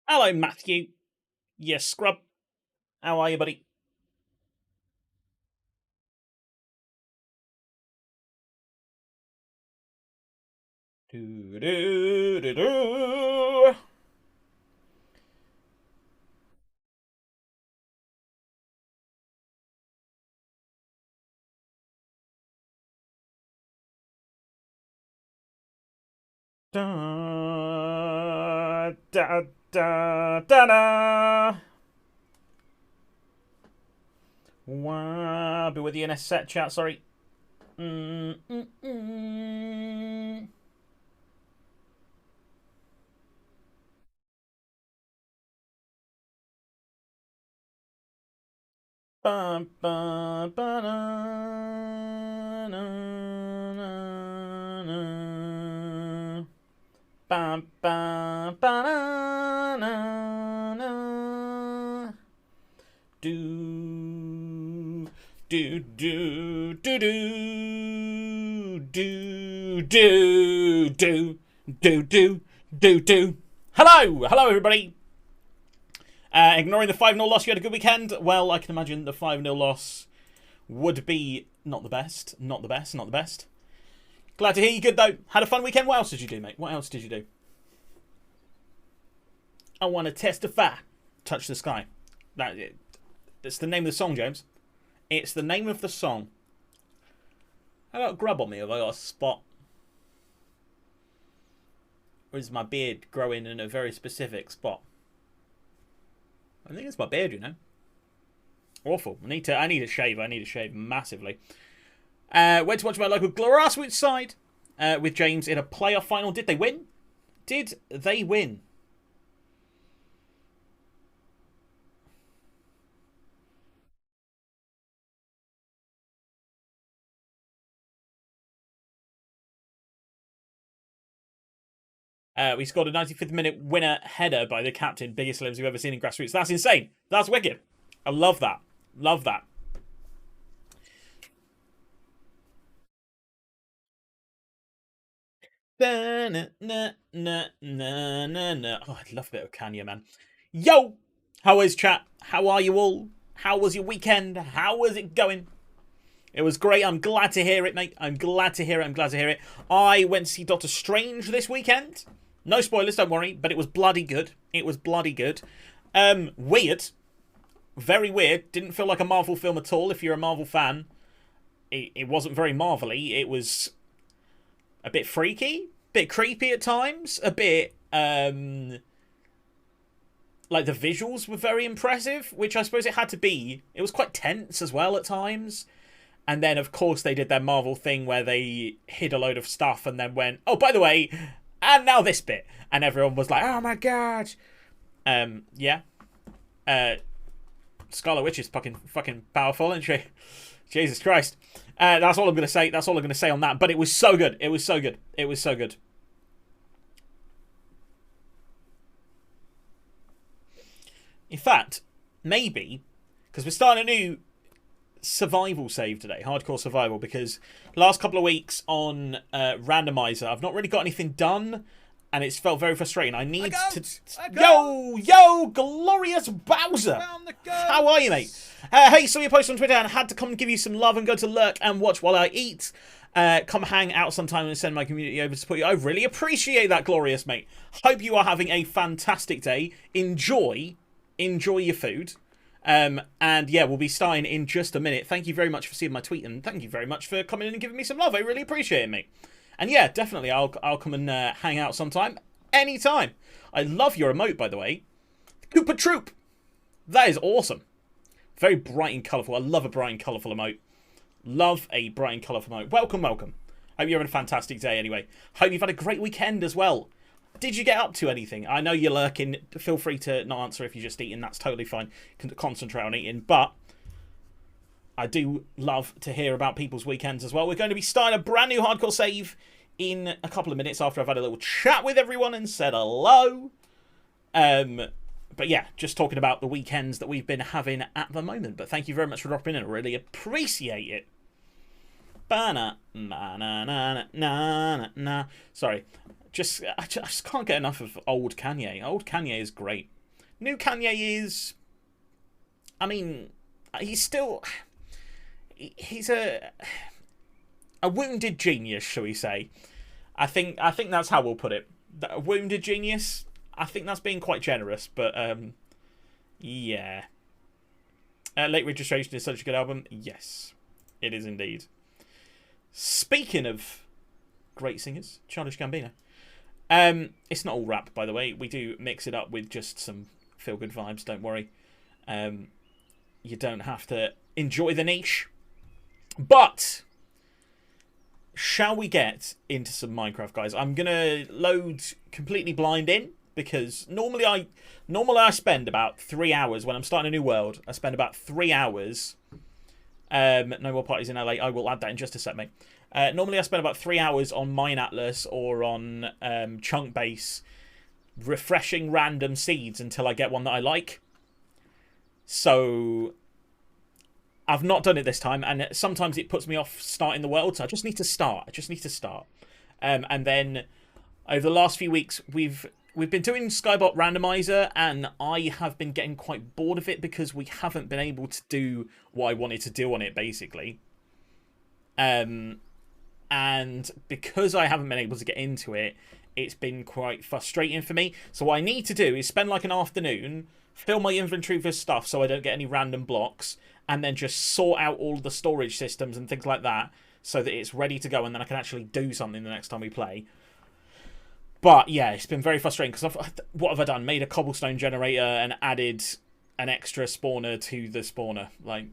Hello, Matthew. You scrub. How are you, buddy? Do do do do. Da da da da da. Wow, be with you in a set, chat. Sorry. Mm, mm, mm. Ba, ba, ba, da, na, na, na. Ba, ba, ba, da, na, na. Do do do do do do do do do do. Hello, everybody. Ignoring the 5-0 loss, you had a good weekend. Well, I can imagine the 5-0 loss would be not the best. Not the best. Not the best. Glad to hear you good, though. Had a fun weekend. What else did you do, mate? What else did you do? I want to testify. Touch the sky. It's the name of the song, James. It's the name of the song. I got a grub on me. Have I got a spot? Or is my beard growing in a very specific spot? I think it's my beard, you know. Awful. I need a shave. I need a shave massively. Went to watch my local grassroots side with James in a playoff final. Did they win? Did they win? We scored a 95th minute winner header by the captain. Biggest celebs we've ever seen in grassroots. That's insane. That's wicked. I love that. Love that. Na, na, na, na, na, na. Oh, I love a bit of Kanye, man. Yo! How is chat? How are you all? How was your weekend? How was it going? It was great. I'm glad to hear it, mate. I'm glad to hear it. I'm glad to hear it. I went to see Doctor Strange this weekend. No spoilers, don't worry. But it was bloody good. It was bloody good. Weird. Very weird. Didn't feel like a Marvel film at all. If you're a Marvel fan, it wasn't very Marvel-y. It was a bit freaky, a bit creepy at times, a bit like the visuals were very impressive, which I suppose it had to be. It was quite tense as well at times. And then, of course, they did their Marvel thing where they hid a load of stuff and then went, oh, by the way, and now this bit. And everyone was like, oh my god. Yeah. Scarlet Witch is fucking powerful, isn't she? Jesus Christ. That's all I'm going to say. That's all I'm going to say on that. But it was so good. It was so good. It was so good. In fact, maybe, because we're starting a new survival save today, hardcore survival, because last couple of weeks on randomizer, I've not really got anything done, and it's felt very frustrating. I need to... Yo, glorious Bowser! How are you, mate? Hey, saw your post on Twitter and had to come and give you some love and go to lurk and watch while I eat. Come hang out sometime and send my community over to support you. I really appreciate that, glorious mate. Hope you are having a fantastic day. Enjoy your food. And yeah, we'll be starting in just a minute. Thank you very much for seeing my tweet, and thank you very much for coming in and giving me some love. I really appreciate it, mate. And yeah, definitely, I'll come and hang out sometime, anytime. I love your emote, by the way. Koopa Troop. That is awesome. Very bright and colourful. I love a bright and colourful emote. Love a bright and colourful emote. Welcome, welcome. Hope you're having a fantastic day anyway. Hope you've had a great weekend as well. Did you get up to anything? I know you're lurking. Feel free to not answer if you're just eating. That's totally fine. You can concentrate on eating. But I do love to hear about people's weekends as well. We're going to be starting a brand new hardcore save in a couple of minutes after I've had a little chat with everyone and said hello. But yeah, just talking about the weekends that we've been having at the moment. But thank you very much for dropping in. I really appreciate it. Sorry. I just can't get enough of old Kanye. Old Kanye is great. New Kanye is... I mean, he's still... He's a wounded genius, shall we say. I think that's how we'll put it. A wounded genius? I think that's being quite generous, but yeah. Late Registration is such a good album. Yes, it is indeed. Speaking of great singers, Childish Gambino. It's not all rap, by the way. We do mix it up with just some feel-good vibes, don't worry. You don't have to enjoy the niche. But shall we get into some Minecraft, guys? I'm going to load completely blind in, because normally I spend about 3 hours when I'm starting a new world. I spend about 3 hours. No more parties in LA. I will add that in just a sec, mate. Normally I spend about 3 hours on Mine Atlas or on Chunk Base, refreshing random seeds until I get one that I like. So I've not done it this time, and sometimes it puts me off starting the world. So I just need to start. And then over the last few weeks, we've been doing Skybot Randomizer, and I have been getting quite bored of it because we haven't been able to do what I wanted to do on it, basically. And because I haven't been able to get into it, it's been quite frustrating for me. So what I need to do is spend like an afternoon, fill my inventory with stuff so I don't get any random blocks, and then just sort out all the storage systems and things like that so that it's ready to go, and then I can actually do something the next time we play. But yeah, it's been very frustrating because what have I done? Made a cobblestone generator and added an extra spawner to the spawner. Like,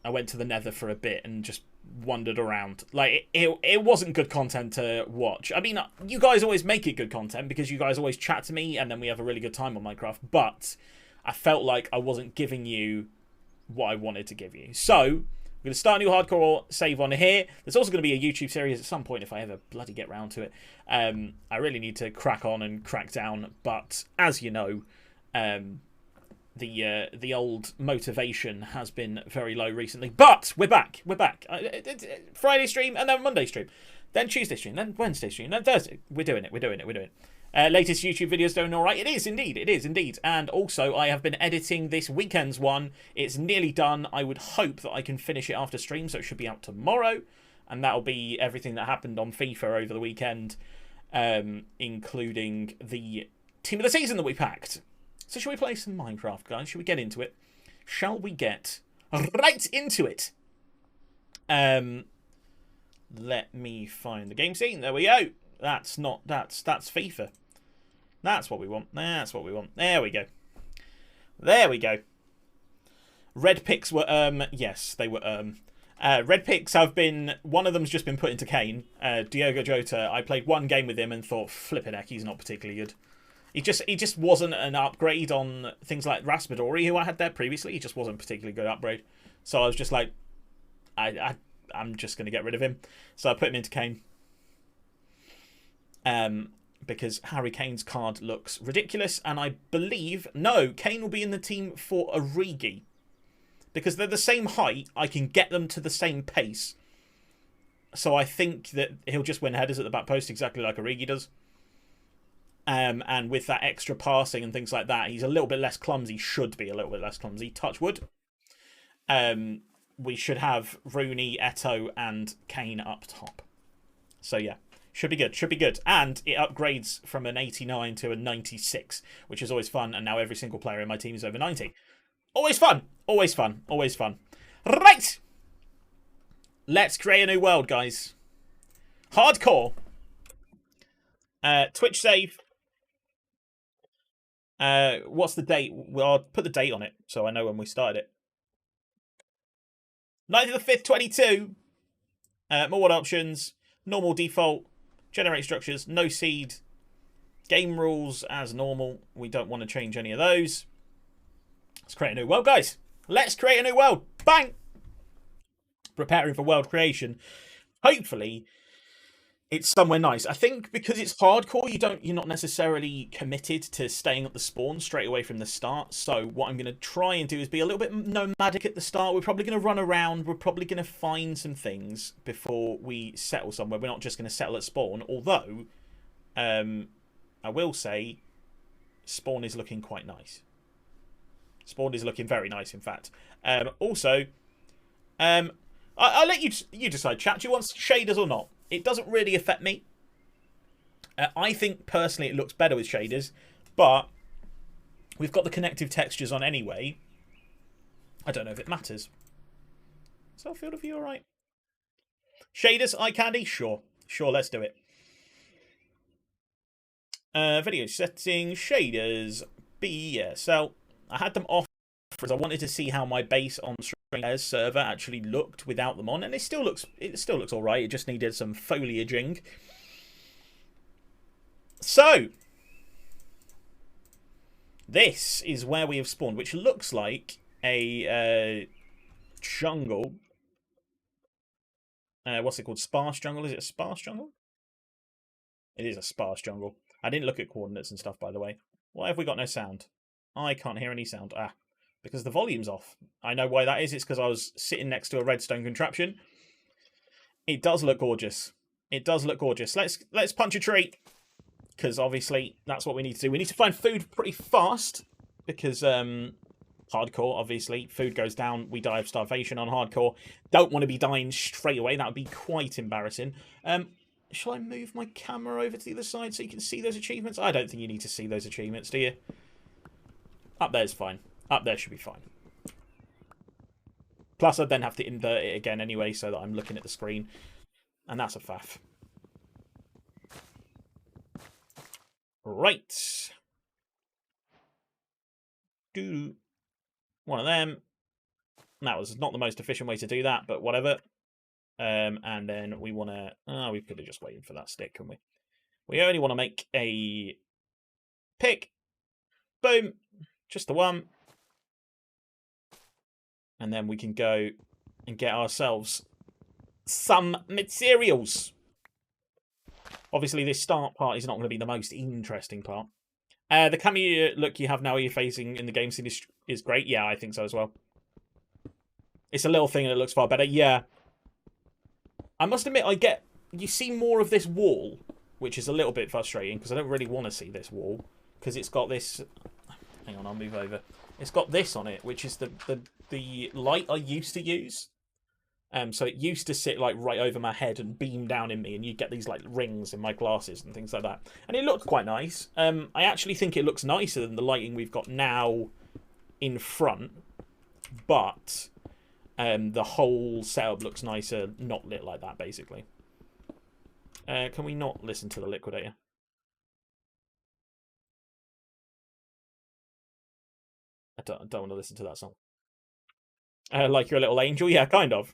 I went to the nether for a bit and just wandered around. Like, it wasn't good content to watch. I mean, you guys always make it good content because you guys always chat to me and then we have a really good time on Minecraft. But I felt like I wasn't giving you what I wanted to give you. So we're going to start a new hardcore save on here. There's also going to be a YouTube series at some point if I ever bloody get round to it. I really need to crack on and crack down, but as you know, the old motivation has been very low recently. But we're back. Friday stream and then Monday stream, then Tuesday stream, then Wednesday stream, then Thursday. We're doing it. Latest YouTube videos doing all right. It is indeed. And also, I have been editing this weekend's one. It's nearly done. I would hope that I can finish it after stream, so it should be out tomorrow. And that'll be everything that happened on FIFA over the weekend, including the team of the season that we packed. So shall we play some Minecraft, guys? Shall we get into it? Shall we get right into it? Let me find the game scene. There we go. That's FIFA. That's what we want. There we go. Red picks were, yes, they were, red picks have been, one of them's just been put into Kane, Diogo Jota. I played one game with him and thought, flippin' heck, he's not particularly good. He just wasn't an upgrade on things like Raspadori, who I had there previously. He just wasn't a particularly good upgrade. So I was just like, I'm just going to get rid of him. So I put him into Kane. Because Harry Kane's card looks ridiculous, and I believe, no, Kane will be in the team for Origi. Because they're the same height, I can get them to the same pace. So I think that he'll just win headers at the back post exactly like Origi does. And with that extra passing and things like that, he's a little bit less clumsy, should be a little bit less clumsy. Touch wood. We should have Rooney, Eto'o, and Kane up top. So yeah. Should be good. And it upgrades from an 89 to a 96, which is always fun. And now every single player in my team is over 90. Always fun. Right. Let's create a new world, guys. Hardcore. Twitch save. What's the date? Well, I'll put the date on it so I know when we started it. 9th of the 5th, 22. More options. Normal default. Generate structures, no seed. Game rules as normal. We don't want to change any of those. Let's create a new world, guys. Let's create a new world. Bang! Preparing for world creation. Hopefully, it's somewhere nice. I think because it's hardcore, you're not necessarily committed to staying at the spawn straight away from the start. So what I'm going to try and do is be a little bit nomadic at the start. We're probably going to run around. We're probably going to find some things before we settle somewhere. We're not just going to settle at spawn. Although, I will say, spawn is looking quite nice. Spawn is looking very nice, in fact. Also, I'll let you decide, chat. Do you want shaders or not? It doesn't really affect me. I think, personally, it looks better with shaders. But we've got the connective textures on anyway. I don't know if it matters. Is our field of view alright? Shaders, eye candy? Sure. Sure, let's do it. Video settings, shaders, BSL. I had them off because I wanted to see how my base on stream server actually looked without them on, and it still looks alright. It just needed some foliaging. So this is where we have spawned, which looks like a jungle. What's it called? Sparse jungle? Is it a sparse jungle? It is a sparse jungle. I didn't look at coordinates and stuff, by the way. Why have we got no sound? I can't hear any sound. Ah, because the volume's off. I know why that is. It's because I was sitting next to a redstone contraption. It does look gorgeous. It does look gorgeous. Let's punch a tree. Because obviously that's what we need to do. We need to find food pretty fast. Because hardcore, obviously. Food goes down. We die of starvation on hardcore. Don't want to be dying straight away. That would be quite embarrassing. Shall I move my camera over to the other side so you can see those achievements? I don't think you need to see those achievements, do you? Up there's fine. Up there should be fine. Plus, I'd then have to invert it again anyway so that I'm looking at the screen. And that's a faff. Right. Do one of them. That was not the most efficient way to do that, but whatever. And then we want to... Oh, we could have just waited for that stick, couldn't we? We only want to make a pick. Boom. Just the one. And then we can go and get ourselves some materials. Obviously, this start part is not going to be the most interesting part. The camera look you have now you're facing in the game scene is great. Yeah, I think so as well. It's a little thing and it looks far better. Yeah. I must admit, you see more of this wall, which is a little bit frustrating because I don't really want to see this wall because it's got this. Hang on, I'll move over. It's got this on it, which is the light I used to use. So it used to sit like right over my head and beam down in me, and you get these like rings in my glasses and things like that. And it looked quite nice. I actually think it looks nicer than the lighting we've got now in front, but. The whole setup looks nicer, not lit like that, basically. Can we not listen to the Liquidator? I don't want to listen to that song. Like You're a Little Angel? Yeah, kind of.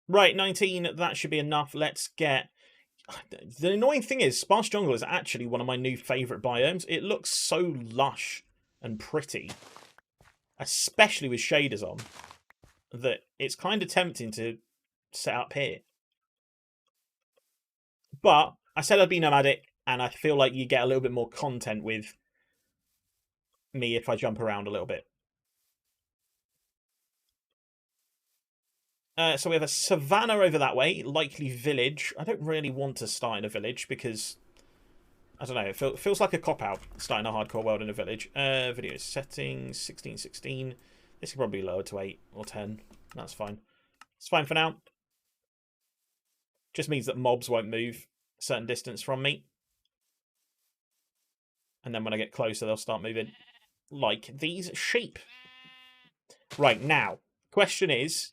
Right, 19, that should be enough. Let's get... The annoying thing is, Sparse Jungle is actually one of my new favourite biomes. It looks so lush and pretty. Especially with shaders on, that it's kind of tempting to set up here. But I said I'd be nomadic, and I feel like you get a little bit more content with me if I jump around a little bit. So we have a savannah over that way, likely village. I don't really want to start in a village because, I don't know, it feels like a cop-out starting a hardcore world in a village. Video settings, 1616. This could probably be lowered to 8 or 10. That's fine. It's fine for now. Just means that mobs won't move a certain distance from me. And then when I get closer, they'll start moving. Like these sheep. Right, now, question is,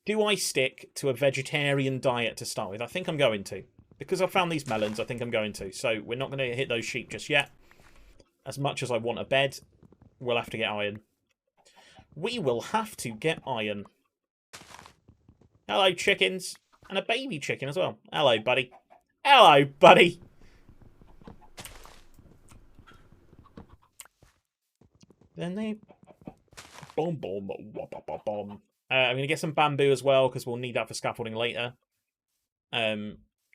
do I stick to a vegetarian diet to start with? I think I'm going to. Because I found these melons, I think I'm going to. So we're not going to hit those sheep just yet. As much as I want a bed, we'll have to get iron. We will have to get iron. Hello, chickens. And a baby chicken as well. Hello, buddy. Hello, buddy. Then they... Boom, boom, boom. I'm going to get some bamboo as well, because we'll need that for scaffolding later.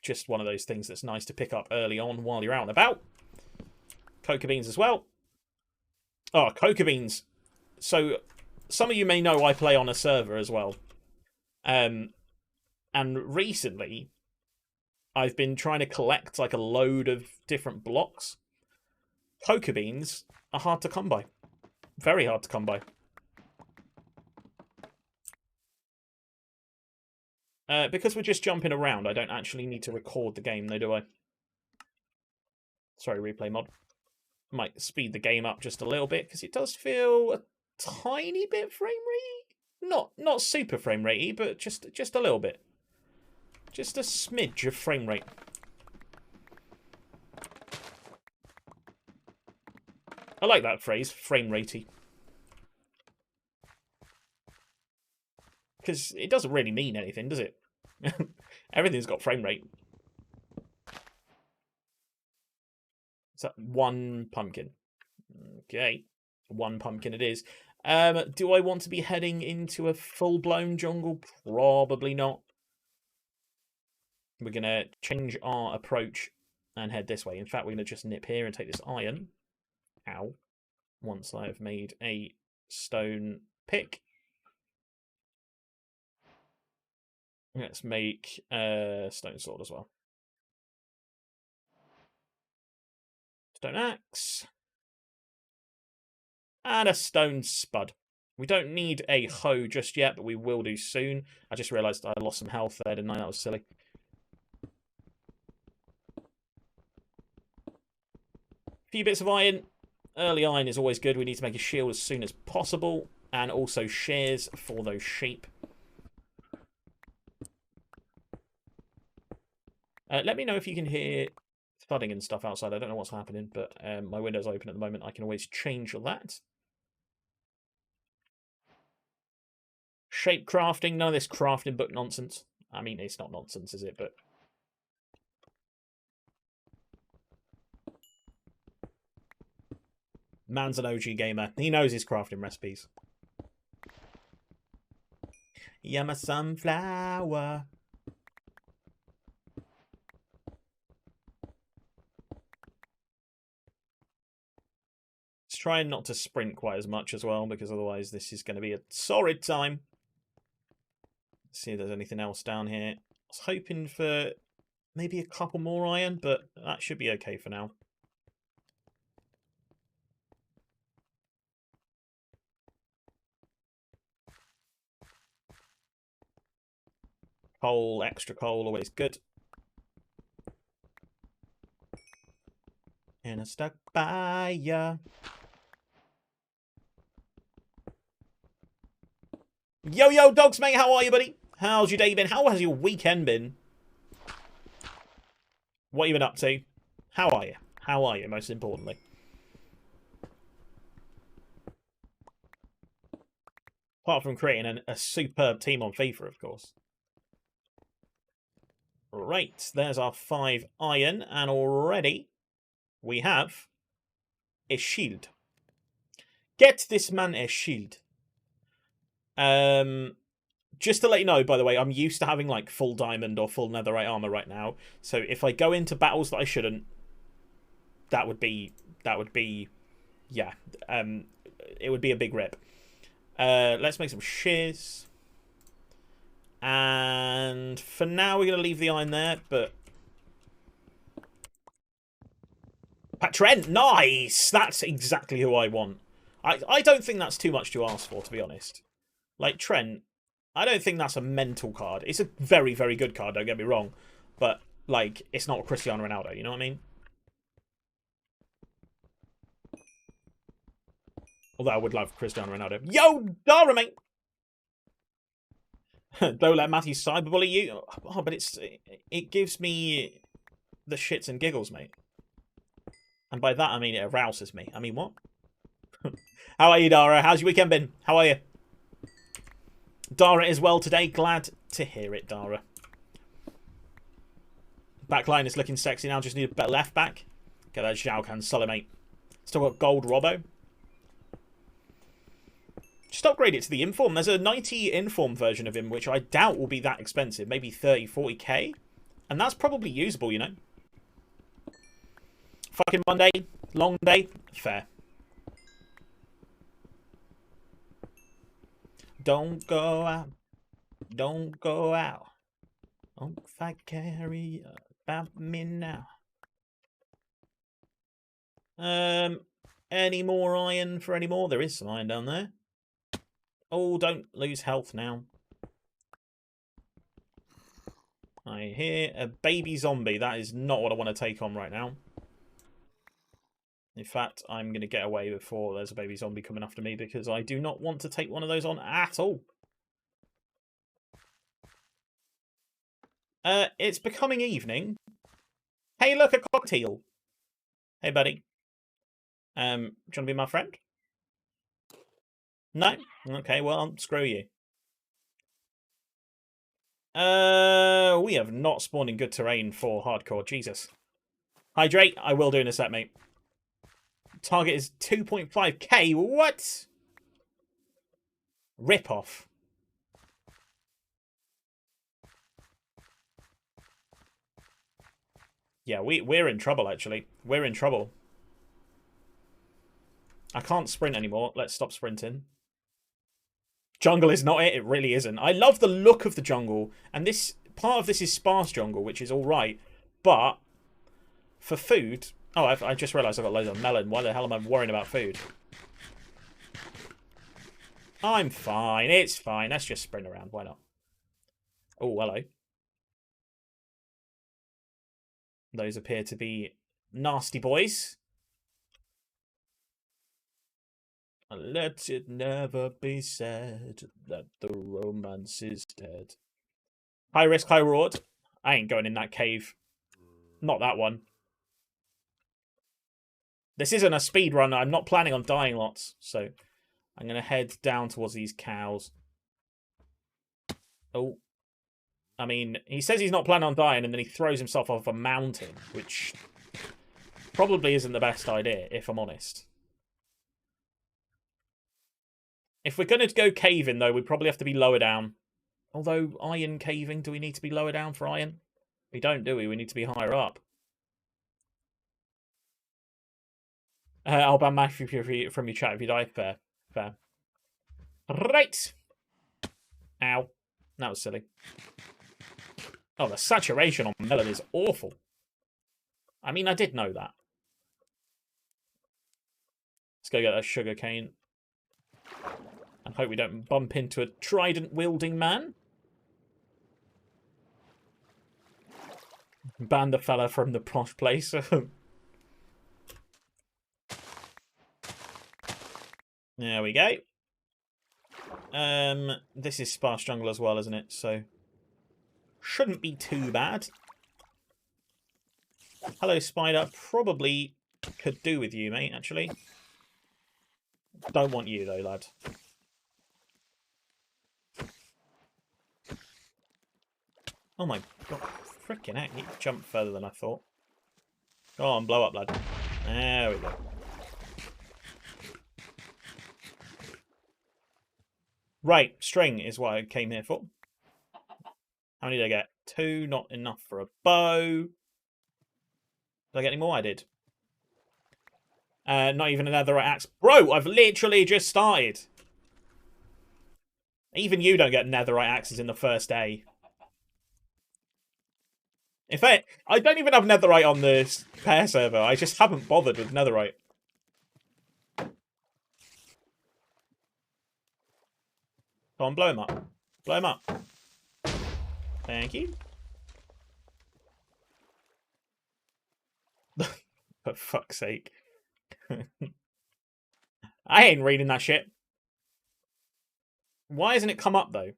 Just one of those things that's nice to pick up early on while you're out and about. Cocoa beans as well. Oh, cocoa beans. So, some of you may know I play on a server as well. And recently, I've been trying to collect like a load of different blocks. Coca beans are hard to come by. Very hard to come by. Because we're just jumping around, I don't actually need to record the game, though, do I? Sorry, replay mod. Might speed the game up just a little bit, because it does feel a tiny bit frame ratey. Not super frame ratey, but just a little bit. Just a smidge of frame rate. I like that phrase, frame ratey. Because it doesn't really mean anything, does it? Everything's got frame rate. Is that one pumpkin? Okay. One pumpkin it is. Do I want to be heading into a full-blown jungle? Probably not. We're going to change our approach and head this way. In fact, we're going to just nip here and take this iron. Ow. Once I've made a stone pick. Let's make a stone sword as well. Stone axe. And a stone spud. We don't need a hoe just yet, but we will do soon. I just realised I lost some health there, didn't I? That was silly. A few bits of iron. Early iron is always good. We need to make a shield as soon as possible. And also shears for those sheep. Let me know if you can hear thudding and stuff outside. I don't know what's happening, but my window's open at the moment. I can always change that. Shape crafting. None of this crafting book nonsense. I mean, it's not nonsense, is it? But man's an OG gamer. He knows his crafting recipes. Yum a sunflower. Trying not to sprint quite as much as well, because otherwise this is going to be a sorry time. Let's see if there's anything else down here. I was hoping for maybe a couple more iron, but that should be okay for now. Coal, extra coal, always good. And I stuck by ya. Yo, dogs, mate, how are you, buddy? How's your day been? How has your weekend been? What have you been up to? How are you? How are you, most importantly? Apart from creating a superb team on FIFA, of course. Right, there's our 5 iron, and already we have a shield. Get this man a shield. Just to let you know, by the way, I'm used to having like full diamond or full netherite armor right now. So if I go into battles that I shouldn't, that would be, yeah, it would be a big rip. Let's make some shears. And for now, we're going to leave the iron there, but... Pat Trent, nice! That's exactly who I want. I don't think that's too much to ask for, to be honest. Like, Trent, I don't think that's a mental card. It's a very, very good card, don't get me wrong. But, like, it's not Cristiano Ronaldo, you know what I mean? Although I would love Cristiano Ronaldo. Yo, Dara, mate! Don't let Matthew cyberbully you. Oh, but it gives me the shits and giggles, mate. And by that, I mean it arouses me. I mean, what? How are you, Dara? How's your weekend been? How are you? Dara is well today. Glad to hear it, Dara. Backline is looking sexy now. Just need a better left back. Get that Zhao Can Sully, mate. Still got gold Robbo. Just upgrade it to the Inform. There's a 90 Inform version of him, which I doubt will be that expensive. Maybe 30, 40k. And that's probably usable, you know. Fucking Monday. Long day. Fair. Don't go out. Don't go out. Don't fight carry about me now. Any more iron for any more? There is some iron down there. Oh, don't lose health now. I hear a baby zombie. That is not what I want to take on right now. In fact, I'm going to get away before there's a baby zombie coming after me because I do not want to take one of those on at all. It's becoming evening. Hey, look, a cockatiel. Hey, buddy. Do you want to be my friend? No? Okay, well, screw you. We have not spawned in good terrain for hardcore. Jesus. Hydrate. I will do in a sec, mate. Target is 2.5k. What? Rip off. Yeah, we're in trouble, actually. We're in trouble. I can't sprint anymore. Let's stop sprinting. Jungle is not it. It really isn't. I love the look of the jungle. And this part of this is sparse jungle, which is all right. But for food... Oh, I just realised I've got loads of melon. Why the hell am I worrying about food? I'm fine. It's fine. Let's just sprint around. Why not? Oh, hello. Those appear to be nasty boys. Let it never be said that the romance is dead. High risk, high reward. I ain't going in that cave. Not that one. This isn't a speed run. I'm not planning on dying lots. So I'm going to head down towards these cows. Oh. I mean, he says he's not planning on dying and then he throws himself off a mountain, which probably isn't the best idea, if I'm honest. If we're going to go caving, though, we probably have to be lower down. Although, iron caving, do we need to be lower down for iron? We don't, do we? We need to be higher up. I'll ban Matthew from your chat if you die. Fair. Fair. Right. Ow. That was silly. Oh, the saturation on melon is awful. I mean, I did know that. Let's go get that sugar cane. And hope we don't bump into a trident-wielding man. Ban the fella from the posh place. There we go. This is sparse jungle as well, isn't it? So shouldn't be too bad. Hello, spider. Probably could do with you, mate, actually. Don't want you, though, lad. Oh, my God. Frickin' heck. You jumped further than I thought. Go on, blow up, lad. There we go. Right, string is what I came here for. How many did I get? 2, not enough for a bow. Did I get any more? I did. Not even another axe. Bro, I've literally just started. Even you don't get netherite axes in the first day. In fact, I don't even have netherite on the pair server. I just haven't bothered with netherite. Go on, blow him up. Blow him up. Thank you. For fuck's sake. I ain't reading that shit. Why hasn't it come up, though?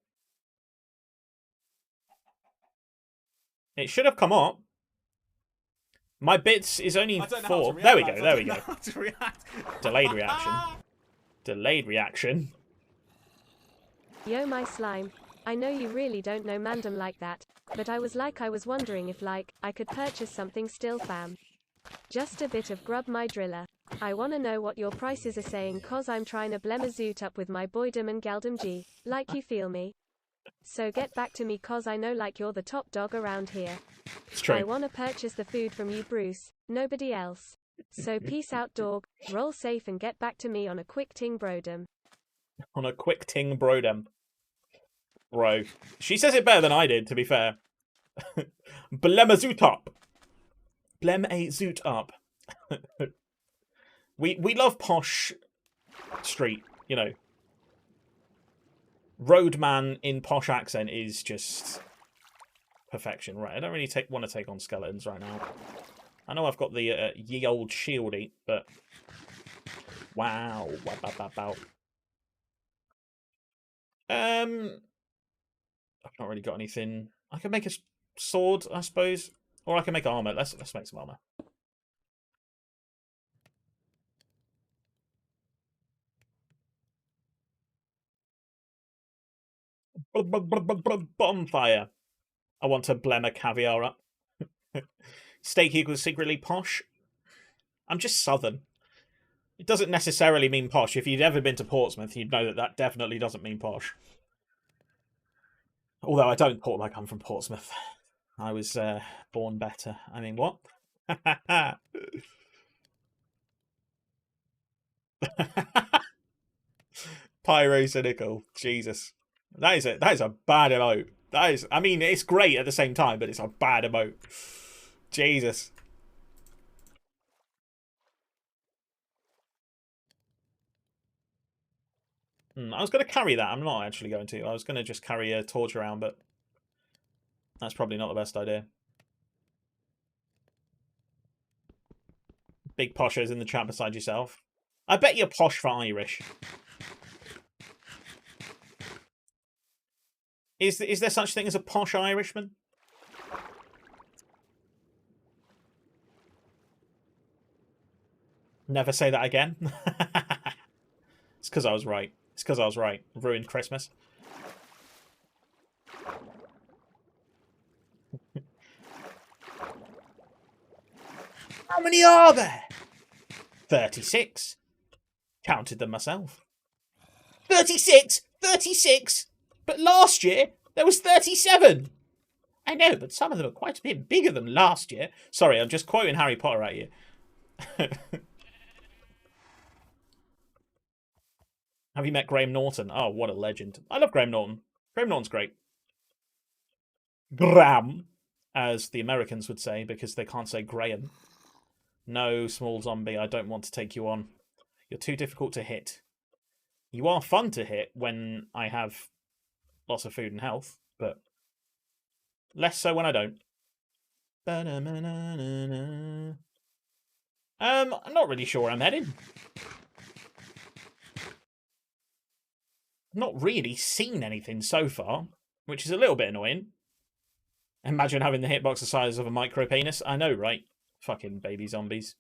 It should have come up. My bits is only 4. There we go, there we go. Delayed reaction. Delayed reaction. Yo, my slime. I know you really don't know Mandem like that, but I was wondering if, I could purchase something still, fam. Just a bit of grub, my driller. I wanna know what your prices are saying, cause I'm trying to blem a zoot up with my boydom and geldom G. Like, you feel me? So get back to me, cause I know you're the top dog around here. It's true. I wanna purchase the food from you, Bruce. Nobody else. So peace out, dog. Roll safe and get back to me on a quick ting brodom. On a quick ting brodom. Bro. She says it better than I did, to be fair. Blem a zoot up. Blem a zoot up. We love posh street, you know. Roadman in posh accent is just perfection. Right, I don't really want to take on skeletons right now. I know I've got the ye old shieldy, but wow. I've not really got anything. I can make a sword, I suppose, or I can make armor. Let's make some armor. Bonfire. I want to blem a caviar up. Steak equals secretly posh. I'm just southern. It doesn't necessarily mean posh. If you'd ever been to Portsmouth, you'd know that that definitely doesn't mean posh. Although I don't talk like I'm from Portsmouth. I was born better. I mean, what? Pyrocynical. Jesus. That is a bad emote. That is, I mean, it's great at the same time, but it's a bad emote. Jesus. I was going to carry that. I'm not actually going to. I was going to just carry a torch around, but that's probably not the best idea. Big poshos in the chat beside yourself. I bet you're posh for Irish. Is there such thing as a posh Irishman? Never say that again. It's because I was right. It's because I was right. Ruined Christmas. How many are there? 36. Counted them myself. 36? 36? But last year, there was 37. I know, but some of them are quite a bit bigger than last year. Sorry, I'm just quoting Harry Potter at you. Have you met Graham Norton? Oh, what a legend. I love Graham Norton. Graham Norton's great. Graham, as the Americans would say, because they can't say Graham. No, small zombie, I don't want to take you on. You're too difficult to hit. You are fun to hit when I have lots of food and health, but less so when I don't. I'm not really sure where I'm heading. Not really seen anything so far, which is a little bit annoying. Imagine having the hitbox the size of a micro penis. I know, right? Fucking baby zombies.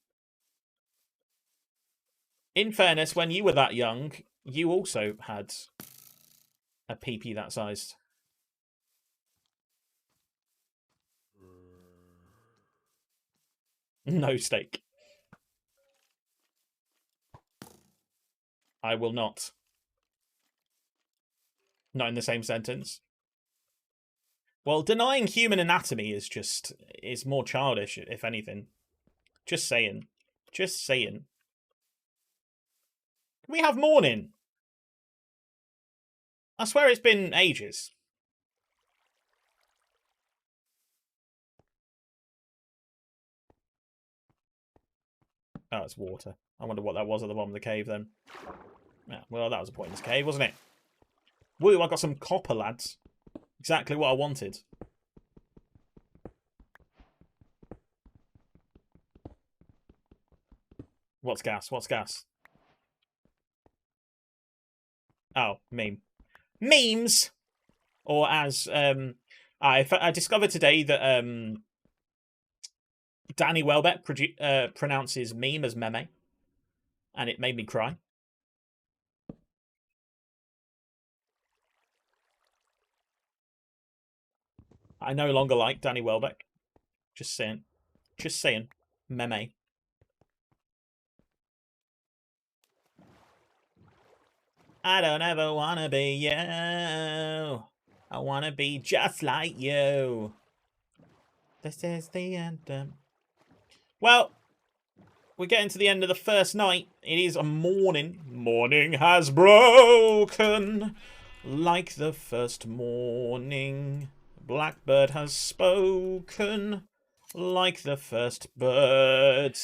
In fairness, when you were that young, you also had a peepee that sized. No steak. I will not. Not in the same sentence. Well, denying human anatomy is more childish, if anything. Just saying. Just saying. Can we have morning? I swear it's been ages. Oh, it's water. I wonder what that was at the bottom of the cave then. Yeah, well, that was a pointless cave, wasn't it? Woo, I got some copper, lads. Exactly what I wanted. What's gas? What's gas? Oh, meme. Memes! Or as, I discovered today that, Danny Welbeck pronounces meme as meme. And it made me cry. I no longer like Danny Welbeck. Just saying. Just saying. Meme. I don't ever want to be you. I want to be just like you. This is the end. Well, we're getting to the end of the first night. It is a morning. Morning has broken like the first morning. Blackbird has spoken like the first bird.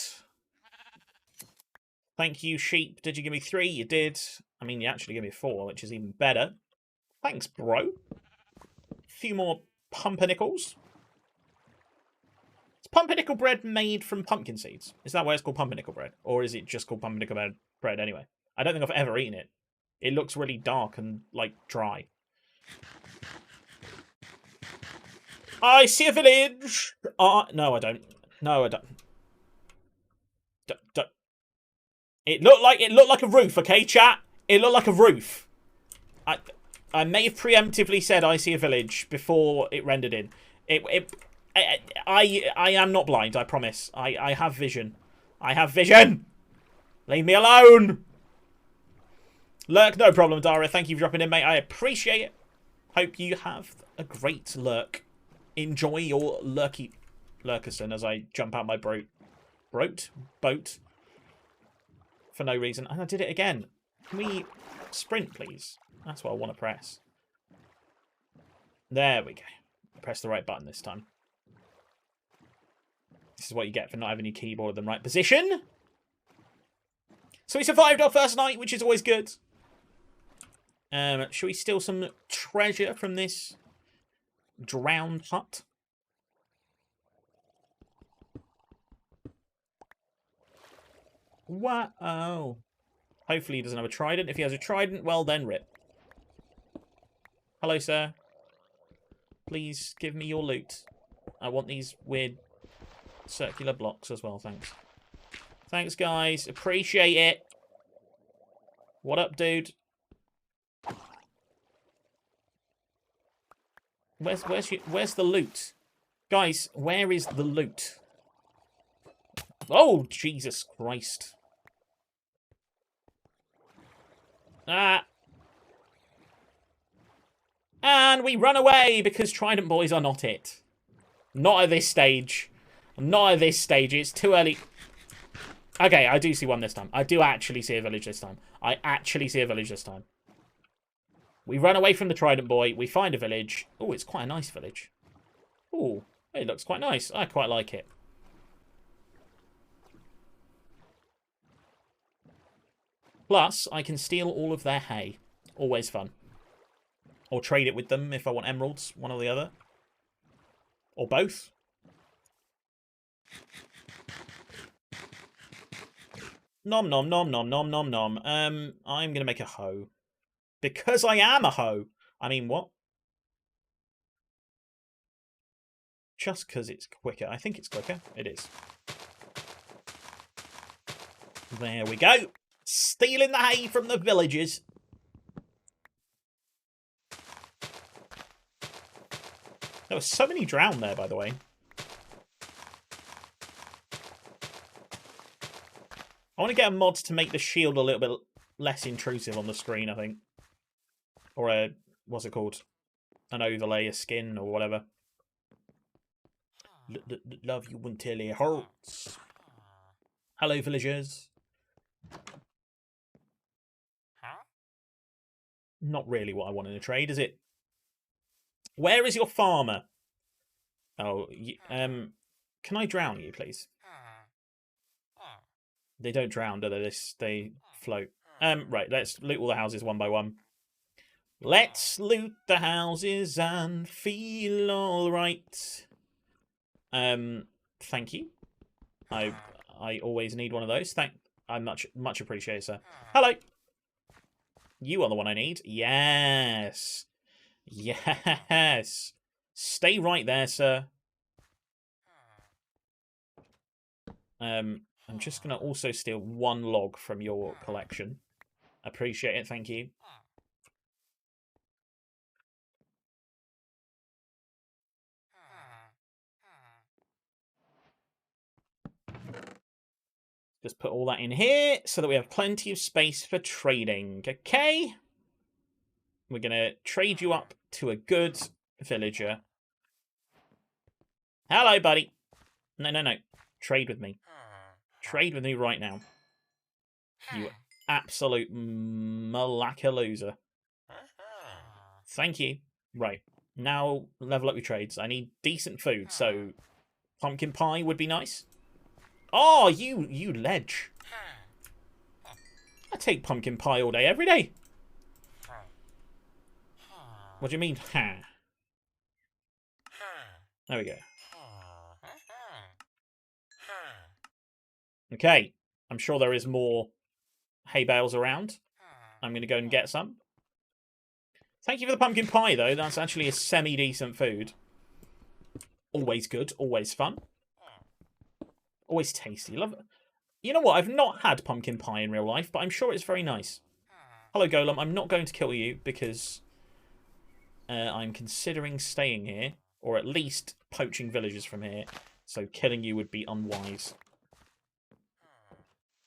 Thank you, sheep. Did you give me 3? You did. I mean, you actually gave me 4, which is even better. Thanks, bro. A few more pumpernickels. Is pumpernickel bread made from pumpkin seeds? Is that why it's called pumpernickel bread? Or is it just called pumpernickel bread anyway? I don't think I've ever eaten it. It looks really dark and, like, dry. I see a village! No, I don't. No, I don't. It looked like a roof, okay, chat? It looked like a roof. I may have preemptively said I see a village before it rendered in. I am not blind, I promise. I have vision. I have vision! Leave me alone! Lurk, no problem, Dara. Thank you for dropping in, mate. I appreciate it. Hope you have a great lurk. Enjoy your lurkerson as I jump out my boat for no reason. And I did it again. Can we sprint, please? That's what I want to press. There we go. Press the right button this time. This is what you get for not having your keyboard in the right position. So we survived our first night, which is always good. Shall we steal some treasure from this drowned hut? Wow. Hopefully he doesn't have a trident. If he has a trident, well then rip. Hello, sir. Please give me your loot. I want these weird circular blocks as well, thanks. Thanks, guys. Appreciate it. What up, dude? Where's the loot? Guys, where is the loot? Oh, Jesus Christ. Ah. And we run away because Trident Boys are not it. Not at this stage. Not at this stage. It's too early. Okay, I do see one this time. I do actually see a village this time. I actually see a village this time. We run away from the Trident Boy. We find a village. Oh, it's quite a nice village. Oh, it looks quite nice. I quite like it. Plus, I can steal all of their hay. Always fun. Or trade it with them if I want emeralds. One or the other. Or both. Nom nom nom nom nom nom nom. I'm going to make a hoe. Because I am a hoe. I mean, what? Just because it's quicker. I think it's quicker. It is. There we go. Stealing the hay from the villagers. There were so many drowned there, by the way. I want to get a mod to make the shield a little bit less intrusive on the screen, I think. Or a, what's it called? An overlay, a skin, or whatever. Love you until it hurts. Hello, villagers. Not really what I want in a trade, is it? Where is your farmer? Oh, can I drown you, please? They don't drown, do they? They float. Right, let's loot all the houses one by one. Let's loot the houses and feel all right. Thank you. I always need one of those. I much appreciate it, sir. Hello. You are the one I need. Yes. Yes. Stay right there, sir. I'm just going to also steal one log from your collection. Appreciate it, thank you. Just put all that in here so that we have plenty of space for trading, okay? We're going to trade you up to a good villager. Hello, buddy. No. Trade with me. Trade with me right now. You absolute malacca loser. Thank you. Right. Now level up your trades. I need decent food, so pumpkin pie would be nice. Oh, you ledge. I take pumpkin pie all day, every day. What do you mean, ha? There we go. Okay. I'm sure there is more hay bales around. I'm going to go and get some. Thank you for the pumpkin pie, though. That's actually a semi-decent food. Always good. Always fun. Always tasty. Love it. You know what? I've not had pumpkin pie in real life, but I'm sure it's very nice. Hello, Golem. I'm not going to kill you because I'm considering staying here, or at least poaching villagers from here. So killing you would be unwise.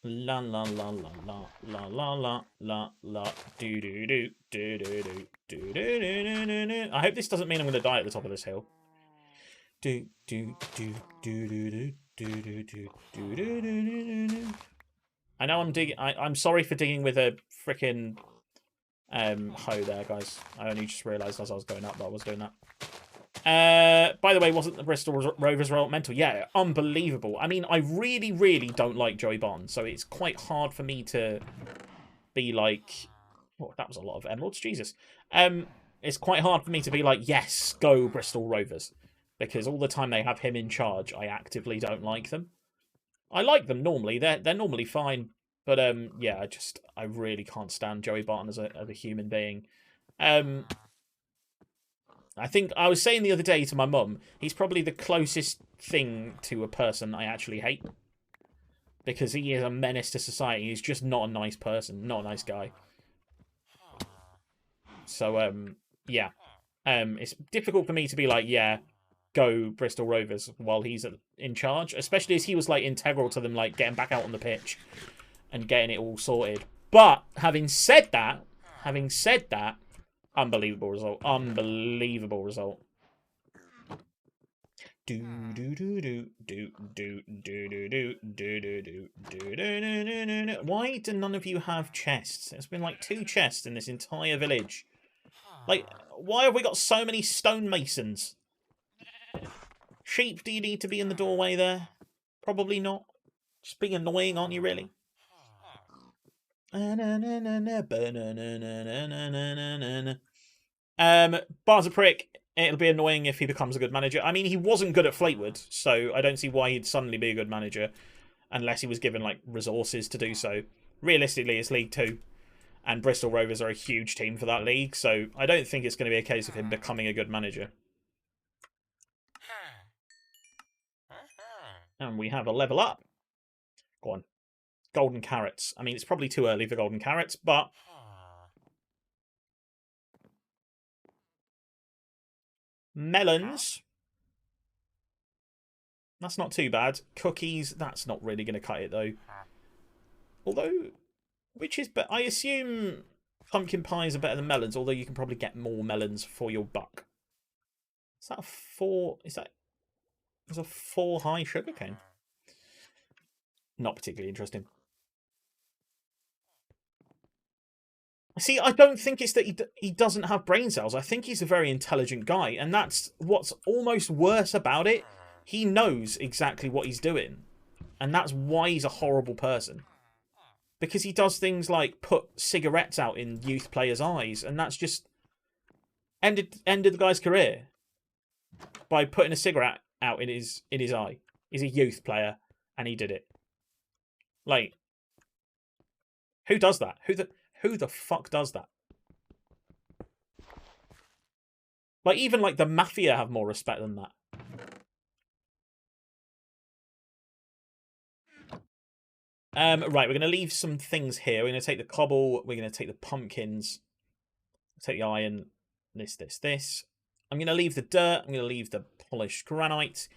La la la la la la la la la la do do do do do do do do do do do. I hope this doesn't mean I'm going to die at the top of this hill. Do do do do do do do do do do do do do. I know I'm digging. I'm sorry for digging with a frickin' hoe there, guys. I only just realised as I was going up that I was doing that. By the way, wasn't the Bristol Rovers result mental? Yeah, unbelievable. I mean, I really, really don't like Joey Barton, so it's quite hard for me to be like... Oh, that was a lot of emeralds, Jesus. It's quite hard for me to be like, yes, go Bristol Rovers. Because all the time they have him in charge, I actively don't like them. I like them normally. They're normally fine. But, yeah, I really can't stand Joey Barton as a human being. I think I was saying the other day to my mum, he's probably the closest thing to a person I actually hate. Because he is a menace to society. He's just not a nice person, not a nice guy. So, yeah. It's difficult for me to be like, yeah, go Bristol Rovers while he's in charge. Especially as he was, like, integral to them, like, getting back out on the pitch and getting it all sorted. But, having said that, unbelievable result. Unbelievable result. Do do do do do do do do do do do do do do. Why do none of you have chests? There's been like 2 chests in this entire village. Like, why have we got so many stonemasons? Sheep, do you need to be in the doorway there? Probably not. Just being annoying, aren't you, really? Bar's a prick. It'll be annoying if he becomes a good manager. I mean, he wasn't good at Fleetwood, so I don't see why he'd suddenly be a good manager unless he was given, like, resources to do so. Realistically, it's League 2, and Bristol Rovers are a huge team for that league, so I don't think it's going to be a case of him becoming a good manager. And we have a level up. Go on. Golden carrots. I mean, it's probably too early for golden carrots, but... Melons. That's not too bad. Cookies. That's not really going to cut it, though. Although, which is... But I assume pumpkin pies are better than melons, although you can probably get more melons for your buck. Is that a 4... Is that... There's a 4 high sugarcane. Not particularly interesting. See, I don't think it's that he doesn't have brain cells. I think he's a very intelligent guy, and that's what's almost worse about it. He knows exactly what he's doing, and that's why he's a horrible person. Because he does things like put cigarettes out in youth players' eyes, and that's just ended the guy's career by putting a cigarette out in his eye. He's a youth player, and he did it. Like, who does that? Who the fuck does that? Like, even, like, the Mafia have more respect than that. Right, we're going to leave some things here. We're going to take the cobble. We're going to take the pumpkins. Take the iron. This. I'm going to leave the dirt. I'm going to leave the polished granite.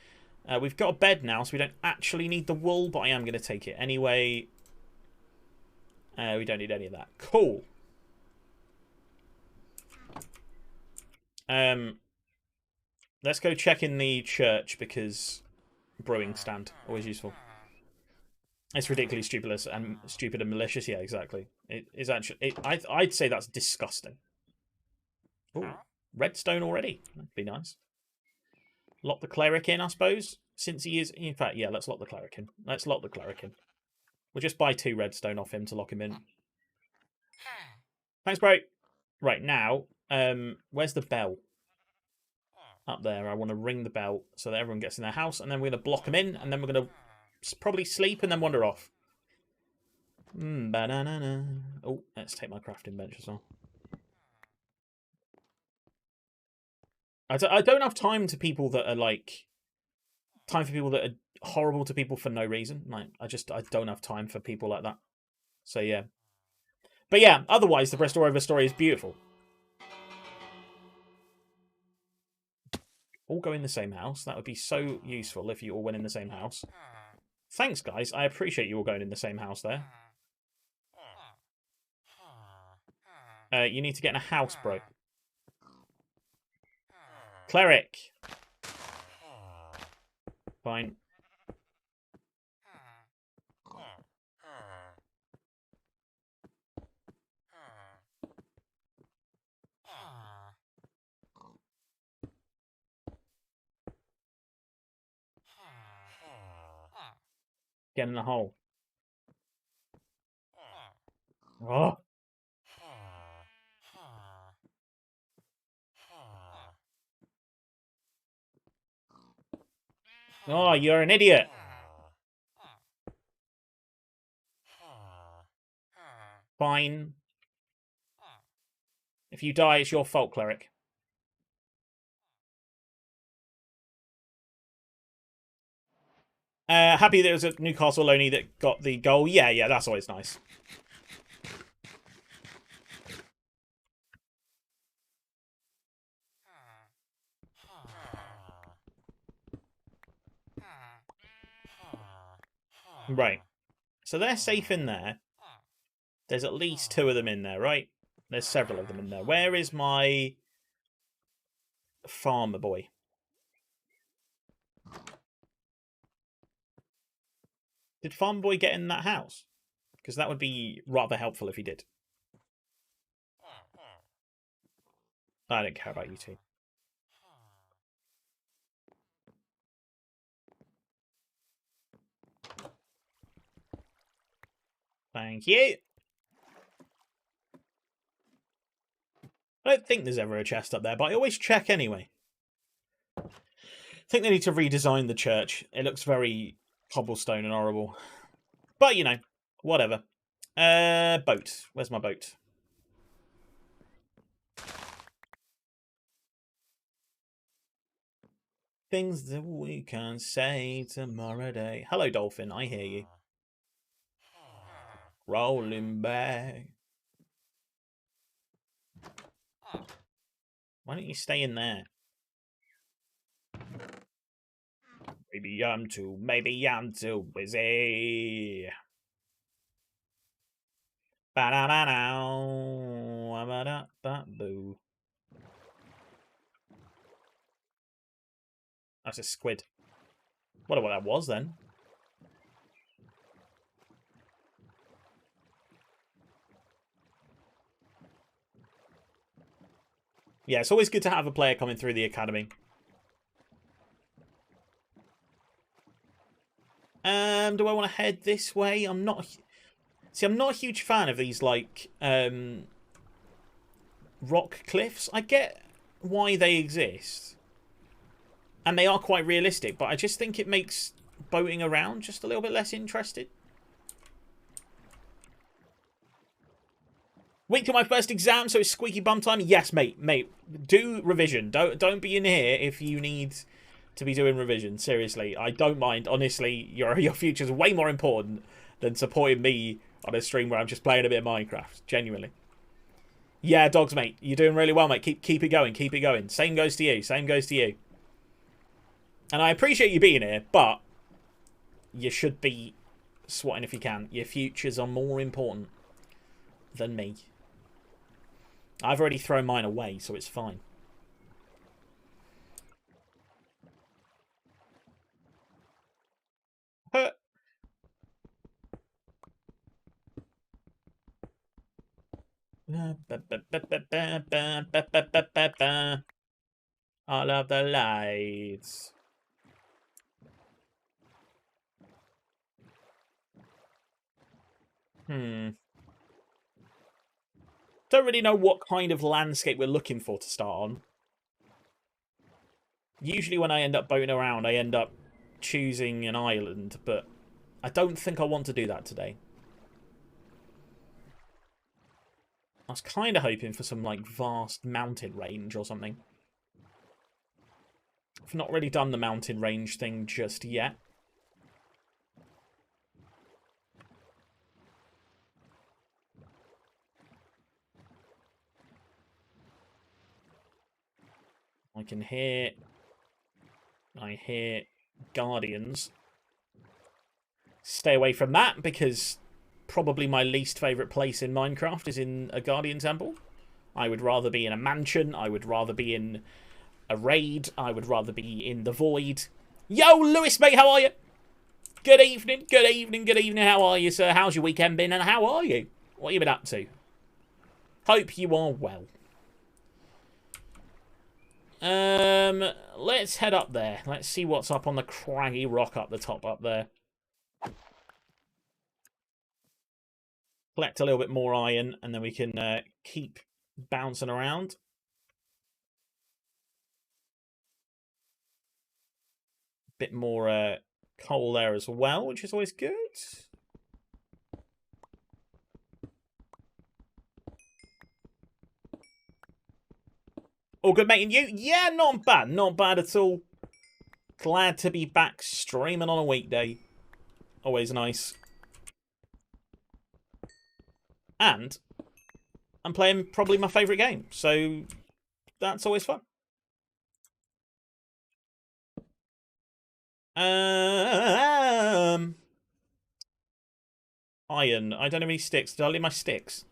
We've got a bed now, so we don't actually need the wool, but I am going to take it anyway. We don't need any of that. Cool. Let's go check in the church because brewing stand always useful. It's ridiculously stupid and malicious. Yeah, exactly. It is actually. I'd say that's disgusting. Ooh, redstone already. That'd be nice. Lock the cleric in, I suppose. Since he is, in fact, yeah. Let's lock the cleric in. We'll just buy 2 redstone off him to lock him in. Thanks, bro. Right, now, where's the bell? Up there. I want to ring the bell so that everyone gets in their house, and then we're going to block them in, and then we're going to probably sleep and then wander off. Banana. Oh, let's take my crafting bench as well. I don't have time to people that are like... Time for people that are horrible to people for no reason. Like, I don't have time for people like that. So, yeah. But yeah, otherwise, the Restore story is beautiful. All go in the same house. That would be so useful if you all went in the same house. Thanks, guys. I appreciate you all going in the same house there. You need to get in a house, bro. Cleric. Fine. Get in the hole. Oh. Oh, you're an idiot. Fine. If you die, it's your fault, cleric. Happy there was a Newcastle Loney that got the goal. Yeah, that's always nice. Right. So they're safe in there. There's at least 2 of them in there, right? There's several of them in there. Where is my farmer boy? Did farmer boy get in that house? Because that would be rather helpful if he did. I don't care about you two. Thank you. I don't think there's ever a chest up there, but I always check anyway. I think they need to redesign the church. It looks very cobblestone and horrible. But, you know, whatever. Boat. Where's my boat? Things that we can say tomorrow day. Hello, dolphin. I hear you. Rolling back. Why don't you stay in there? Maybe I'm too busy. Ba-da-ba-dow. That's a squid. Wonder what that was then. Yeah, it's always good to have a player coming through the academy. Do I want to head this way? I'm not... See, I'm not a huge fan of these, like, rock cliffs. I get why they exist. And they are quite realistic, but I just think it makes boating around just a little bit less interesting. Week to my first exam, so it's squeaky bum time. Yes, mate. Do revision. Don't be in here if you need to be doing revision. Seriously, I don't mind. Honestly, your future's way more important than supporting me on a stream where I'm just playing a bit of Minecraft. Genuinely. Yeah, dogs, mate. You're doing really well, mate. Keep it going. Keep it going. Same goes to you. Same goes to you. And I appreciate you being here, but you should be swatting if you can. Your futures are more important than me. I've already thrown mine away, so it's fine. All of the lights. Don't really know what kind of landscape we're looking for to start on. Usually when I end up boating around, I end up choosing an island, but I don't think I want to do that today. I was kind of hoping for some, like, vast mountain range or something. I've not really done the mountain range thing just yet. I hear guardians. Stay away from that, because probably my least favourite place in Minecraft is in a guardian temple. I would rather be in a mansion. I would rather be in a raid. I would rather be in the void. Yo, Lewis, mate, how are you? Good evening, good evening, good evening. How are you, sir? How's your weekend been, and how are you? What have you been up to? Hope you are well. Let's head up there. Let's see what's up on the craggy rock up the top up there. Collect a little bit more iron, and then we can keep bouncing around. Bit more coal there as well, which is always good. All good, mate, and you? Yeah, not bad. Not bad at all. Glad to be back streaming on a weekday. Always nice. And I'm playing probably my favourite game, so that's always fun. Iron. I don't have any sticks. Did I leave my sticks?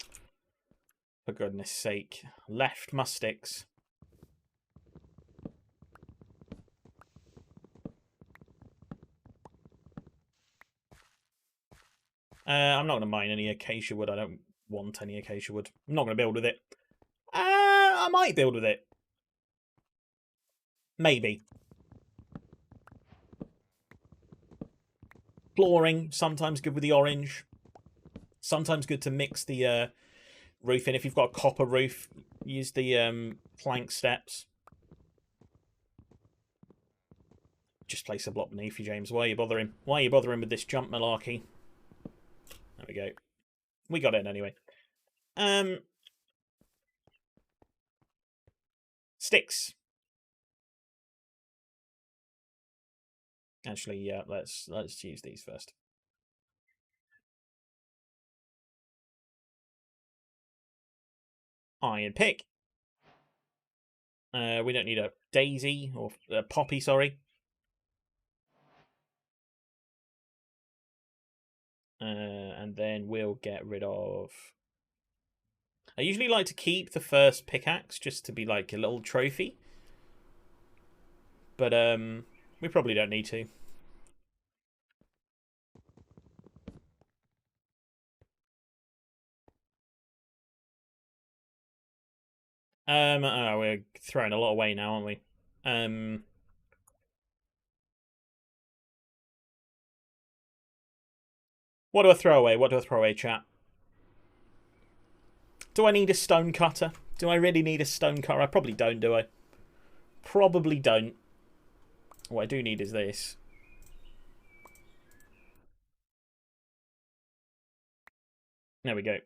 For goodness sake. Left my sticks. I'm not going to mine any acacia wood. I don't want any acacia wood. I'm not going to build with it. I might build with it. Maybe. Flooring, sometimes good with the orange. Sometimes good to mix the roof in. If you've got a copper roof, use the plank steps. Just place a block beneath you, James. Why are you bothering? Why are you bothering with this jump malarkey? There we go. We got it anyway. Sticks. Actually, yeah, let's use these first. Iron pick. We don't need a daisy or a poppy, sorry. And then we'll get rid of... I usually like to keep the first pickaxe just to be like a little trophy. But we probably don't need to. Oh, we're throwing a lot away now, aren't we? What do I throw away? What do I throw away, chat? Do I need a stone cutter? Do I really need a stone cutter? I probably don't, do I? Probably don't. What I do need is this. There we go.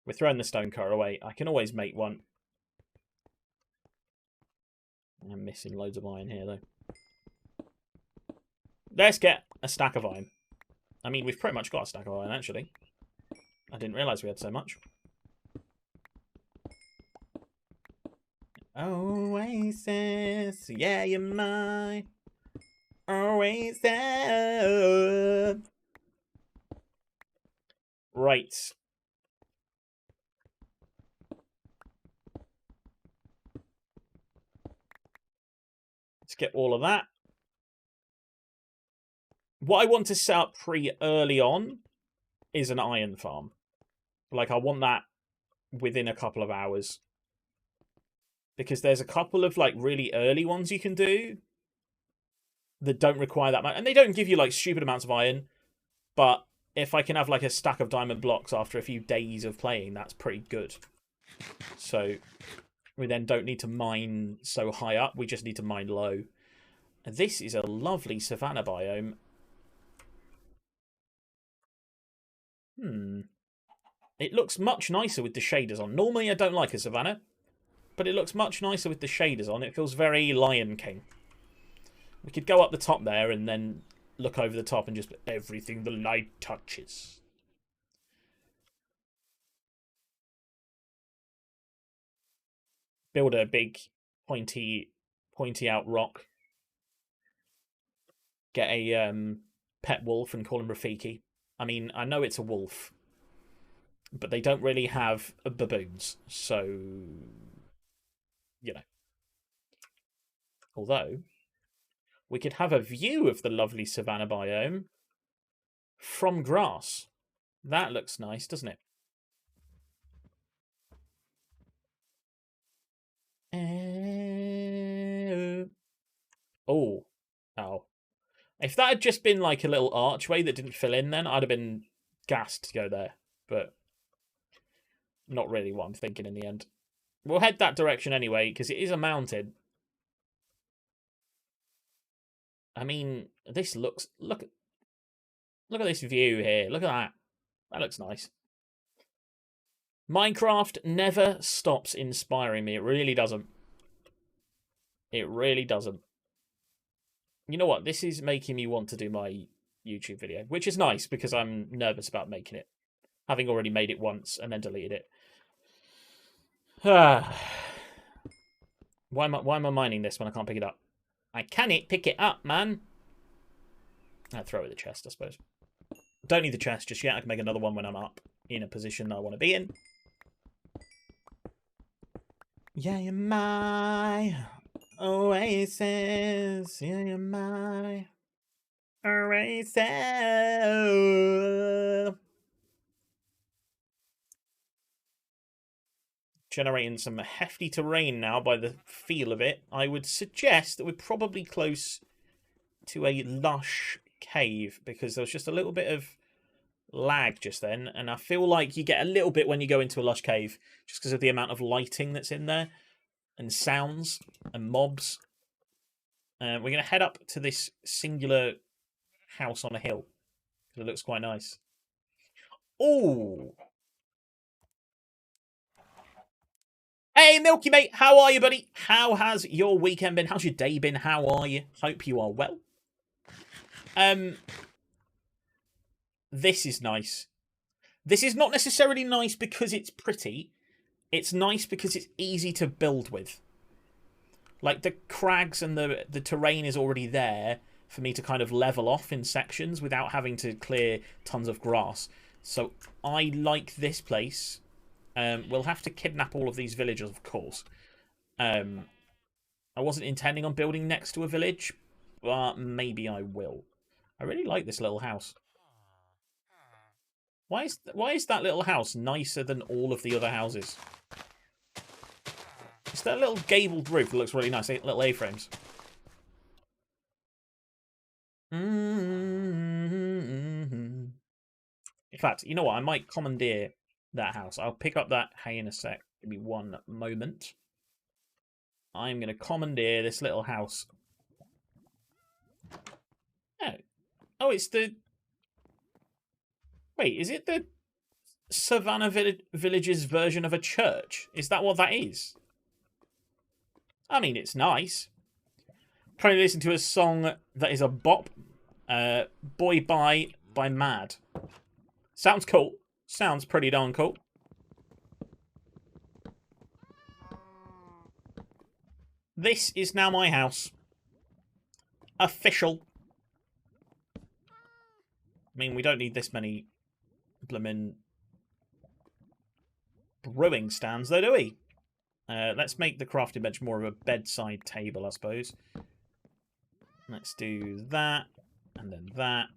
We're throwing the stone cutter away. I can always make one. I'm missing loads of iron here, though. Let's get a stack of iron. I mean, we've pretty much got a stack of iron, actually. I didn't realise we had so much. Oasis, yeah, you're mine. Oasis. Right. Let's get all of that. What I want to set up pretty early on is an iron farm. Like, I want that within a couple of hours. Because there's a couple of, like, really early ones you can do that don't require that much. And they don't give you, like, stupid amounts of iron. But if I can have like a stack of diamond blocks after a few days of playing, that's pretty good. So we then don't need to mine so high up. We just need to mine low. And this is a lovely savanna biome. It looks much nicer with the shaders on. Normally I don't like a savanna, but it looks much nicer with the shaders on. It feels very Lion King. We could go up the top there and then look over the top and just everything the light touches. Build a big pointy out rock. Get a pet wolf and call him Rafiki. I mean, I know it's a wolf, but they don't really have baboons, so you know. Although we could have a view of the lovely savanna biome from grass. That looks nice, doesn't it? Oh. Oh. If that had just been like a little archway that didn't fill in, then I'd have been gassed to go there. But not really what I'm thinking in the end. We'll head that direction anyway, because it is a mountain. I mean, this looks... Look at this view here. Look at that. That looks nice. Minecraft never stops inspiring me. It really doesn't. It really doesn't. You know what? This is making me want to do my YouTube video, which is nice because I'm nervous about making it, having already made it once and then deleted it. Why am I mining this when I can't pick it up? I cannot pick it up, man. I'll throw it in the chest, I suppose. Don't need the chest just yet. I can make another one when I'm up in a position I want to be in. Yeah, you're my oasis. Yeah, you're my oasis. Generating some hefty terrain now by the feel of it. I would suggest that we're probably close to a lush cave because there was just a little bit of lag just then, and I feel like you get a little bit when you go into a lush cave just because of the amount of lighting that's in there and sounds and mobs. We're going to head up to this singular house on a hill because it looks quite nice. Oh! Hey, Milky Mate, how are you, buddy? How has your weekend been? How's your day been? How are you? Hope you are well. This is nice. This is not necessarily nice because it's pretty. It's nice because it's easy to build with. Like, the crags and the terrain is already there for me to kind of level off in sections without having to clear tons of grass. So I like this place. We'll have to kidnap all of these villagers, of course. I wasn't intending on building next to a village, but maybe I will. I really like this little house. Why is that little house nicer than all of the other houses? It's that little gabled roof that looks really nice. Little A-frames. In fact, you know what? I might commandeer that house. I'll pick up that hay in a sec. Give me one moment. I'm going to commandeer this little house. Oh. Oh, it's the... Wait, is it the Savannah Village's version of a church? Is that what that is? I mean, it's nice. Currently listening to a song that is a bop. Boy Bye by Mad. Sounds cool. Sounds pretty darn cool. This is now my house. Official. I mean, we don't need this many bloomin' brewing stands, though, do we? Let's make the crafting bench more of a bedside table, I suppose. Let's do that, and then that.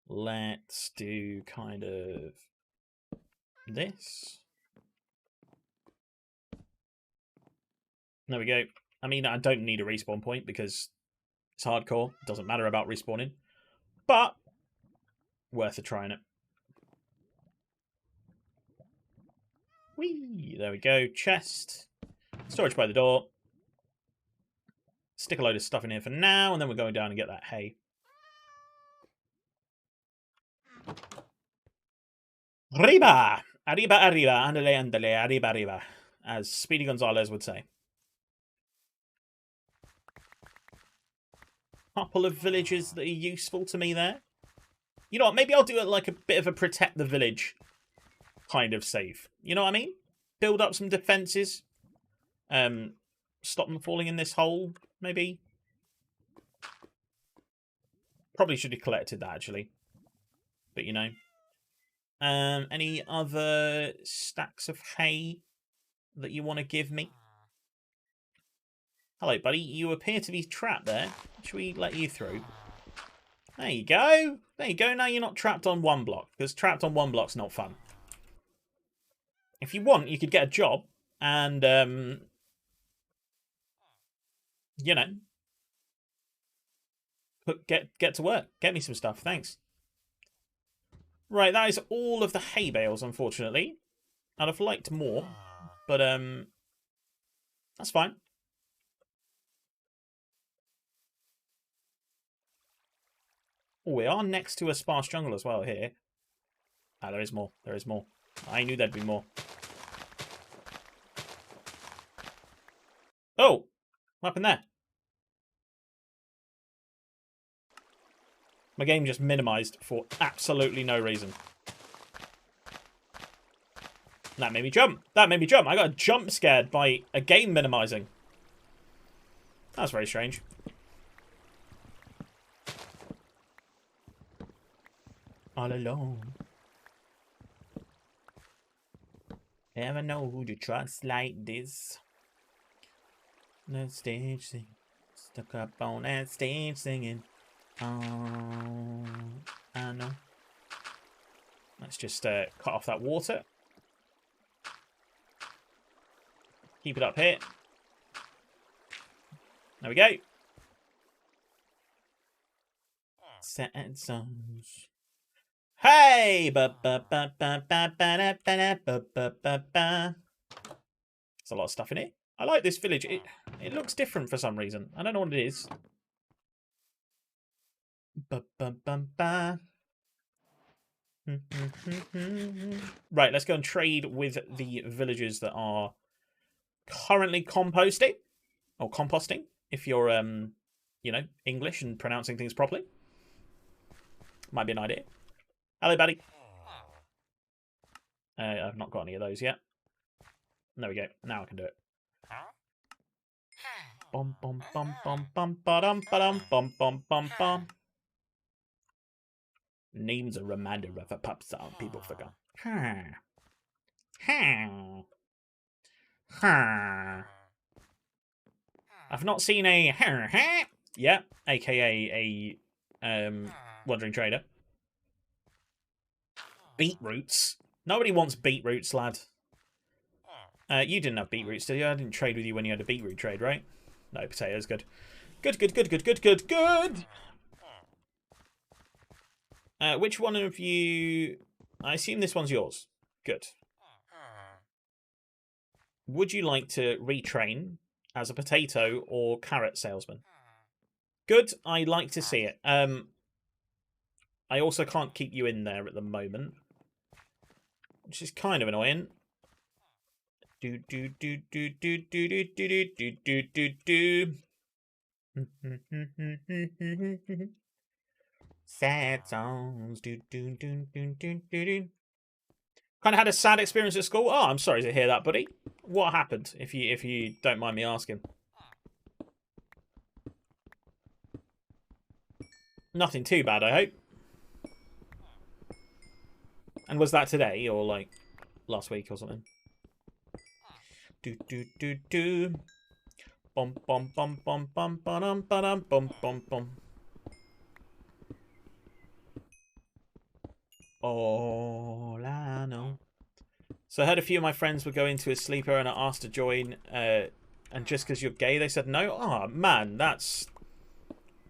Let's do kind of this. There we go. I mean, I don't need a respawn point because it's hardcore. It doesn't matter about respawning. But worth a try in it. Whee! There we go. Chest. Storage by the door. Stick a load of stuff in here for now, and then we're going down and get that hay. Arriba! Arriba, arriba. Andale, andale. Arriba, arriba. As Speedy Gonzalez would say. Couple of villages that are useful to me there. You know what? Maybe I'll do it like a bit of a protect the village kind of save. You know what I mean? Build up some defenses. Stop them falling in this hole, maybe. Probably should have collected that, actually. But, you know. Any other stacks of hay that you want to give me? Hello, buddy. You appear to be trapped there. Should we let you through? There you go. There you go. Now you're not trapped on one block, because trapped on one block's not fun. If you want, you could get a job and, you know, get to work. Get me some stuff. Thanks. Right, that is all of the hay bales, unfortunately. I'd have liked more, but that's fine. Oh, we are next to a sparse jungle as well here. Ah, there is more. There is more. I knew there'd be more. Oh! What happened there? My game just minimized for absolutely no reason. That made me jump. That made me jump. I got jump scared by a game minimizing. That's very strange. All alone. Never know who to trust like this. The stage sing. Stuck up on that stage singing. Oh, I know. Let's just cut off that water. Keep it up here. There we go. Sad songs. Hey! Ba ba ba ba ba ba ba ba ba ba ba. There's a lot of stuff in it. I like this village. It looks different for some reason. I don't know what it is. Ba ba ba ba. Right, let's go and trade with the villagers that are currently composting. Or composting, if you're, you know, English and pronouncing things properly. Might be an idea. Hello, buddy. I've not got any of those yet. There we go. Now I can do it. Bum bum bum bum bum ba-dum ba-dum bum bum bum bum. Name's a reminder of a pop song people forgot. I've not seen a yet, aka a wandering trader. Beetroots. Nobody wants beetroots, lad. You didn't have beetroots, did you? I didn't trade with you when you had a beetroot trade, right? No, potatoes, good. Good, good, good, good, good, good, good! Which one of you... I assume this one's yours. Good. Would you like to retrain as a potato or carrot salesman? Good, I like to see it. I also can't keep you in there at the moment, which is kind of annoying. Do do do do do do do do do do do do. Sad songs. Do do do do do do do. Kind of had a sad experience at school. Oh, I'm sorry to hear that, buddy. What happened? If you don't mind me asking. Nothing too bad, I hope. And was that today or like last week or something? Do do do do. Bum bum bum bum bum bum bum bum bum bum. All I know. So I heard a few of my friends were going to a sleeper and I asked to join. And just because you're gay, they said no? Oh, man, that's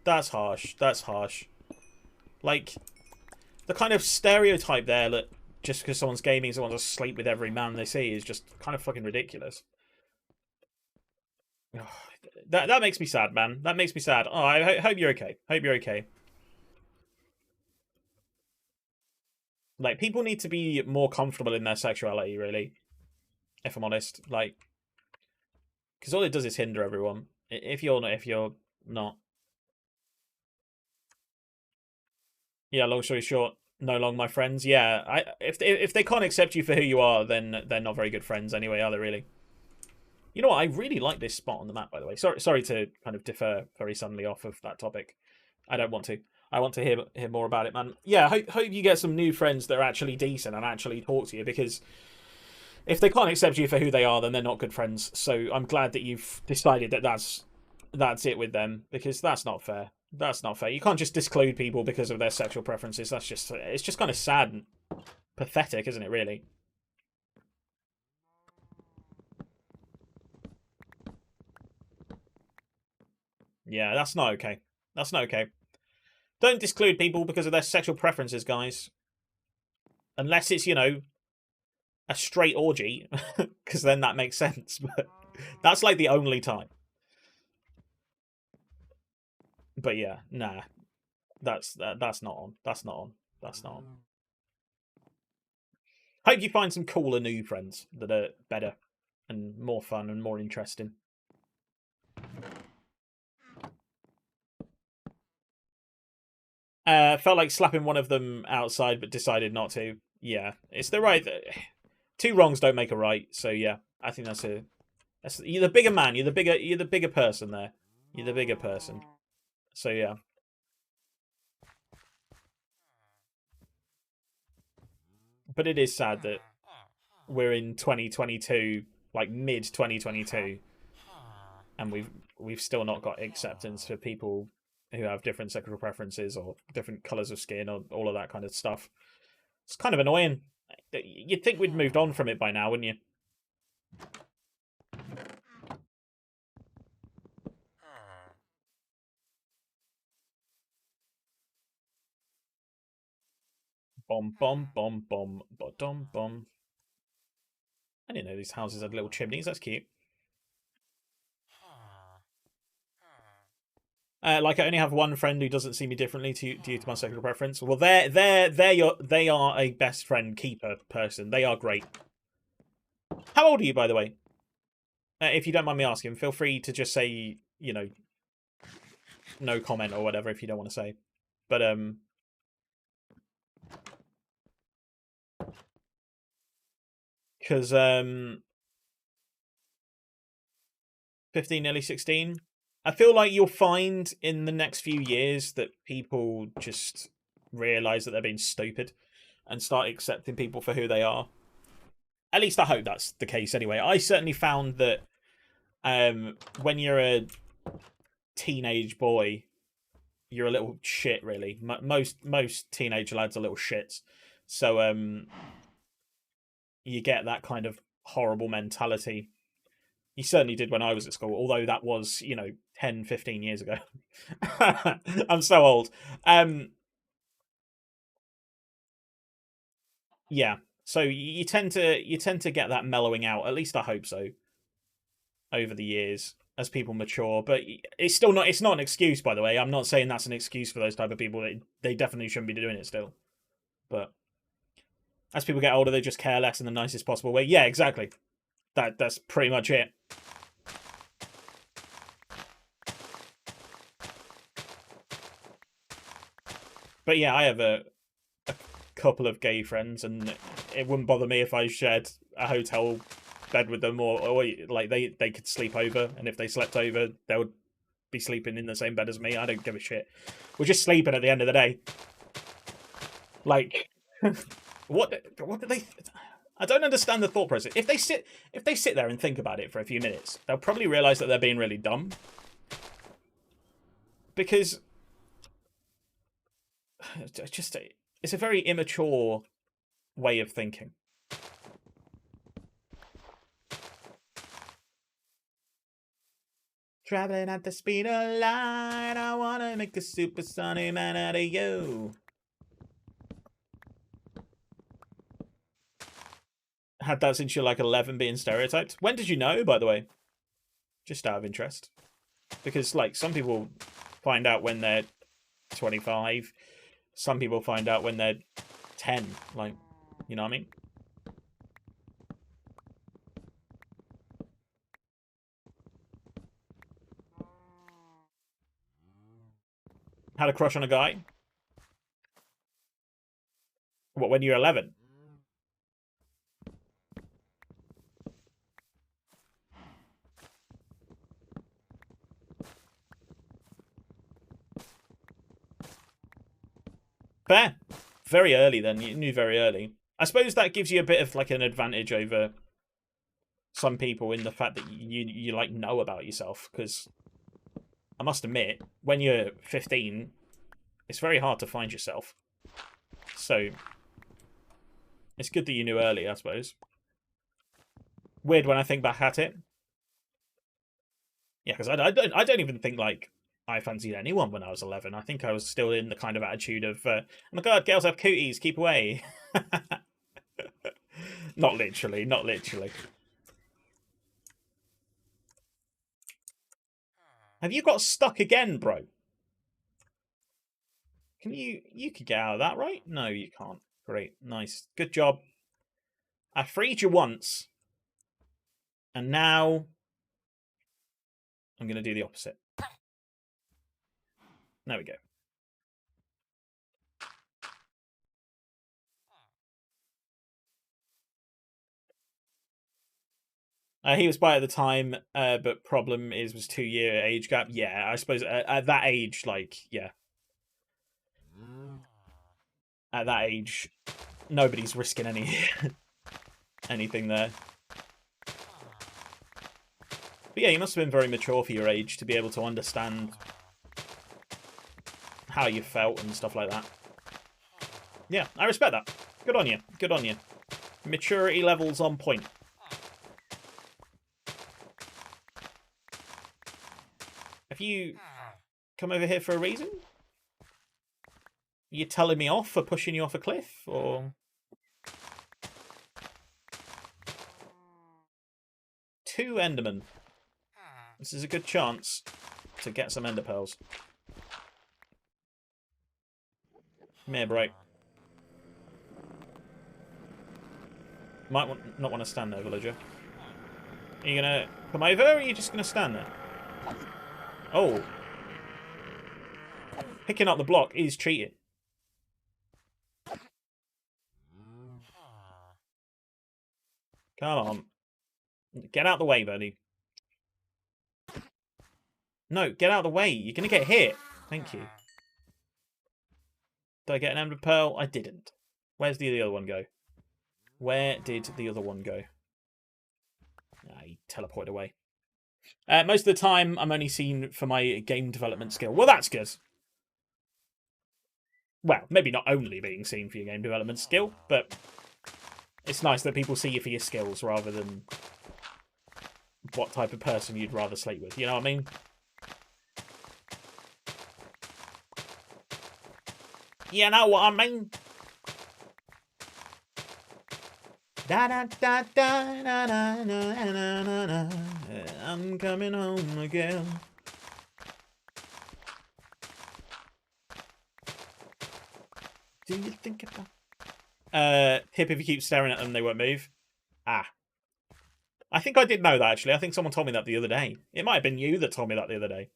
harsh. That's harsh. Like, the kind of stereotype there that just because someone's gay means they want to sleep with every man they see is just kind of fucking ridiculous. That makes me sad, man. That makes me sad. Oh, I hope you're okay. Hope you're okay. Like, people need to be more comfortable in their sexuality, really. If I'm honest. Like, because all it does is hinder everyone. If you're not. Yeah, long story short, no longer my friends. Yeah, if they can't accept you for who you are, then they're not very good friends anyway, are they really? You know what? I really like this spot on the map, by the way. Sorry to kind of defer very suddenly off of that topic. I don't want to. I want to hear more about it, man. Yeah, hope you get some new friends that are actually decent and actually talk to you, because if they can't accept you for who they are, then they're not good friends. So I'm glad that you've decided that that's it with them, because that's not fair. That's not fair. You can't just disclude people because of their sexual preferences. It's just kind of sad and pathetic, isn't it, really? Yeah, that's not okay. That's not okay. Don't disclude people because of their sexual preferences, guys. Unless it's, a straight orgy, because then that makes sense. But that's like the only time. But yeah, nah. That's not on. That's not on. That's not on. Hope you find some cooler new friends that are better and more fun and more interesting. Felt like slapping one of them outside, but decided not to. Yeah, it's the right. Two wrongs don't make a right. So yeah, I think you're the bigger man. You're the bigger person there. You're the bigger person. So yeah. But it is sad that we're in 2022, like mid 2022, and we've still not got acceptance for people who have different sexual preferences or different colors of skin or all of that kind of stuff. It's kind of annoying. You'd think we'd moved on from it by now, wouldn't you? Bomb, bomb, bomb, bomb, bottom, bomb. I didn't know these houses had little chimneys. That's cute. Like I only have one friend who doesn't see me differently due to my sexual preference. Well, they are a best friend keeper person. They are great. How old are you, by the way? If you don't mind me asking, feel free to just say, no comment or whatever if you don't want to say. But because 15, nearly 16. I feel like you'll find in the next few years that people just realize that they're being stupid and start accepting people for who they are. At least I hope that's the case anyway. I certainly found that when you're a teenage boy, you're a little shit, really. Most teenage lads are little shits. So you get that kind of horrible mentality. You certainly did when I was at school, although that was, 10, 15 years ago. I'm so old. Yeah. So you tend to get that mellowing out. At least I hope so. Over the years as people mature, but it's still not. It's not an excuse, by the way. I'm not saying that's an excuse for those type of people. They definitely shouldn't be doing it still. But as people get older, they just care less in the nicest possible way. Yeah, exactly. That's pretty much it. But yeah, I have a couple of gay friends, and it wouldn't bother me if I shared a hotel bed with them, or like they could sleep over, and if they slept over, they would be sleeping in the same bed as me. I don't give a shit. We're just sleeping at the end of the day. Like, what do they? I don't understand the thought process. If they sit there and think about it for a few minutes, they'll probably realize that they're being really dumb. Because just it's a very immature way of thinking. Traveling at the speed of light, I wanna make a supersonic man out of you. Had that since you're like 11 being stereotyped. When did you know, by the way? Just out of interest. Because, like, some people find out when they're 25. Some people find out when they're 10. Like, you know what I mean? Had a crush on a guy? What, when you're 11? Fair. Very early then. You knew very early. I suppose that gives you a bit of like an advantage over some people in the fact that you like know about yourself, because I must admit, when you're 15, it's very hard to find yourself. So it's good that you knew early, I suppose. Weird when I think back at it. Yeah, because I don't even think like I fancied anyone when I was 11. I think I was still in the kind of attitude of, oh my god, girls have cooties, keep away. Not literally, not literally. Have you got stuck again, bro? Can you could get out of that, right? No, you can't. Great, nice. Good job. I freed you once. And now I'm going to do the opposite. There we go. He was bi at the time, but problem is was 2-year age gap. Yeah, I suppose at that age, like, yeah. At that age, nobody's risking anything there. But yeah, you must have been very mature for your age to be able to understand how you felt and stuff like that. Yeah, I respect that. Good on you. Good on you. Maturity levels on point. Have you come over here for a reason? Are you telling me off for pushing you off a cliff, or...? 2 Endermen. This is a good chance to get some Ender Pearls. Come here, bro. Might not want to stand there, villager. Are you gonna come over, or are you just gonna stand there? Oh. Picking up the block is cheating. Come on. Get out the way, buddy. No, get out of the way. You're going to get hit. Thank you. Did I get an Ember Pearl? I didn't. Where's the other one go? Where did the other one go? Ah, he teleported away. Most of the time, I'm only seen for my game development skill. Well, that's good. Well, maybe not only being seen for your game development skill, but it's nice that people see you for your skills rather than what type of person you'd rather sleep with. You know what I mean? You know what I mean? Da da da da da da da da. I'm coming home again. Do you think about? Hip, if you keep staring at them, they won't move. Ah. I think I did know that, actually. I think someone told me that the other day. It might have been you that told me that the other day.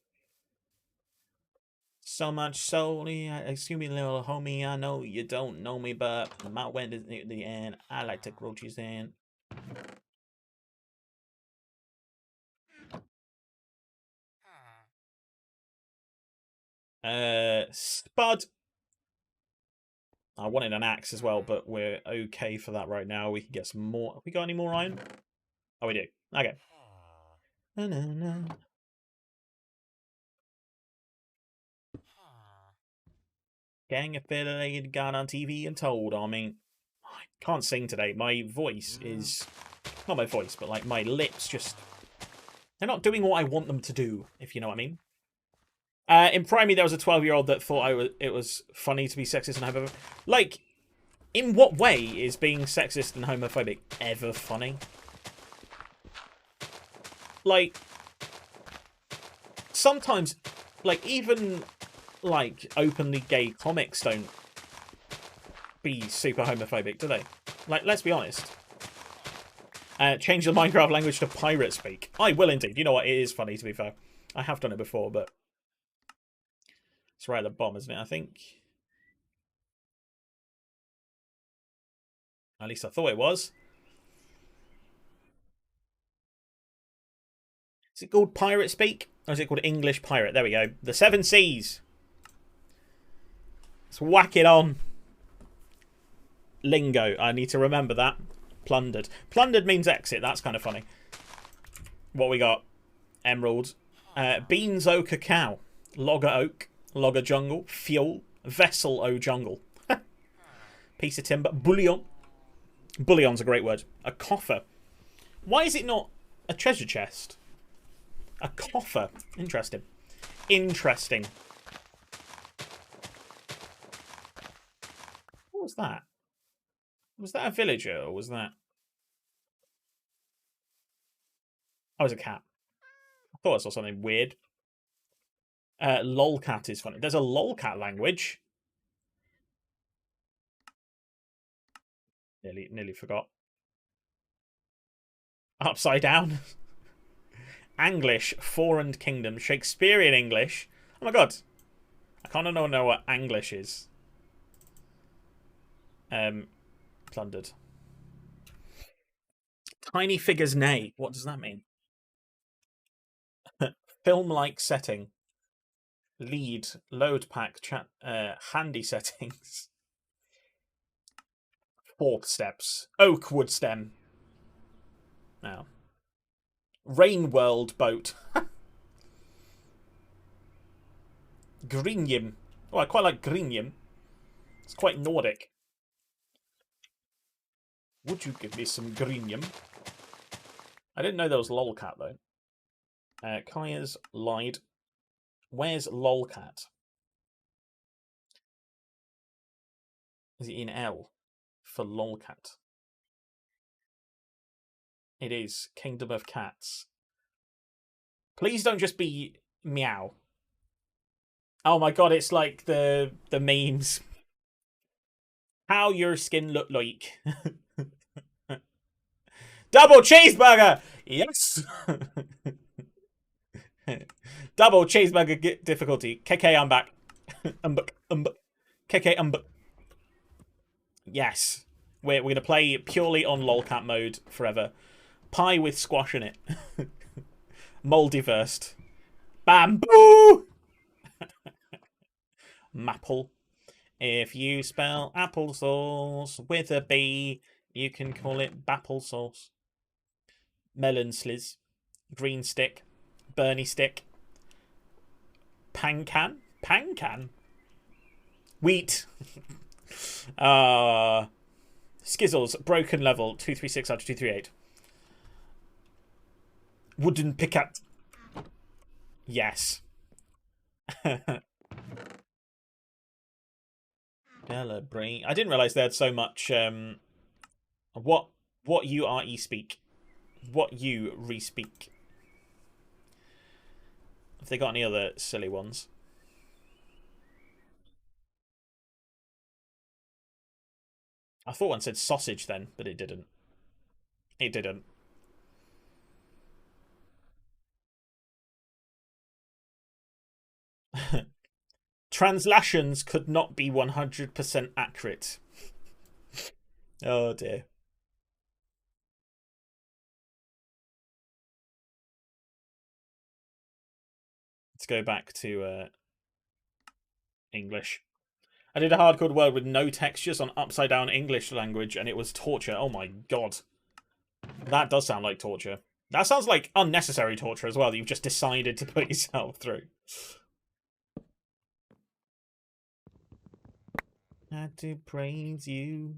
So much solely, excuse me, little homie, I know you don't know me, but my went is near the end. I like to grow cheese in. Spud. I wanted an axe as well, but we're okay for that right now. We can get some more. Have we got any more iron? Oh, we do. Okay. Gang affiliated, got on TV and told. I mean, I can't sing today. My voice is... Not my voice, but like my lips just They're not doing what I want them to do, if you know what I mean. In primary, there was a 12-year-old that thought it was funny to be sexist and homophobic. Like, in what way is being sexist and homophobic ever funny? Like, sometimes, like, even, like, openly gay comics don't be super homophobic, do they? Like, let's be honest. Change the Minecraft language to pirate speak. I will indeed. You know what? It is funny, to be fair. I have done it before, but it's right at the bottom, isn't it? I think. At least I thought it was. Is it called pirate speak? Or is it called English pirate? There we go. The 7 C's. Let's whack it on. Lingo. I need to remember that. Plundered. Plundered means exit. That's kind of funny. What we got? Emerald. Beans o cacao. Logger oak. Logger jungle. Fuel. Vessel o jungle. Piece of timber. Bullion. Bullion's a great word. A coffer. Why is it not a treasure chest? A coffer. Interesting. Interesting. What was that? Was that a villager or was that... Oh, it was a cat. I thought I saw something weird. Lolcat is funny. There's a lolcat language. Nearly forgot. Upside down. Anglish, foreign kingdom, Shakespearean English. Oh my god. I kind of know what Anglish is. Plundered. Tiny figures nay. What does that mean? Film-like setting. Lead, load pack, chat, handy settings. Fork steps. Oak wood stem. Now. Rain world boat. Grinium. Oh, I quite like Grinium. It's quite Nordic. Would you give me some Grinium? I didn't know there was Lolcat, though. Kaya's lied. Where's Lolcat? Is it in L for Lolcat? It is. Kingdom of Cats. Please don't just be meow. Oh my god, it's like the memes. How your skin look like. Double cheeseburger! Yes! Double cheeseburger difficulty. KK, I'm back. KK, I'm back. Yes. We're going to play purely on lolcat mode forever. Pie with squash in it. Moldiversed. Bamboo! Maple. If you spell applesauce with a B, you can call it Bapple sauce. Melon sliz. Green stick. Bernie stick. Pancan? Pancan? Wheat. Skizzles. Broken level. 236 out of 238. Wooden pickaxe. Yes. Brain. I didn't realise they had so much what you re speak. What you re-speak. Have they got any other silly ones? I thought one said sausage then, but it didn't. It didn't. Translations could not be 100% accurate. Oh dear. Let's go back to English. I did a hardcore world with no textures on upside down English language and it was torture. Oh my god. That does sound like torture. That sounds like unnecessary torture as well that you've just decided to put yourself through. Had to praise you.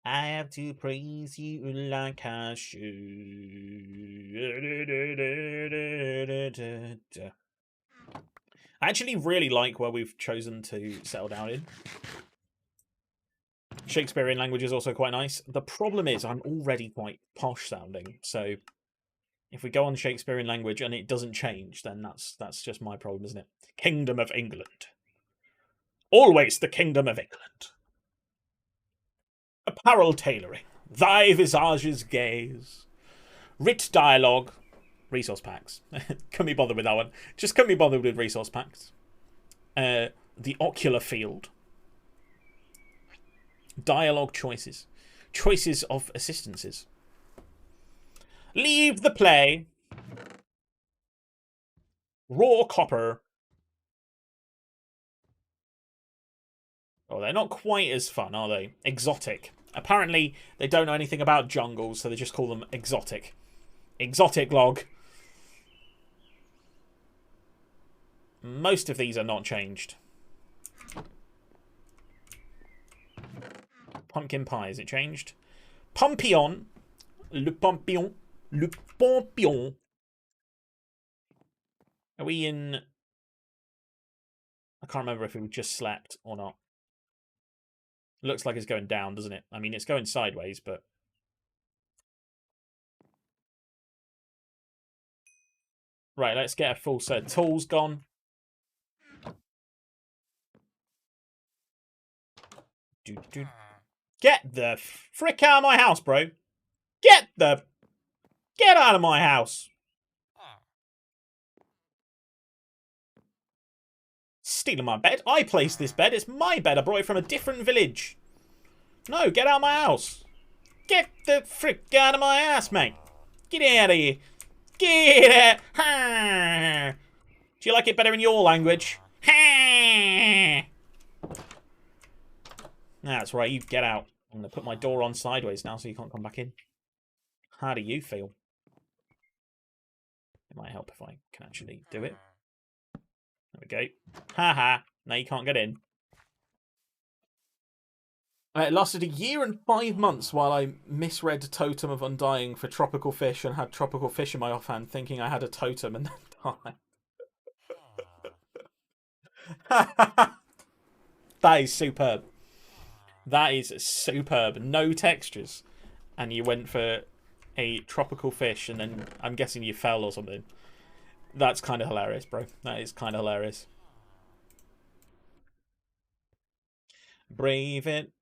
I have to praise you like I should. I actually really like where we've chosen to settle down in. Shakespearean language is also quite nice. The problem is I'm already quite posh sounding, so if we go on Shakespearean language and it doesn't change, then that's just my problem, isn't it? Kingdom of England. Always the Kingdom of England. Apparel tailoring. Thy visage's gaze. Writ dialogue. Resource packs. Can be bothered with that one. Just can be bothered with resource packs. The ocular field. Dialogue choices. Choices of assistances. Leave the play. Raw copper. Oh, they're not quite as fun, are they? Exotic. Apparently, they don't know anything about jungles, so they just call them exotic. Exotic log. Most of these are not changed. Pumpkin pie, is it changed? Pompion. Le Pompion. Le Pompion. Are we in... I can't remember if we just slept or not. Looks like it's going down, doesn't it? I mean, it's going sideways, but... Right, let's get a full set of tools gone. Get the frick out of my house, bro. Get out of my house. Stealing my bed? I placed this bed. It's my bed. I brought it from a different village. No, get out of my house. Get the frick out of my house, mate. Get out of here. Get out. Do you like it better in your language? That's right, you get out. I'm going to put my door on sideways now so you can't come back in. How do you feel? It might help if I can actually do it. There we go. Haha. Now you can't get in. It lasted 1 year and 5 months while I misread Totem of Undying for tropical fish and had tropical fish in my offhand thinking I had a totem and then died. That is superb. That is superb. No textures. And you went for a tropical fish and then I'm guessing you fell or something. That's kind of hilarious, bro. That is kind of hilarious. Brave it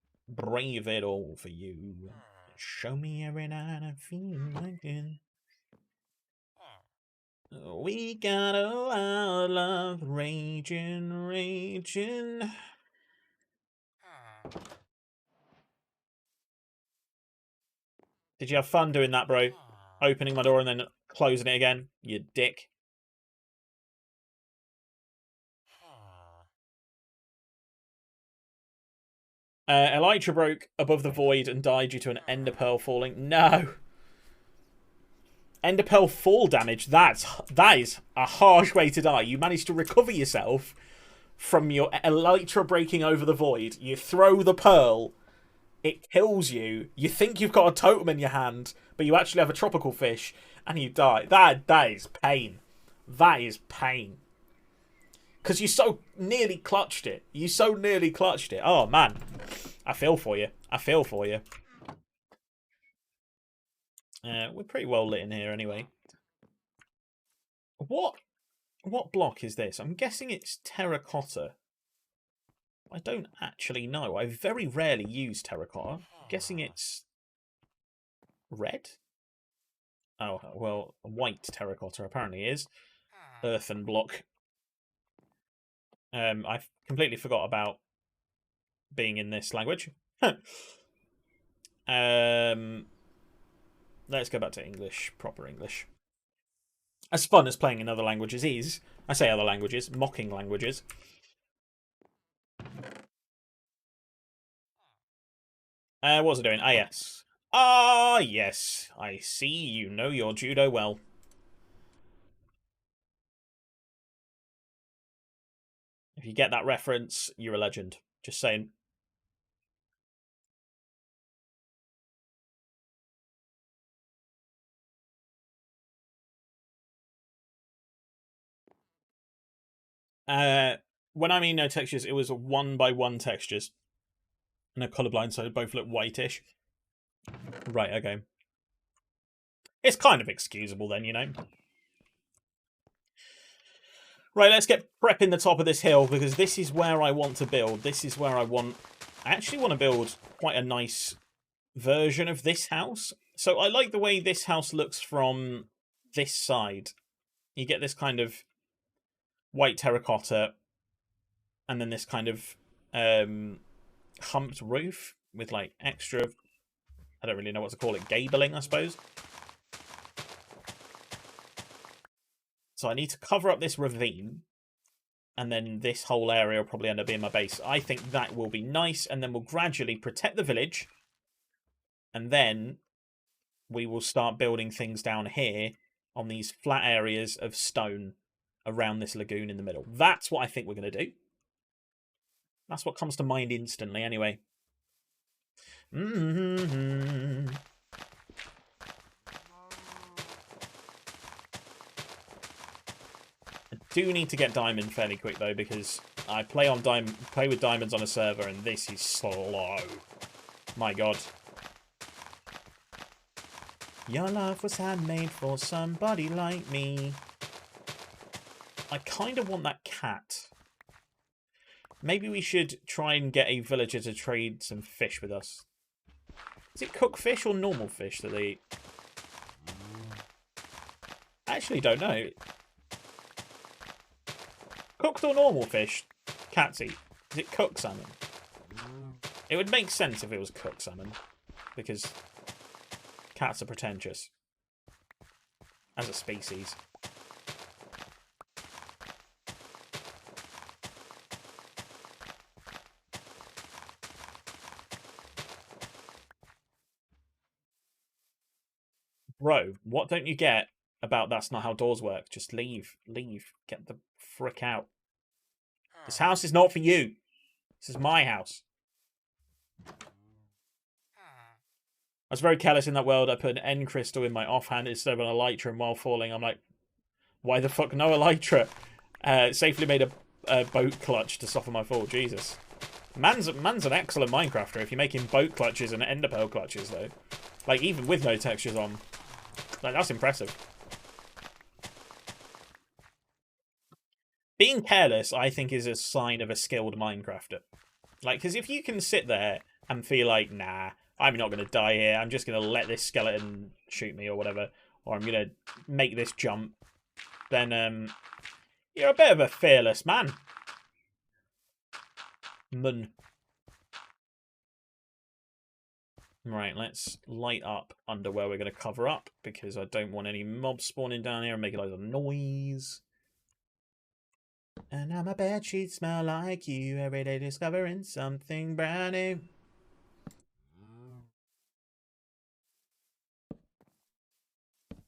all for you. Show me every night I feel like it. We got a wild love raging, raging. Did you have fun doing that, bro? Opening my door and then closing it again? You dick. Elytra broke above the void and died due to an ender pearl falling. No. Ender pearl fall damage. That is a harsh way to die. You managed to recover yourself from your elytra breaking over the void. You throw the pearl. It kills you. You think you've got a totem in your hand, but you actually have a tropical fish, and you die. That is pain. That is pain. Because you so nearly clutched it. You so nearly clutched it. Oh, man. I feel for you. I feel for you. We're pretty well lit in here anyway. What block is this? I'm guessing it's terracotta. I don't actually know. I very rarely use terracotta. I'm guessing it's red? Oh, well, white terracotta apparently is. Earthen block. I completely forgot about being in this language. Let's go back to English, proper English. As fun as playing in other languages is, I say other languages, mocking languages. What was I doing? Ah, yes. Ah, yes. I see you know your judo well. If you get that reference, you're a legend. Just saying. When I mean no textures, it was 1x1 textures. No colorblind, so both look whitish. Right, okay. It's kind of excusable then, you know. Right, let's get prepping the top of this hill, because this is where I want to build. This is where I actually want to build quite a nice version of this house. So I like the way this house looks from this side. You get this kind of white terracotta, and then this kind of humped roof with like extra, I don't really know what to call it, gabling, I suppose. So I need to cover up this ravine, and then this whole area will probably end up being my base. I think that will be nice, and then we'll gradually protect the village, and then we will start building things down here on these flat areas of stone around this lagoon in the middle. That's what I think we're going to do. That's what comes to mind instantly, anyway. I do need to get diamond fairly quick though, because I play with diamonds on a server, and this is slow. My god. Your love was handmade for somebody like me. I kind of want that cat. Maybe we should try and get a villager to trade some fish with us. Is it cooked fish or normal fish that they eat? I actually don't know. Cooked or normal fish cats eat? Is it cooked salmon? It would make sense if it was cooked salmon, because cats are pretentious as a species. Bro, what don't you get about that's not how doors work? Just leave. Leave. Get the frick out. This house is not for you. This is my house. I was very careless in that world. I put an end crystal in my offhand instead of an elytra, and while falling, I'm like, why the fuck no elytra? Safely made a boat clutch to soften my fall. Jesus. Man's an excellent Minecrafter if you're making boat clutches and ender pearl clutches, though. Like, even with no textures on. Like, that's impressive. Being careless, I think, is a sign of a skilled Minecrafter. Like, because if you can sit there and feel like, nah, I'm not going to die here, I'm just going to let this skeleton shoot me or whatever, or I'm going to make this jump, then you're a bit of a fearless man. Right, let's light up under where we're going to cover up, because I don't want any mobs spawning down here and making loads of noise. And now my bedsheets smell like you, every day discovering something brand new.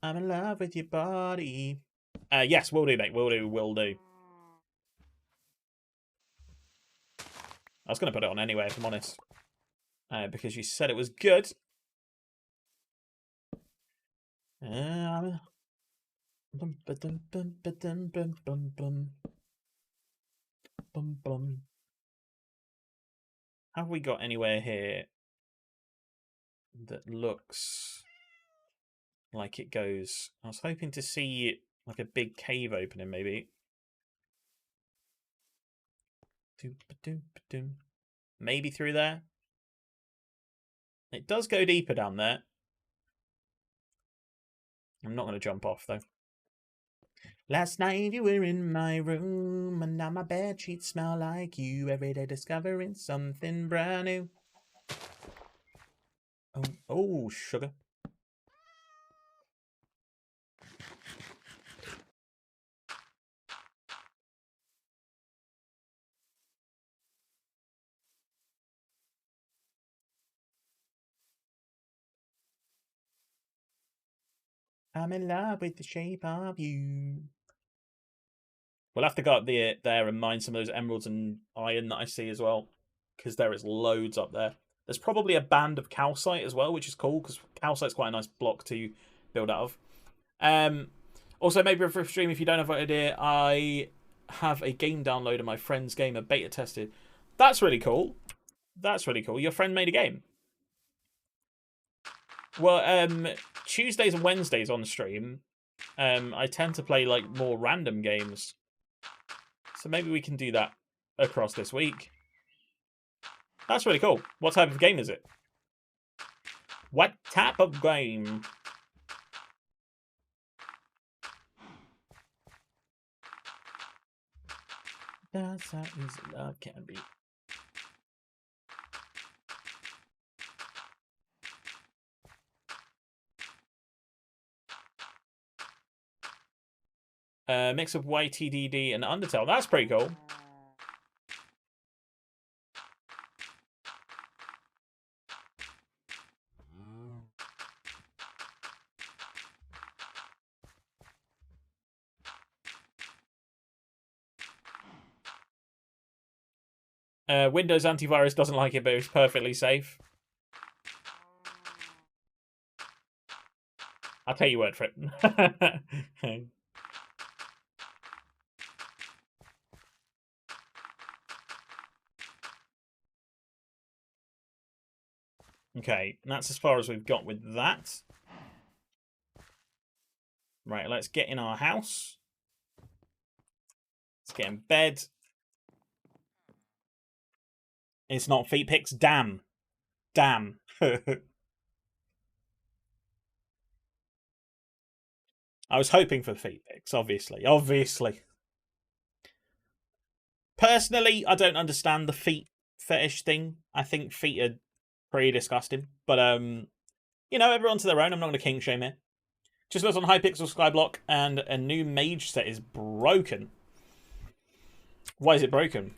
I'm in love with your body. Yes, will do, mate. Will do. I was going to put it on anyway, if I'm honest. Because you said it was good. How have we got anywhere here that looks like it goes? I was hoping to see like a big cave opening, maybe. Maybe through there. It does go deeper down there. I'm not going to jump off, though. Last night you were in my room, and now my bedsheets smell like you. Every day discovering something brand new. Oh, sugar. I'm in love with the shape of you. We'll have to go up there and mine some of those emeralds and iron that I see as well, because there is loads up there. There's probably a band of calcite as well, which is cool, because calcite's quite a nice block to build out of. Also, maybe for a stream, if you don't have an idea, I have a game download and my friend's game, a beta tested. That's really cool. That's really cool. Your friend made a game. Well, Tuesdays and Wednesdays on stream, I tend to play like more random games. So maybe we can do that across this week. That's really cool. What type of game is it? What type of game? That's how easy love can be. Mix of YTDD and Undertale. That's pretty cool. Windows antivirus doesn't like it, but it's perfectly safe. I'll take your word for it. Okay, that's as far as we've got with that. Right, let's get in our house. Let's get in bed. It's not feet pics. Damn. Damn. I was hoping for the feet pics, obviously. Obviously. Personally, I don't understand the feet fetish thing. I think feet are pretty disgusting. But, you know, everyone to their own. I'm not going to kink shame here. Just looked on Hypixel Skyblock, and a new mage set is broken. Why is it broken?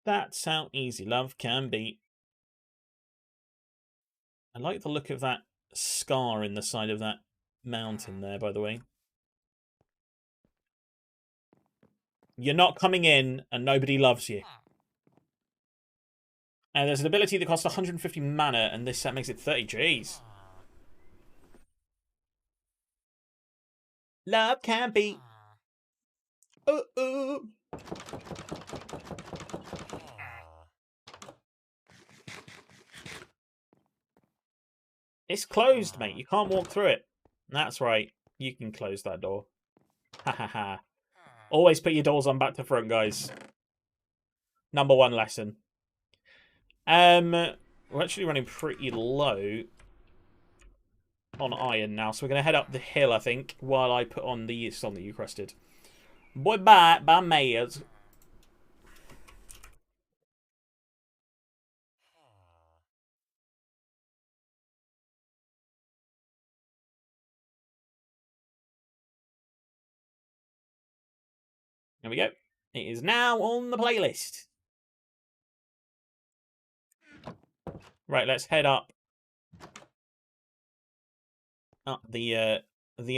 That's how easy love can be. I like the look of that scar in the side of that mountain there, by the way. You're not coming in, and nobody loves you. And there's an ability that costs 150 mana, and this set makes it 30. Jeez. Love can be. Ooh. It's closed, mate. You can't walk through it. That's right. You can close that door. Ha ha ha. Always put your doors on back to front, guys. Number one lesson. We're actually running pretty low on iron now, so we're going to head up the hill, I think, while I put on the song that you requested. Boy, bye, mayors. There we go. It is now on the playlist. Right, let's head up the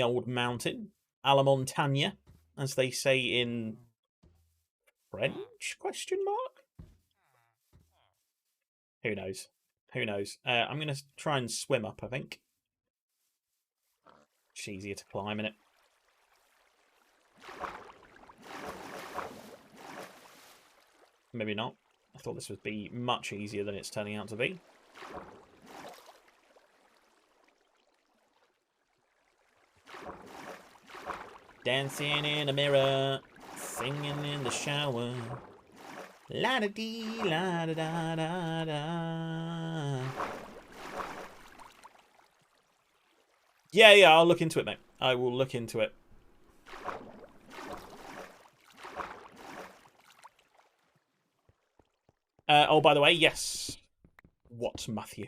old mountain, a la Montagne, as they say in French? Question mark. Who knows? Who knows? I'm gonna try and swim up. I think it's easier to climb in it. Maybe not. I thought this would be much easier than it's turning out to be. Dancing in a mirror, singing in the shower. La da dee, la da da da da. Yeah, I'll look into it, mate. I will look into it. Oh, by the way, yes. What, Matthew?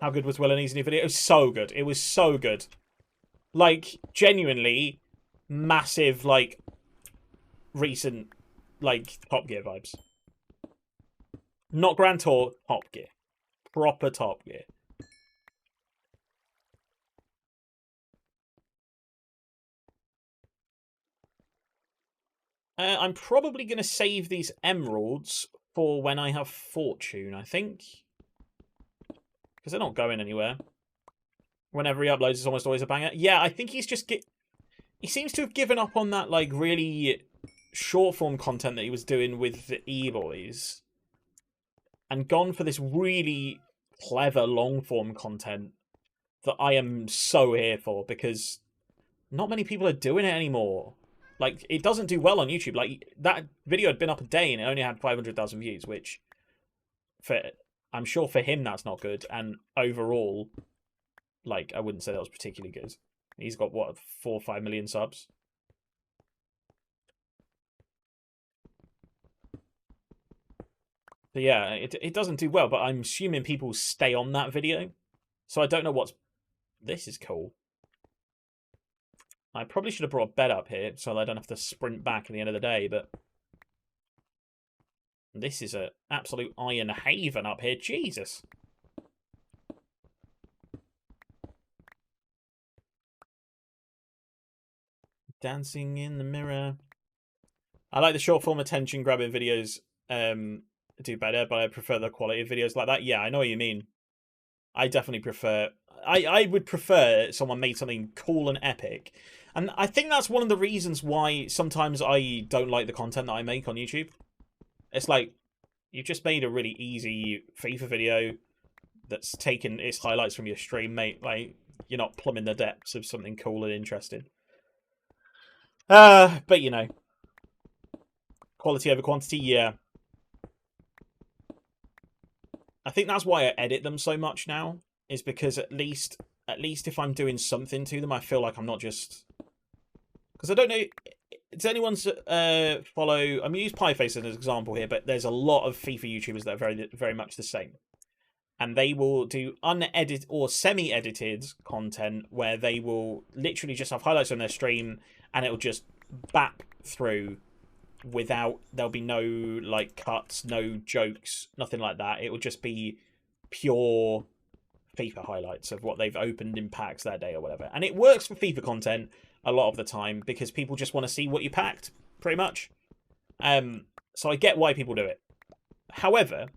How good was Will and E's new video? It was so good. It was so good. Like, genuinely massive, like, recent, like, Top Gear vibes. Not Grand Tour, Top Gear. Proper Top Gear. I'm probably going to save these emeralds for when I have Fortune, I think. Because they're not going anywhere. Whenever he uploads, it's almost always a banger. Yeah, I think he's just he seems to have given up on that, like, really short form content that he was doing with the E-Boys and gone for this really clever long form content that I am so here for, because not many people are doing it anymore. Like, it doesn't do well on YouTube. Like, that video had been up a day and it only had 500,000 views, which I'm sure for him that's not good. And overall, like, I wouldn't say that was particularly good. He's got, what, 4 or 5 million subs? But yeah, it doesn't do well, but I'm assuming people stay on that video. So I don't know what's... This is cool. I probably should have brought a bed up here so I don't have to sprint back at the end of the day, but... This is an absolute iron haven up here. Jesus. Dancing in the mirror. I like the short form attention grabbing videos do better, but I prefer the quality of videos like that. Yeah, I know what you mean. I definitely prefer... I would prefer someone made something cool and epic. And I think that's one of the reasons why sometimes I don't like the content that I make on YouTube. It's like, you've just made a really easy FIFA video that's taken its highlights from your stream, mate. Like, you're not plumbing the depths of something cool and interesting. But you know, quality over quantity, yeah. I think that's why I edit them so much now, is because at least if I'm doing something to them, I feel like I'm not just... Because I don't know, does anyone follow... I'm going to use Pieface as an example here, but there's a lot of FIFA YouTubers that are very, very much the same. And they will do unedited or semi-edited content where they will literally just have highlights on their stream and it'll just bap through without... There'll be no, like, cuts, no jokes, nothing like that. It will just be pure FIFA highlights of what they've opened in packs that day or whatever. And it works for FIFA content a lot of the time because people just want to see what you packed, pretty much. So I get why people do it. However,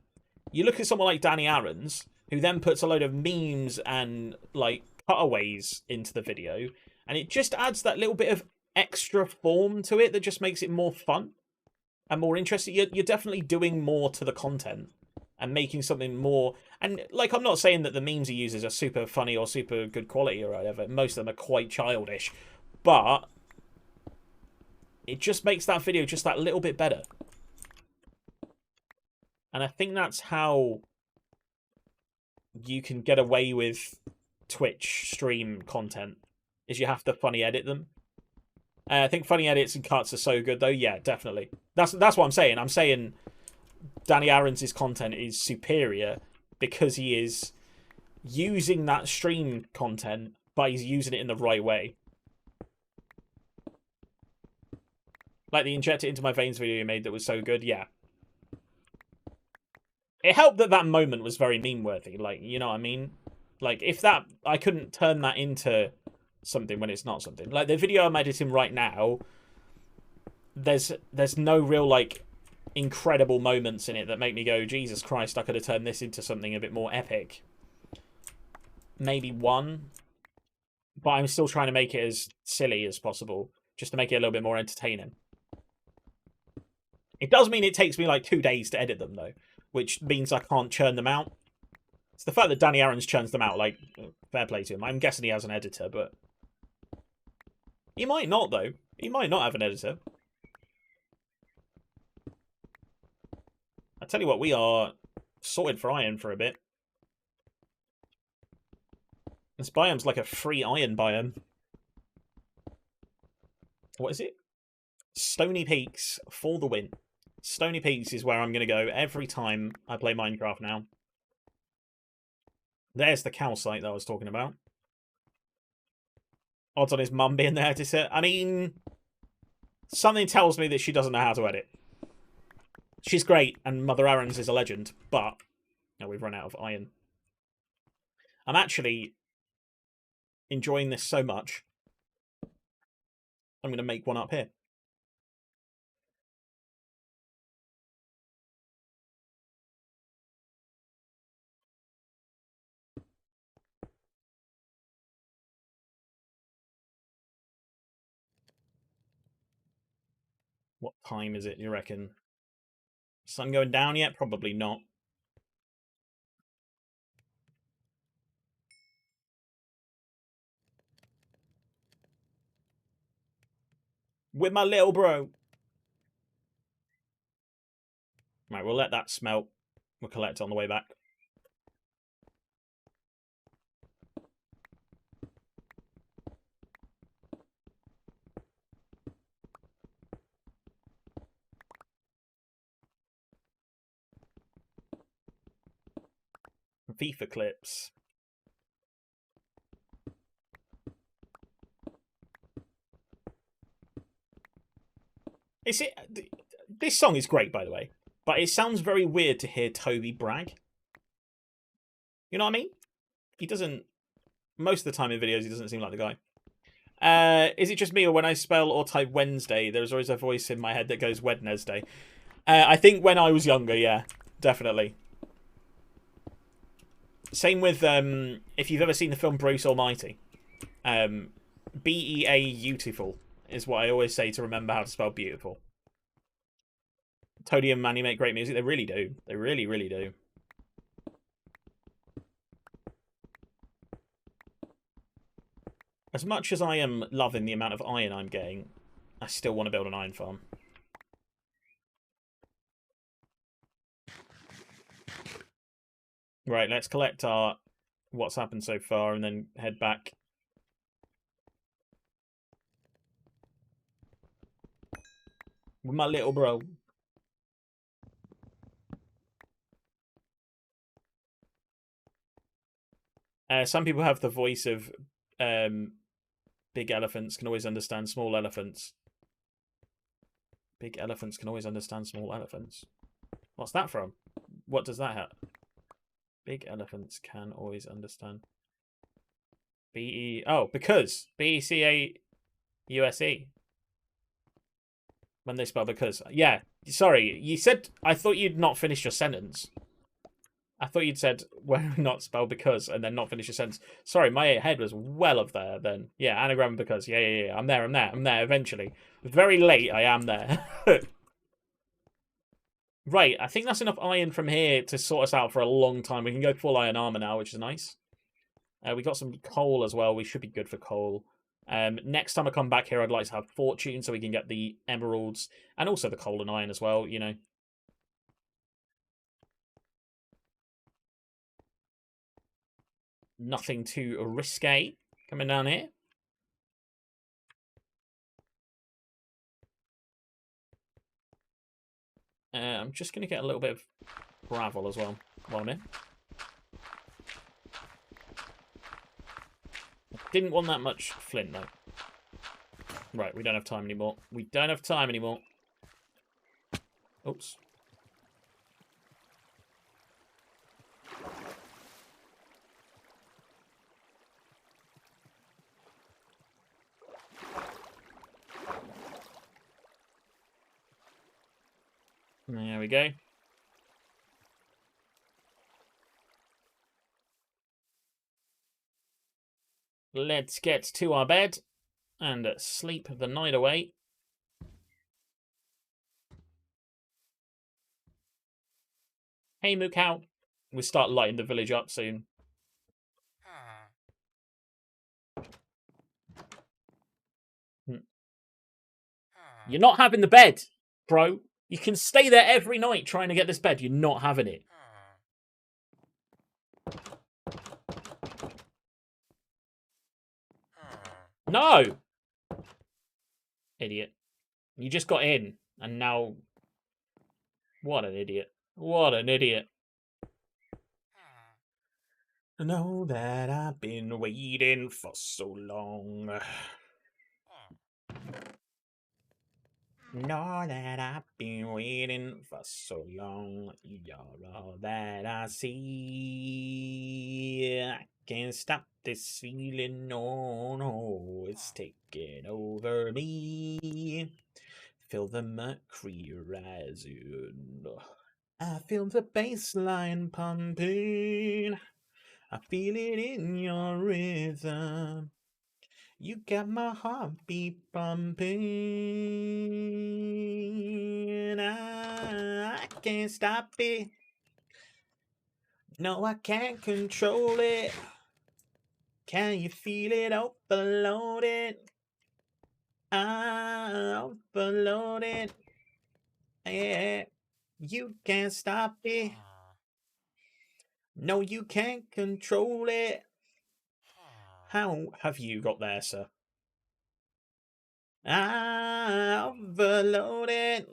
you look at someone like Danny Aarons, who then puts a load of memes and, like, cutaways into the video, and it just adds that little bit of extra form to it that just makes it more fun and more interesting. You're definitely doing more to the content and making something more... And, like, I'm not saying that the memes he uses are super funny or super good quality or whatever. Most of them are quite childish. But it just makes that video just that little bit better. And I think that's how you can get away with Twitch stream content, is you have to funny edit them. I think funny edits and cuts are so good, though. Yeah, definitely. That's what I'm saying. I'm saying Danny Aarons' content is superior because he is using that stream content, but he's using it in the right way. Like the inject it into my veins video you made that was so good, yeah. It helped that that moment was very meme-worthy, like, you know what I mean? Like, if that... I couldn't turn that into something when it's not something. Like, the video I'm editing right now, there's no real, like, incredible moments in it that make me go, Jesus Christ, I could have turned this into something a bit more epic. Maybe one. But I'm still trying to make it as silly as possible, just to make it a little bit more entertaining. It does mean it takes me, like, 2 days to edit them, though, which means I can't churn them out. It's the fact that Danny Aarons churns them out, like, fair play to him. I'm guessing he has an editor, but... He might not, though. He might not have an editor. I tell you what, we are sorted for iron for a bit. This biome's like a free iron biome. What is it? Stony Peaks for the win. Stony Peaks is where I'm going to go every time I play Minecraft now. There's the cow site that I was talking about. Odds on his mum being there to sit. I mean, something tells me that she doesn't know how to edit. She's great, and Mother Aarons is a legend, but no, we've run out of iron. I'm actually enjoying this so much, I'm going to make one up here. What time is it, you reckon? Sun going down yet? Probably not. With my little bro. Right, we'll let that smelt. We'll collect it on the way back. FIFA clips. Is it? This song is great, by the way, but it sounds very weird to hear Toby brag. You know what I mean? He doesn't. Most of the time in videos, he doesn't seem like the guy. Is it just me, or when I spell or type Wednesday, there's always a voice in my head that goes Wednesday? I think when I was younger, yeah, definitely. Same with if you've ever seen the film Bruce Almighty, beautiful is what I always say to remember how to spell beautiful. Tony and Manny make great music. They really do. They really, really do. As much as I am loving the amount of iron I'm getting, I still want to build an iron farm. Right, let's collect our what's happened so far and then head back. With my little bro. Some people have the voice of big elephants can always understand small elephants. Big elephants can always understand small elephants. What's that from? What does that have? Big elephants can always understand. Because. BECAUSE. When they spell because. Yeah, sorry. You said, I thought you'd not finished your sentence. I thought you'd said, well, not spell because, and then not finish your sentence. Sorry, my head was well up there then. Yeah, anagram because. Yeah. I'm there eventually. Very late, I am there. Right, I think that's enough iron from here to sort us out for a long time. We can go full iron armor now, which is nice. We got some coal as well. We should be good for coal. Next time I come back here, I'd like to have fortune so we can get the emeralds and also the coal and iron as well, you know. Nothing too risque coming down here. I'm just going to get a little bit of gravel as well while I'm in. Didn't want that much flint, though. Right, we don't have time anymore. We don't have time anymore. Oops. There we go. Let's get to our bed and sleep the night away. Hey, Moo Cow. We start lighting the village up soon. You're not having the bed, bro. You can stay there every night trying to get this bed. You're not having it. No! Idiot. You just got in, and now... What an idiot. What an idiot. I know that I've been waiting for so long. Know that I've been waiting for so long. You're all that I see. I can't stop this feeling. No, it's taking over me. Feel the mercury rising. I feel the bass line pumping. I feel it in your rhythm. You got my heartbeat pumping. I can't stop it. No, I can't control it. Can you feel it overloaded? Overloaded. Yeah, you can't stop it. No, you can't control it. How have you got there, sir? Overloaded.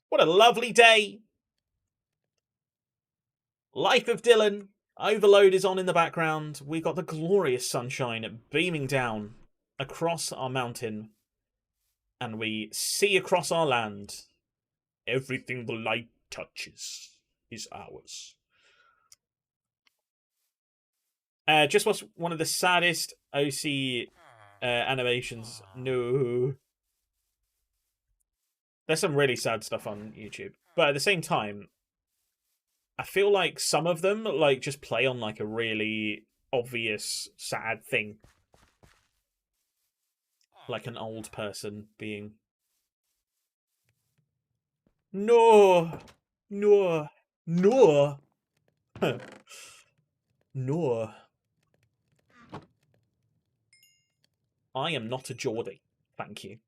What a lovely day. Life of Dylan. Overload is on in the background. We've got the glorious sunshine beaming down across our mountain. And we see across our land. Everything the light touches is ours. Just was one of the saddest OC animations. No. There's some really sad stuff on YouTube. But at the same time, I feel like some of them like just play on like a really obvious sad thing. Like an old person being no. No. No. No. I am not a Geordie. Thank you.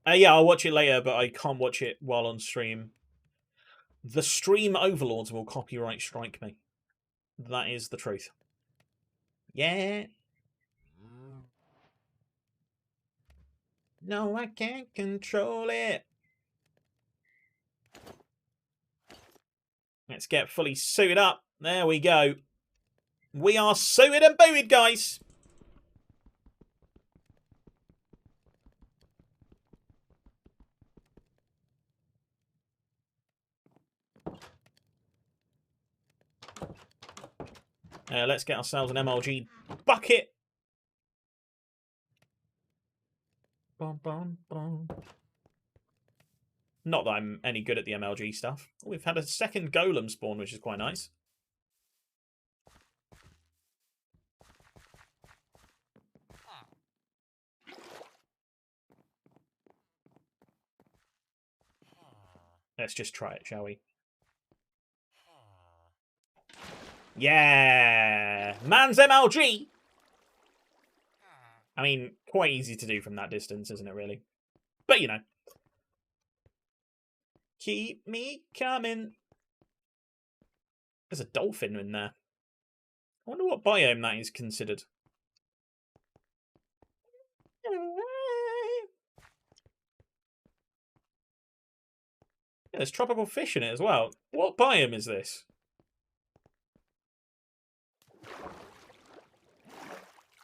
Yeah, I'll watch it later, but I can't watch it while on stream. The stream overlords will copyright strike me. That is the truth. Yeah. No, I can't control it. Let's get fully suited up. There we go. We are suited and booted, guys. Let's get ourselves an MLG bucket. Bum, bum, bum. Not that I'm any good at the MLG stuff. We've had a second golem spawn, which is quite nice. Let's just try it, shall we? Yeah! Man's MLG! I mean, quite easy to do from that distance, isn't it, really? But, you know. Keep me coming. There's a dolphin in there. I wonder what biome that is considered. Yeah, there's tropical fish in it as well. What biome is this?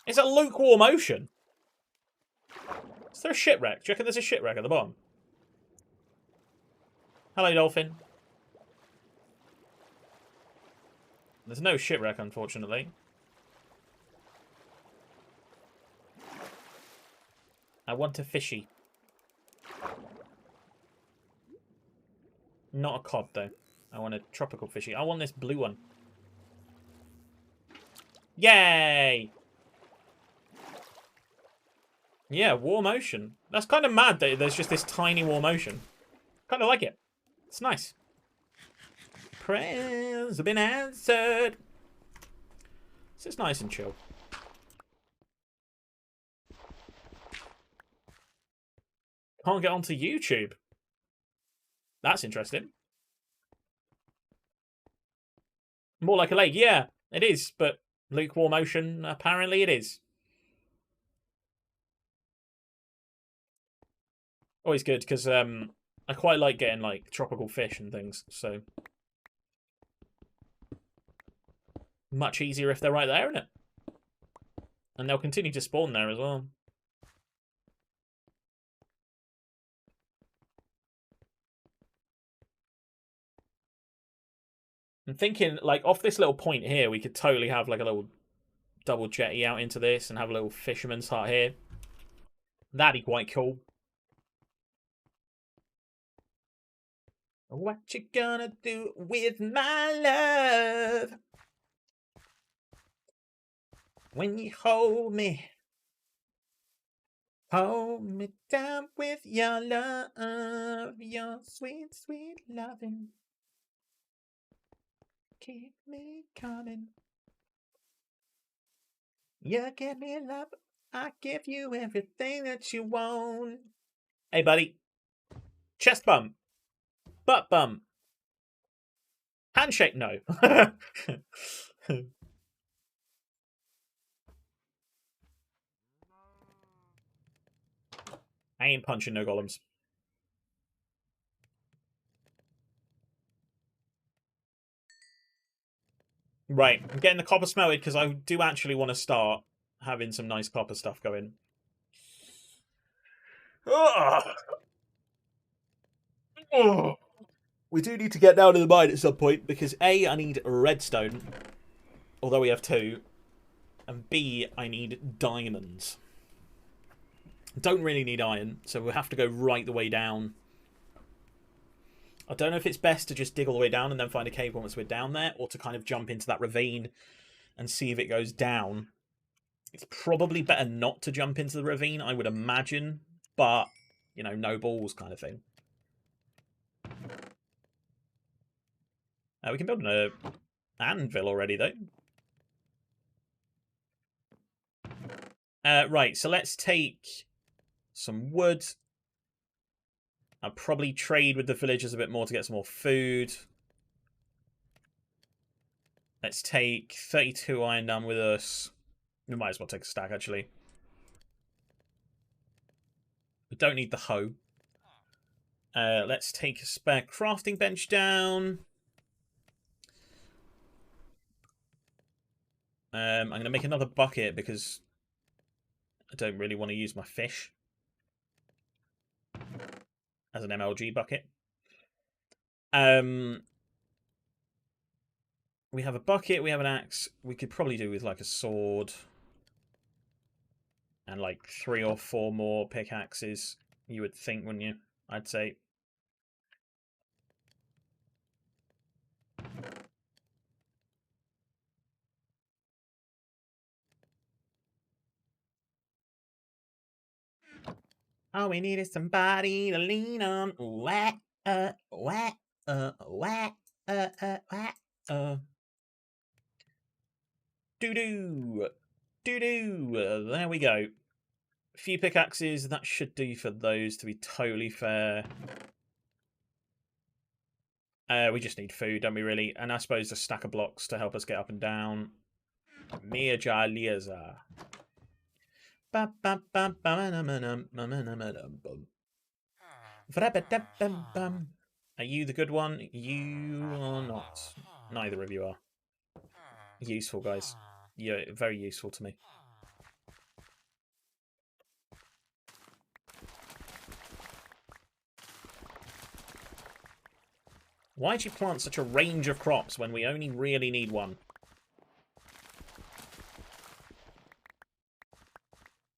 It's a lukewarm ocean. Is there a shipwreck? Do you reckon there's a shipwreck at the bottom? Hello, dolphin. There's no shipwreck, unfortunately. I want a fishy. Not a cod, though. I want a tropical fishy. I want this blue one. Yay! Yeah, warm ocean. That's kind of mad that there's just this tiny warm ocean. Kind of like it. It's nice. Prayers have been answered. It's just nice and chill. Can't get onto YouTube. That's interesting. More like a lake. Yeah, it is. But lukewarm ocean, apparently it is. Always good, because I quite like getting, like, tropical fish and things, so... Much easier if they're right there, isn't it? And they'll continue to spawn there as well. I'm thinking, like, off this little point here, we could totally have, like, a little double jetty out into this and have a little fisherman's hut here. That'd be quite cool. What you gonna do with my love? When you hold me down with your love, your sweet, sweet loving. Keep me coming. You give me love, I give you everything that you want. Hey, buddy. Chest bump. Butt bump. Handshake, no. I ain't punching no golems. Right, I'm getting the copper smelted because I do actually want to start having some nice copper stuff going. Ugh. Ugh. We do need to get down to the mine at some point because A, I need redstone, although we have 2, and B, I need diamonds. Don't really need iron, so we'll have to go right the way down. I don't know if it's best to just dig all the way down and then find a cave once we're down there, or to kind of jump into that ravine and see if it goes down. It's probably better not to jump into the ravine, I would imagine, but, you know, no balls kind of thing. We can build an anvil already, though. Right, so let's take some wood. I'll probably trade with the villagers a bit more to get some more food. Let's take 32 iron down with us. We might as well take a stack, actually. We don't need the hoe. Let's take a spare crafting bench down. I'm going to make another bucket because I don't really want to use my fish as an MLG bucket. We have a bucket, we have an axe. We could probably do with like a sword and like 3 or 4 more pickaxes. You would think, wouldn't you? I'd say. All we need is somebody to lean on. Wah, wah, wah, doo-doo. Doo-doo. There we go. A few pickaxes. That should do for those, to be totally fair. We just need food, don't we, really? And I suppose a stack of blocks to help us get up and down. Mia Jaliza. Are you the good one? You are not. Neither of you are. Useful, guys. You're very useful to me. Why'd you plant such a range of crops when we only really need one?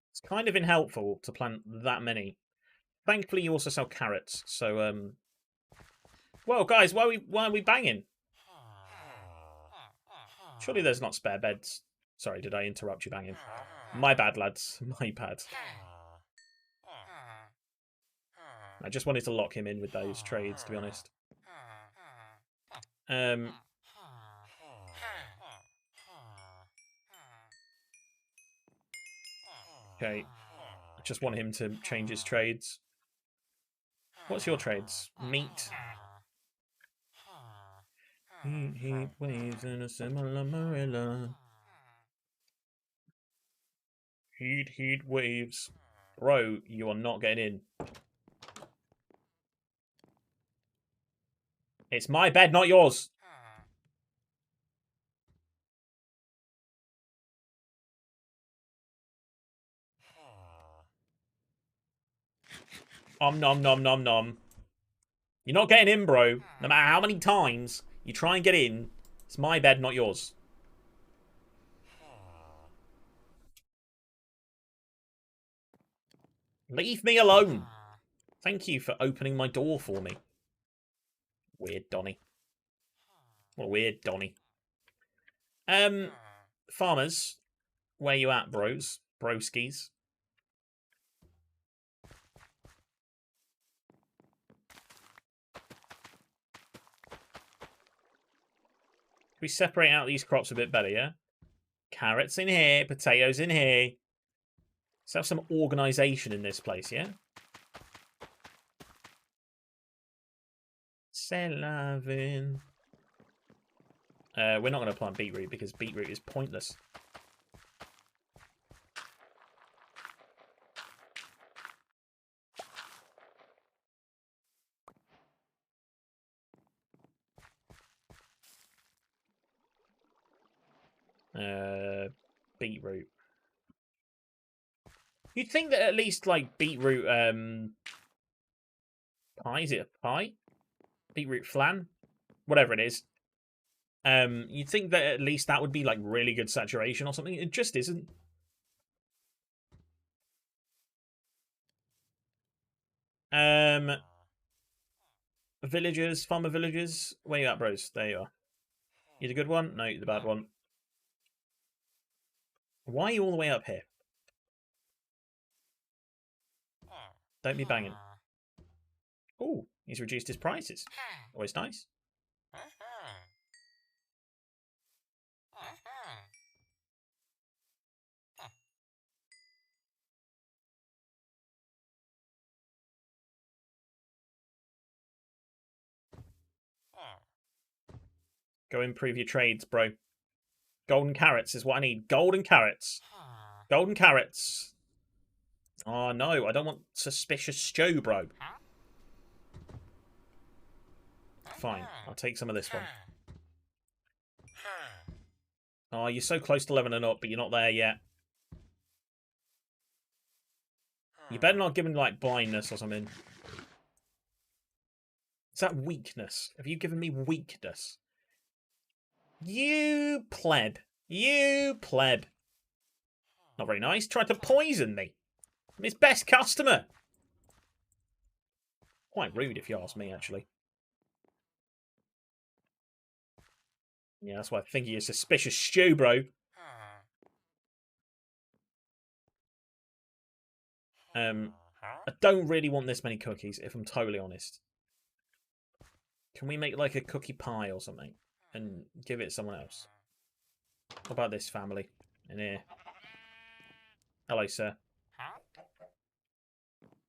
It's kind of unhelpful to plant that many. Thankfully, you also sell carrots, so, Whoa, guys, why are we banging? Surely there's not spare beds. Sorry, did I interrupt you banging? My bad, lads. My bad. I just wanted to lock him in with those trades, to be honest. Okay. I just want him to change his trades. What's your trades? Meat. Heat waves in a similar marilla. Heat waves. Bro, you are not getting in. It's my bed, not yours. Nom nom nom nom. You're not getting in, bro. No matter how many times you try and get in, it's my bed, not yours. Leave me alone. Thank you for opening my door for me. Weird Donny. What a weird Donny. Farmers, Where you at, bros? Broskies. We separate out these crops a bit better, yeah? Carrots in here, potatoes in here. Let's have some organisation in this place, yeah? Selavin. We're not going to plant beetroot because beetroot is pointless. Beetroot. You'd think that at least, like, beetroot, pie? Is it a pie? Beetroot flan? Whatever it is. You'd think that at least that would be, like, really good saturation or something. It just isn't. Villagers, farmer villagers. Where you at, bros? There you are. You the good one? No, you're the bad one. Why are you all the way up here? Don't be banging. Oh, he's reduced his prices. Always nice. Go improve your trades, bro. Golden carrots is what I need. Golden carrots. Golden carrots. Oh, no. I don't want suspicious stew, bro. Fine. I'll take some of this one. Oh, you're so close to leveling up, but you're not there yet. You better not give him, like, blindness or something. Is that weakness? Have you given me weakness? You pleb. You pleb. Not very nice. Tried to poison me. I'm his best customer. Quite rude, if you ask me, actually. Yeah, that's why I think you're suspicious stew, bro. I don't really want this many cookies, if I'm totally honest. Can we make, like, a cookie pie or something? And give it to someone else? What about this family? In here. Hello, sir.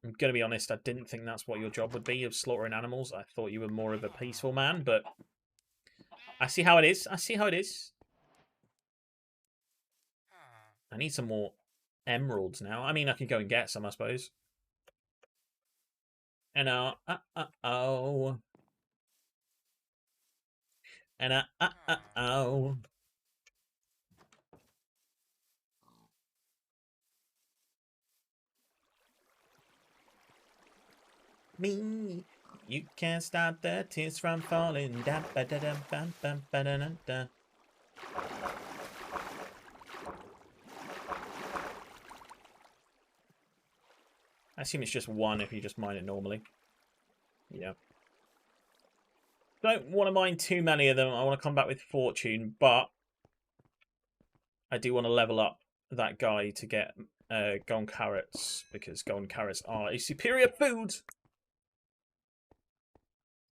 I'm going to be honest, I didn't think that's what your job would be, of slaughtering animals. I thought you were more of a peaceful man, but I see how it is. I see how it is. I need some more emeralds now. I mean, I can go and get some, I suppose. And oh. And oh. Me. You can't stop the tears from falling. Da, ba, da, da, ba, ba, ba, da, da, da. I assume it's just one if you just mine it normally. Yeah. Don't want to mine too many of them. I want to come back with fortune, but I do want to level up that guy to get golden carrots, because golden carrots are a superior food.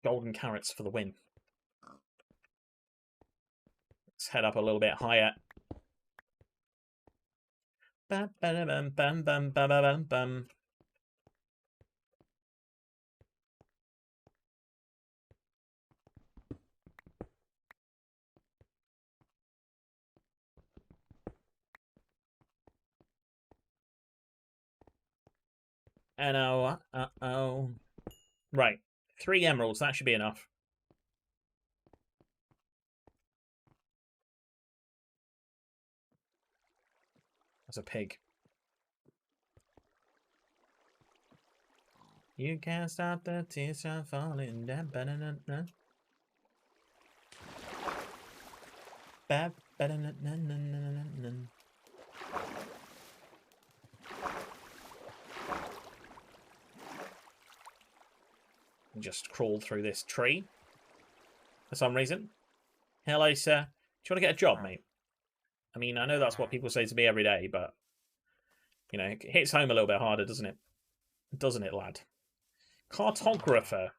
Golden carrots for the win. Let's head up a little bit higher. Bam, bam, bam, bam, bam, bam, bam, bam. And oh. Right. 3 emeralds, that should be enough. That's a pig. You can't stop the tears from falling down. Just crawl through this tree for some reason. Hello, sir. Do you want to get a job, mate? I mean, I know that's what people say to me every day, but, you know, it hits home a little bit harder, doesn't it? Doesn't it, lad? Cartographer.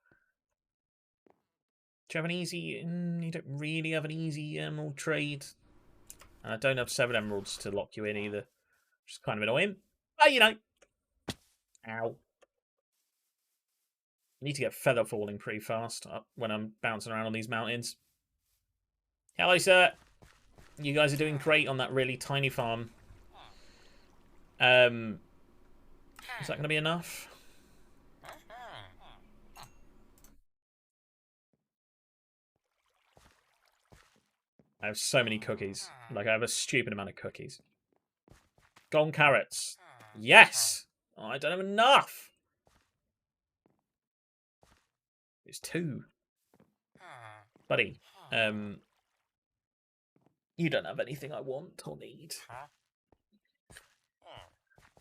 Do you have an easy... you don't really have an easy emerald trade. And I don't have 7 emeralds to lock you in either. Which is kind of annoying. But, you know. Ow. I need to get feather falling pretty fast when I'm bouncing around on these mountains. Hello, sir. You guys are doing great on that really tiny farm. Is that going to be enough? I have so many cookies. Like, I have a stupid amount of cookies. Golden carrots. Yes! Oh, I don't have enough. It's 2. Buddy, you don't have anything I want or need.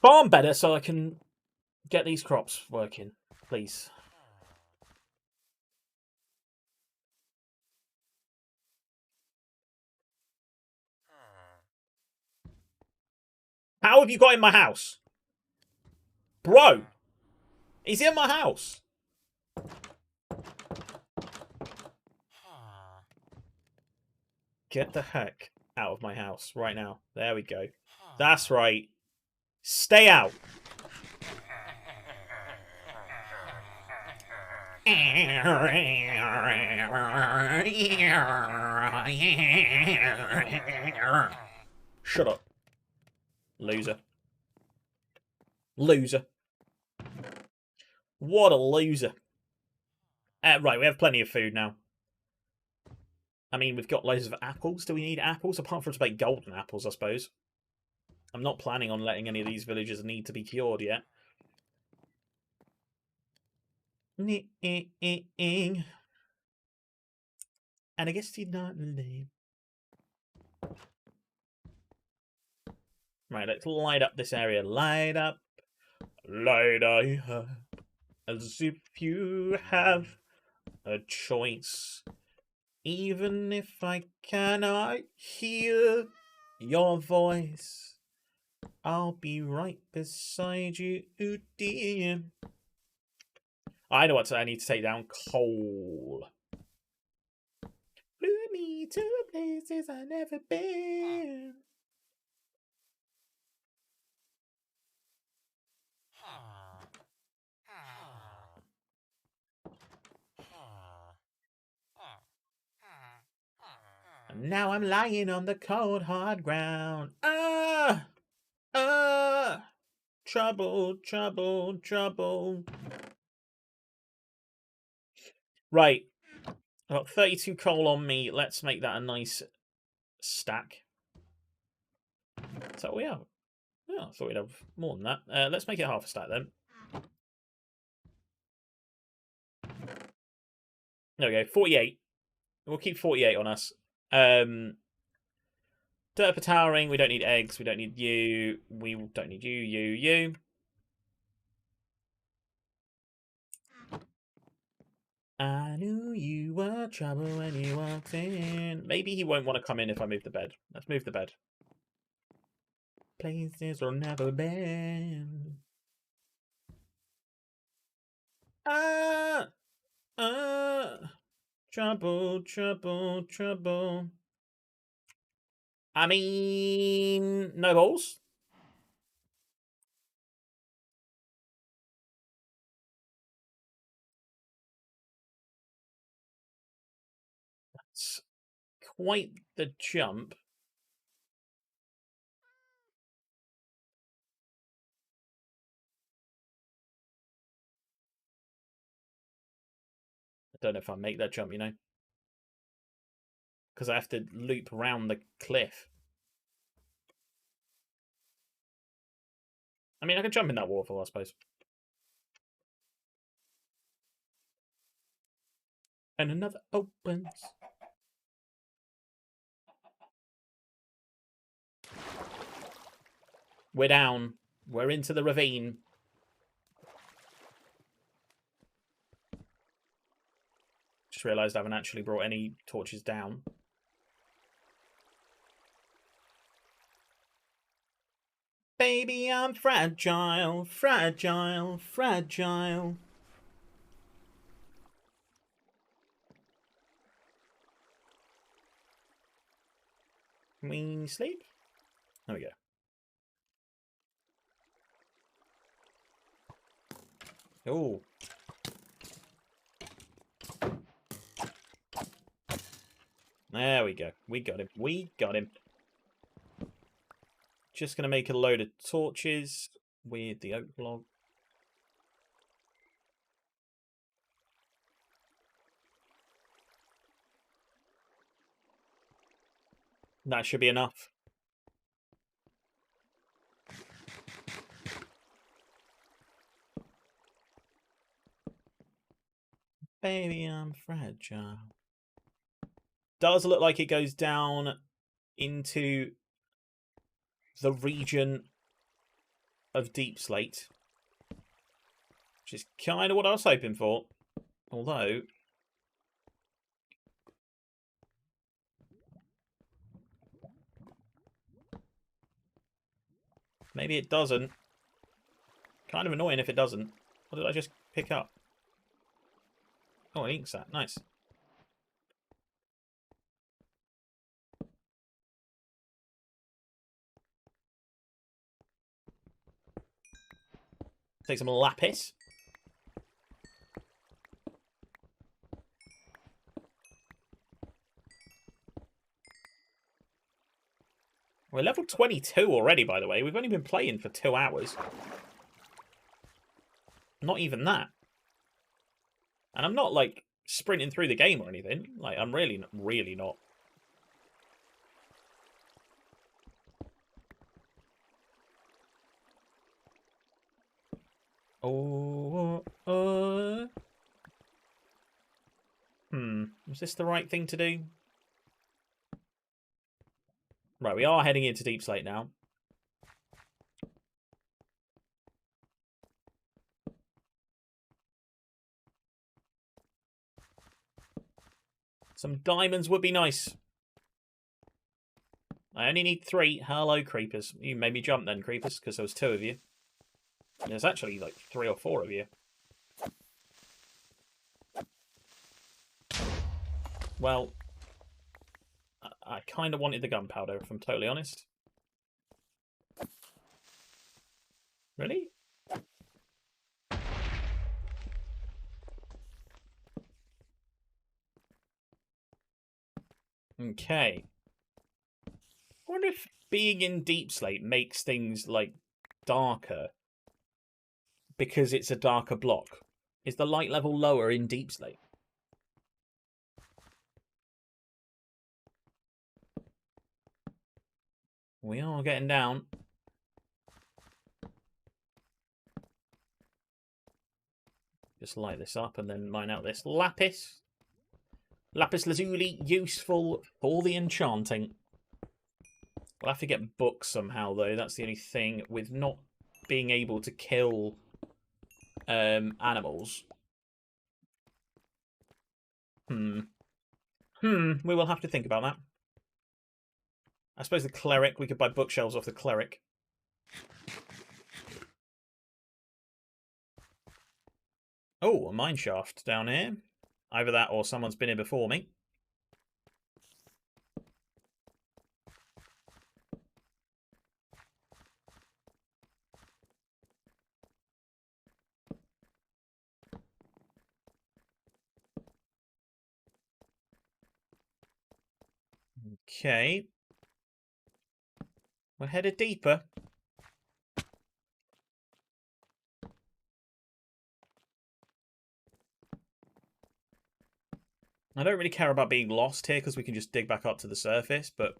Farm better so I can get these crops working, please. How have you got in my house? Bro! He's in my house! Get the heck out of my house right now. There we go. That's right. Stay out. Shut up. Loser. Loser. What a loser. Right, we have plenty of food now. I mean, we've got loads of apples. Do we need apples? Apart from to make golden apples, I suppose. I'm not planning on letting any of these villagers need to be cured yet. And I guess he's not lame. Right, let's light up this area. Light up. Light up. As if you have a choice. Even if I cannot hear your voice, I'll be right beside you, dear. I know what I need to take down. Coal. Flew me to places I've never been. And now I'm lying on the cold, hard ground. Trouble, trouble, trouble. Right. I've got 32 coal on me. Let's make that a nice stack. Is that what we have? Oh, I thought we'd have more than that. Let's make it half a stack then. There we go. 48. We'll keep 48 on us. Dirt for towering. We don't need eggs. We don't need you. We don't need you. I knew you were trouble when you walked in. Maybe he won't want to come in if I move the bed. Let's move the bed. Places will never been. Trouble, trouble, trouble. I mean, no balls. That's quite the jump. I don't know if I make that jump, you know. Because I have to loop around the cliff. I mean, I can jump in that waterfall, I suppose. And another opens. We're down. We're into the ravine. Just realised I haven't actually brought any torches down. Baby, I'm fragile, fragile, fragile. Can we sleep? There we go. Oh. There we go. We got him. We got him. Just going to make a load of torches with the oak log. That should be enough. Baby, I'm fragile. Does look like it goes down into the region of Deep Slate, which is kind of what I was hoping for. Although, maybe it doesn't. Kind of annoying if it doesn't. What did I just pick up? Oh, an ink sac. Nice. Take some lapis. We're level 22 already, by the way. We've only been playing for 2 hours. Not even that. And I'm not, like, sprinting through the game or anything. Like, I'm really not. Oh, was this the right thing to do? Right, we are heading into Deep Slate now. Some diamonds would be nice. I only need 3. Hello, creepers. You made me jump then, creepers, because there was 2 of you. There's actually like 3 or 4 of you. Well, I kind of wanted the gunpowder, if I'm totally honest. Really? Okay. I wonder if being in Deep Slate makes things, like, darker because it's a darker block. Is the light level lower in Deep Slate? We are getting down. Just light this up and then mine out this lapis. Lapis lazuli, useful for the enchanting. We'll have to get books somehow, though. That's the only thing with not being able to kill animals. We will have to think about that. I suppose the cleric, we could buy bookshelves off the cleric. Oh, a mine shaft down here. Either that or someone's been here before me. Okay. We're headed deeper. I don't really care about being lost here because we can just dig back up to the surface, but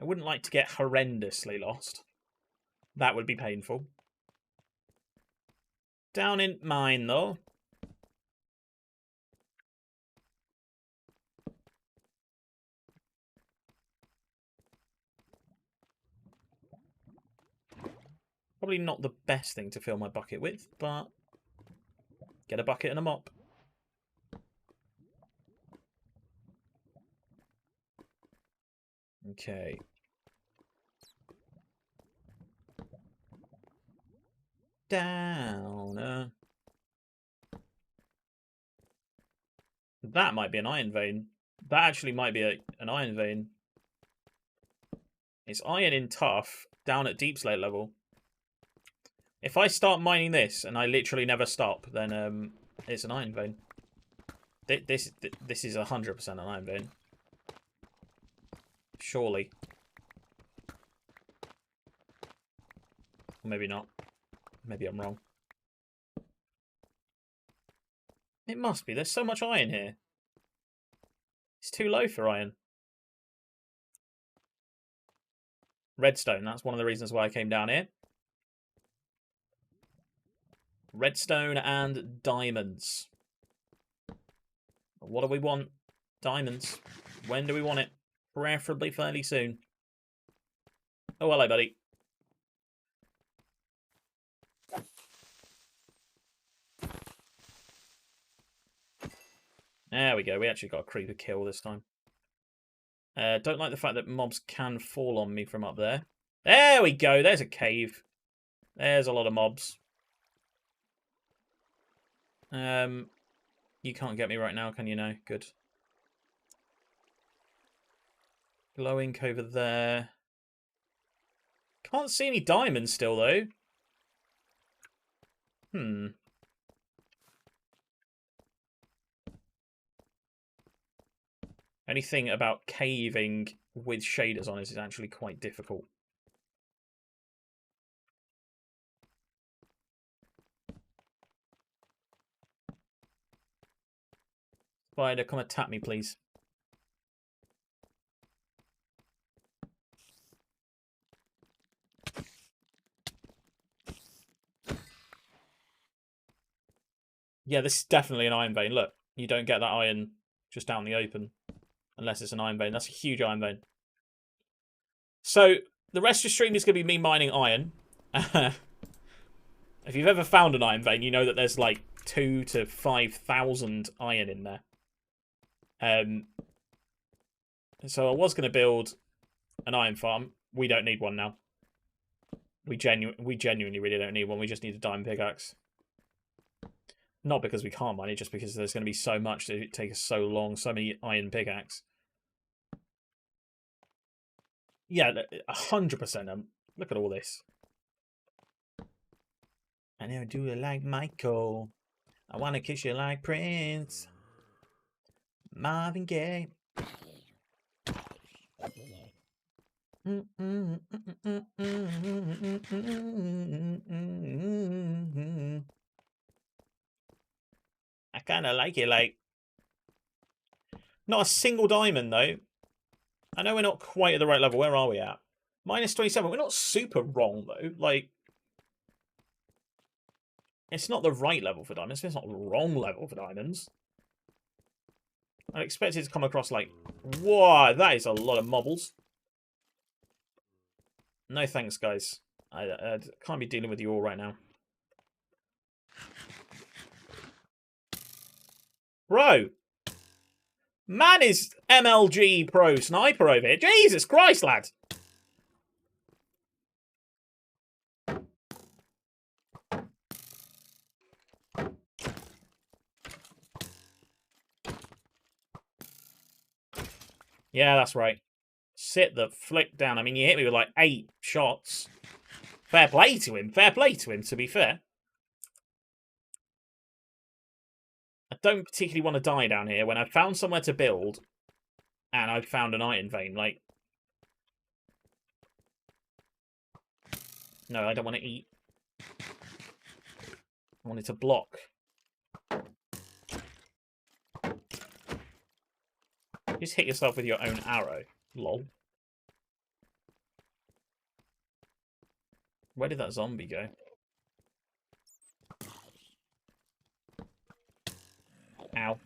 I wouldn't like to get horrendously lost. That would be painful. Down in mine, though. Probably not the best thing to fill my bucket with, but get a bucket and a mop. Okay. down. That might be an iron vein. That actually might be an iron vein. It's iron in tough, down at deep slate level. If I start mining this and I literally never stop, then it's an iron vein. This is 100% an iron vein. Surely. Or maybe not. Maybe I'm wrong. It must be. There's so much iron here. It's too low for iron. Redstone. That's one of the reasons why I came down here. Redstone and diamonds. What do we want? Diamonds. When do we want it? Preferably fairly soon. Oh, hello, buddy. There we go. We actually got a creeper kill this time. Don't like the fact that mobs can fall on me from up there. There we go. There's a cave. There's a lot of mobs. You can't get me right now, can you now? Good. Glowing over there. Can't see any diamonds still, though. Anything about caving with shaders on is actually quite difficult. Spider, come attack me, please. Yeah, this is definitely an iron vein. Look, you don't get that iron just out in the open. Unless it's an iron vein. That's a huge iron vein. So, the rest of the stream is going to be me mining iron. If you've ever found an iron vein, you know that there's like 2,000 to 5,000 iron in there. So I was going to build an iron farm. We don't need one now. We genuinely really don't need one. We just need a diamond pickaxe. Not because we can't mine it, just because there's going to be so much that it take us so long, so many iron pickaxe. Yeah, 100%. Look at all this. I never do it like Michael. I want to kiss you like Prince. Marvin Gaye. I kind of like it, like... Not a single diamond, though. I know we're not quite at the right level. Where are we at? Minus 27. We're not super wrong, though. Like... It's not the right level for diamonds. It's not the wrong level for diamonds. I expected to come across like... Whoa, that is a lot of mobbles. No thanks, guys. I can't be dealing with you all right now. Bro! Man is MLG Pro Sniper over here. Jesus Christ, lad! Yeah, that's right. Sit the flick down. I mean, you hit me with like 8 shots. Fair play to him. Fair play to him, to be fair. I don't particularly want to die down here when I've found somewhere to build and I've found an iron vein. Like, no, I don't want to eat. I wanted to block. Just hit yourself with your own arrow. Lol. Where did that zombie go? Ow.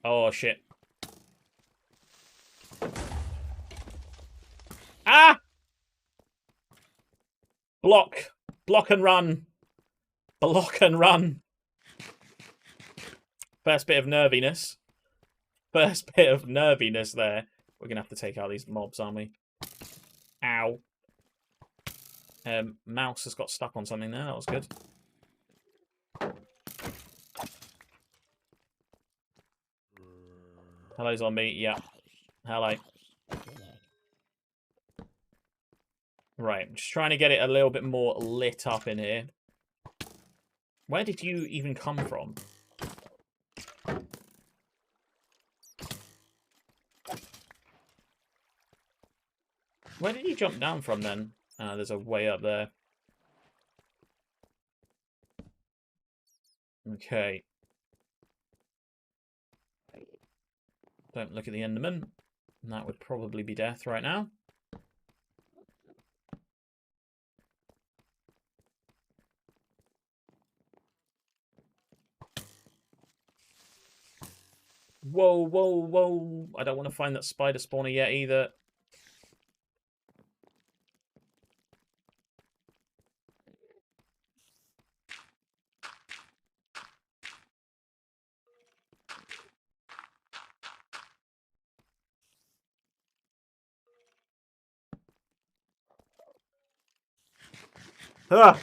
Oh, shit. Ah! Block. Block and run. Block and run. First bit of nerviness. First bit of nerviness there. We're going to have to take out these mobs, aren't we? Ow. Mouse has got stuck on something there. That was good. Hello, zombie. Yeah. Hello. Right. I'm just trying to get it a little bit more lit up in here. Where did you even come from? Where did you jump down from then? There's a way up there. Okay. Don't look at the Enderman. That would probably be death right now. Whoa, whoa, whoa. I don't want to find that spider spawner yet either. Ah,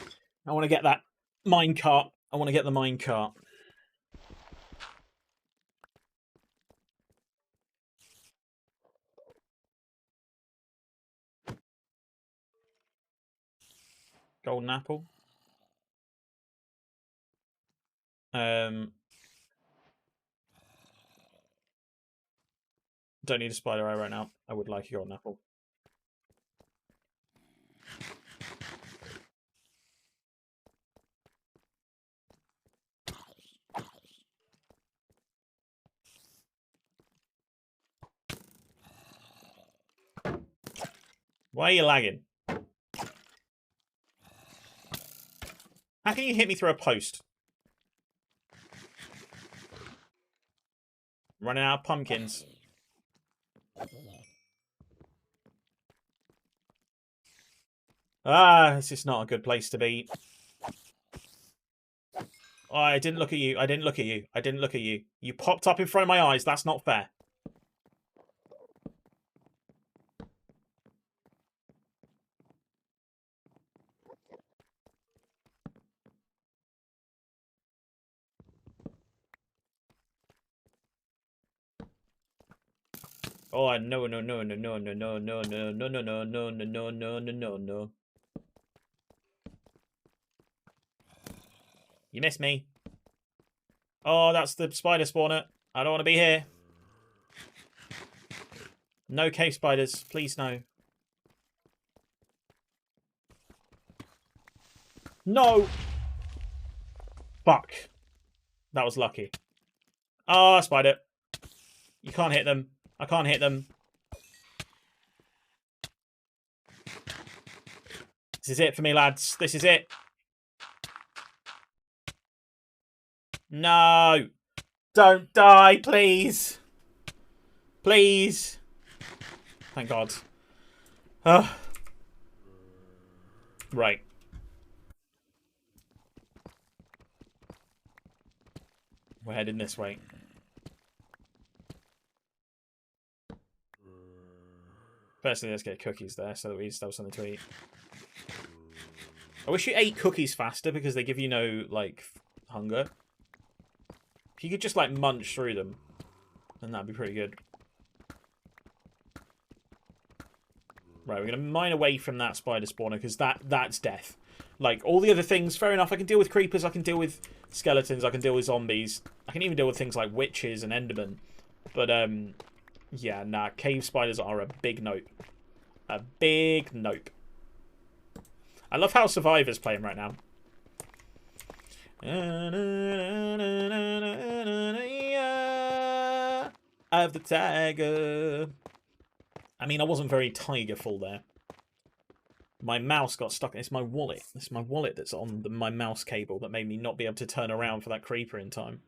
I want to get that minecart. I want to get the minecart. Golden apple. Don't need a spider eye right now. I would like a golden apple. Why are you lagging? How can you hit me through a post? Running out of pumpkins. Ah, this is not a good place to be. Oh, I didn't look at you. I didn't look at you. I didn't look at you. You popped up in front of my eyes. That's not fair. Oh no no no no no no no no no no no no no no no no no no no. You missed me. Oh, that's the spider spawner. I don't want to be here. No cave spiders, please no. No. Fuck. That was lucky. Ah, oh, spider. You can't hit them. I can't hit them. This is it for me, lads. This is it. No. Don't die, please. Please. Thank God. Right. We're heading this way. Firstly, let's get cookies there so that we still have something to eat. I wish you ate cookies faster because they give you no, like, hunger. If you could just, like, munch through them, then that'd be pretty good. Right, we're going to mine away from that spider spawner because that's death. Like, all the other things, fair enough. I can deal with creepers, I can deal with skeletons, I can deal with zombies. I can even deal with things like witches and endermen. But, yeah, nah, cave spiders are a big nope. A big nope. I love how Survivor's playing right now. Of the tiger. I mean, I wasn't very tigerful there. My mouse got stuck. It's my wallet. It's my wallet that's on my mouse cable that made me not be able to turn around for that creeper in time.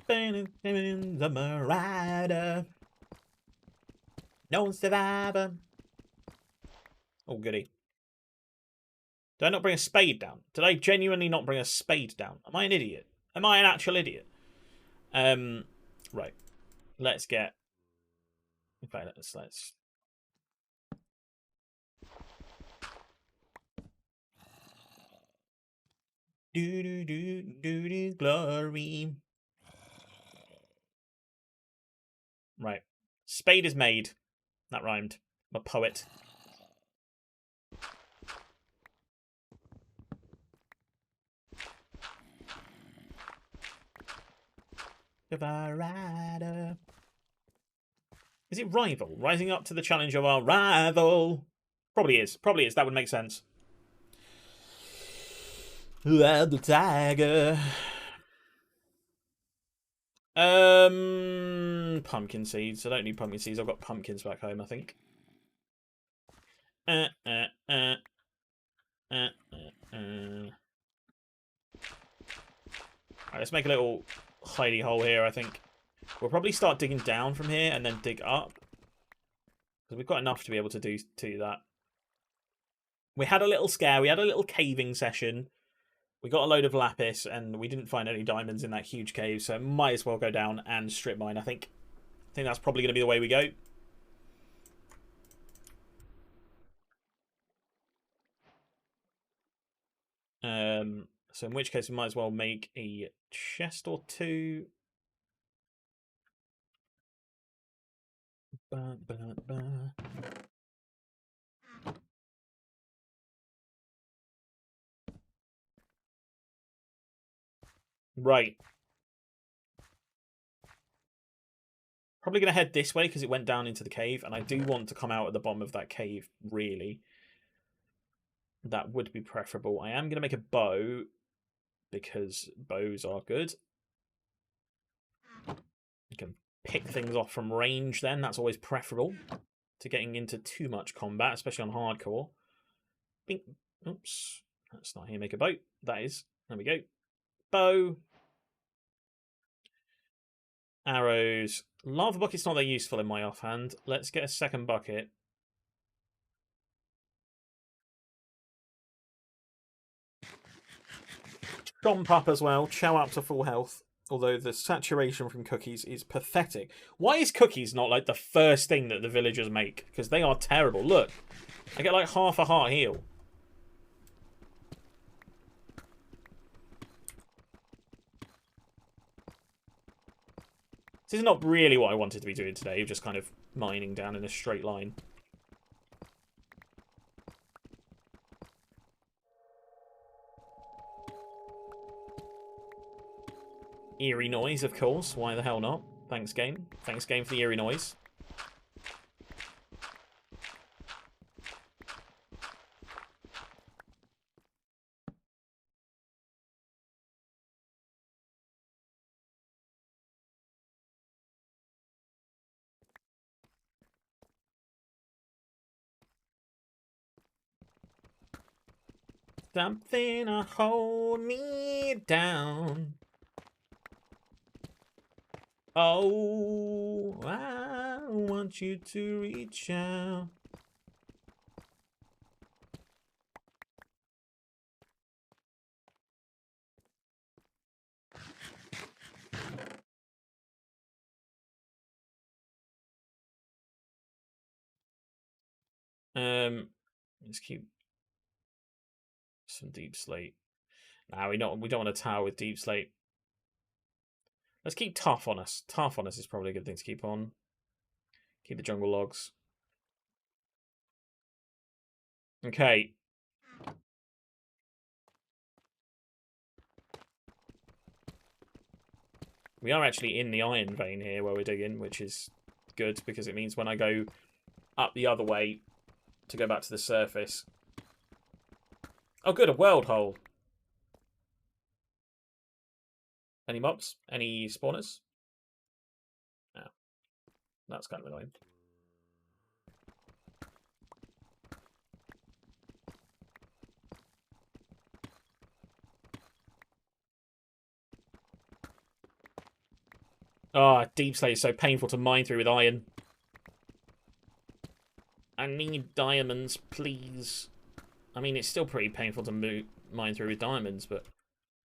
The Marauder. No survivor. Oh, goody. Did I not bring a spade down? Did I genuinely not bring a spade down? Am I an idiot? Am I an actual idiot? Right. Let's get... In fact, let's... Do glory. Right. Spade is made. That rhymed. I'm a poet. Rider. Is it rival? Rising up to the challenge of our rival. Probably is. Probably is. That would make sense. The tiger. Pumpkin seeds. I don't need pumpkin seeds. I've got pumpkins back home, I think. Alright, let's make a little hidey hole here, I think. We'll probably start digging down from here and then dig up. Because we've got enough to be able to do that. We had a little scare. We had a little caving session. We got a load of lapis and we didn't find any diamonds in that huge cave. So might as well go down and strip mine, I think. I think that's probably going to be the way we go. So in which case we might as well make a chest or two. Right. Probably going to head this way because it went down into the cave. And I do want to come out at the bottom of that cave, really. That would be preferable. I am going to make a bow because bows are good. You can pick things off from range then. That's always preferable to getting into too much combat, especially on hardcore. Bing. Oops. That's not how you make a bow. That is. There we go. Bow. Arrows. Lava bucket's not that useful in my offhand. Let's get a second bucket. Chomp up as well. Chow up to full health. Although the saturation from cookies is pathetic. Why is cookies not like the first thing that the villagers make? Because they are terrible. Look. I get like half a heart heal. This is not really what I wanted to be doing today. Just kind of mining down in a straight line. Eerie noise, of course. Why the hell not? Thanks, game. Thanks, game, for the eerie noise. Something to hold me down. Oh, I want you to reach out. Let's keep some deep slate. Nah, we don't want a tower with deep slate. Let's keep tough on us. Tough on us is probably a good thing to keep on. Keep the jungle logs. Okay. We are actually in the iron vein here where we're digging, which is good because it means when I go up the other way to go back to the surface. Oh, good, a world hole. Any mobs? Any spawners? No. That's kind of annoying. Oh, deep slate is so painful to mine through with iron. I need diamonds, please. I mean, it's still pretty painful to mine through with diamonds, but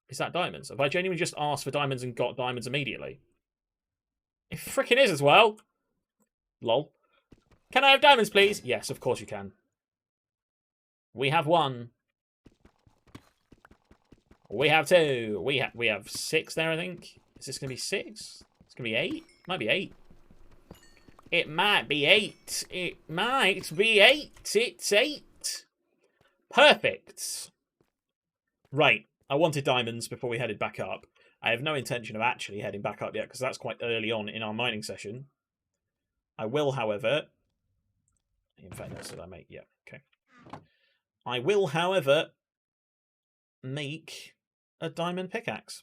is that diamonds? Have I genuinely just asked for diamonds and got diamonds immediately? It freaking is as well. Lol. Can I have diamonds, please? Yes, of course you can. We have one. We have two. We have 6 there, I think. Is this going to be 6? It's going to be 8? Might be 8. It might be 8. It might be 8. It's 8. Perfect. Right. I wanted diamonds before we headed back up. I have no intention of actually heading back up yet because that's quite early on in our mining session. I will, however... In fact, that's what I make. Yeah, okay. I will, however, make a diamond pickaxe.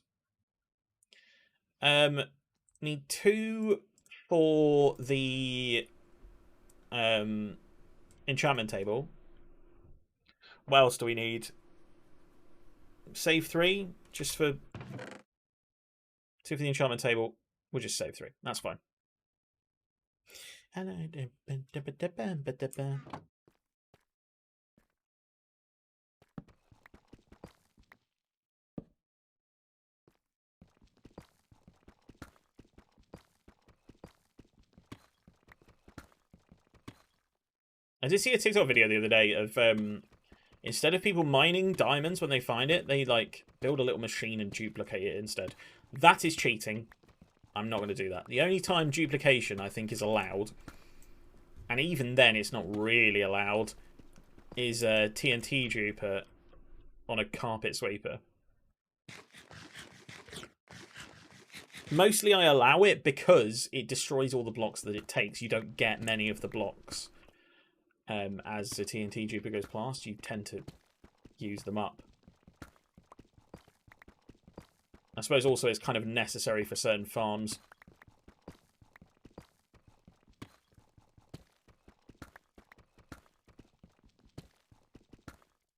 Need 2 for the enchantment table. What else do we need? Save 3, just for 2 for the enchantment table. We'll just save 3. That's fine. I did see a TikTok video the other day of instead of people mining diamonds when they find it, they like build a little machine and duplicate it instead. That is cheating. I'm not going to do that. The only time duplication I think is allowed, and even then it's not really allowed, is a TNT duper on a carpet sweeper. Mostly I allow it because it destroys all the blocks that it takes. You don't get many of the blocks. As the TNT duper goes past, you tend to use them up. I suppose also it's kind of necessary for certain farms.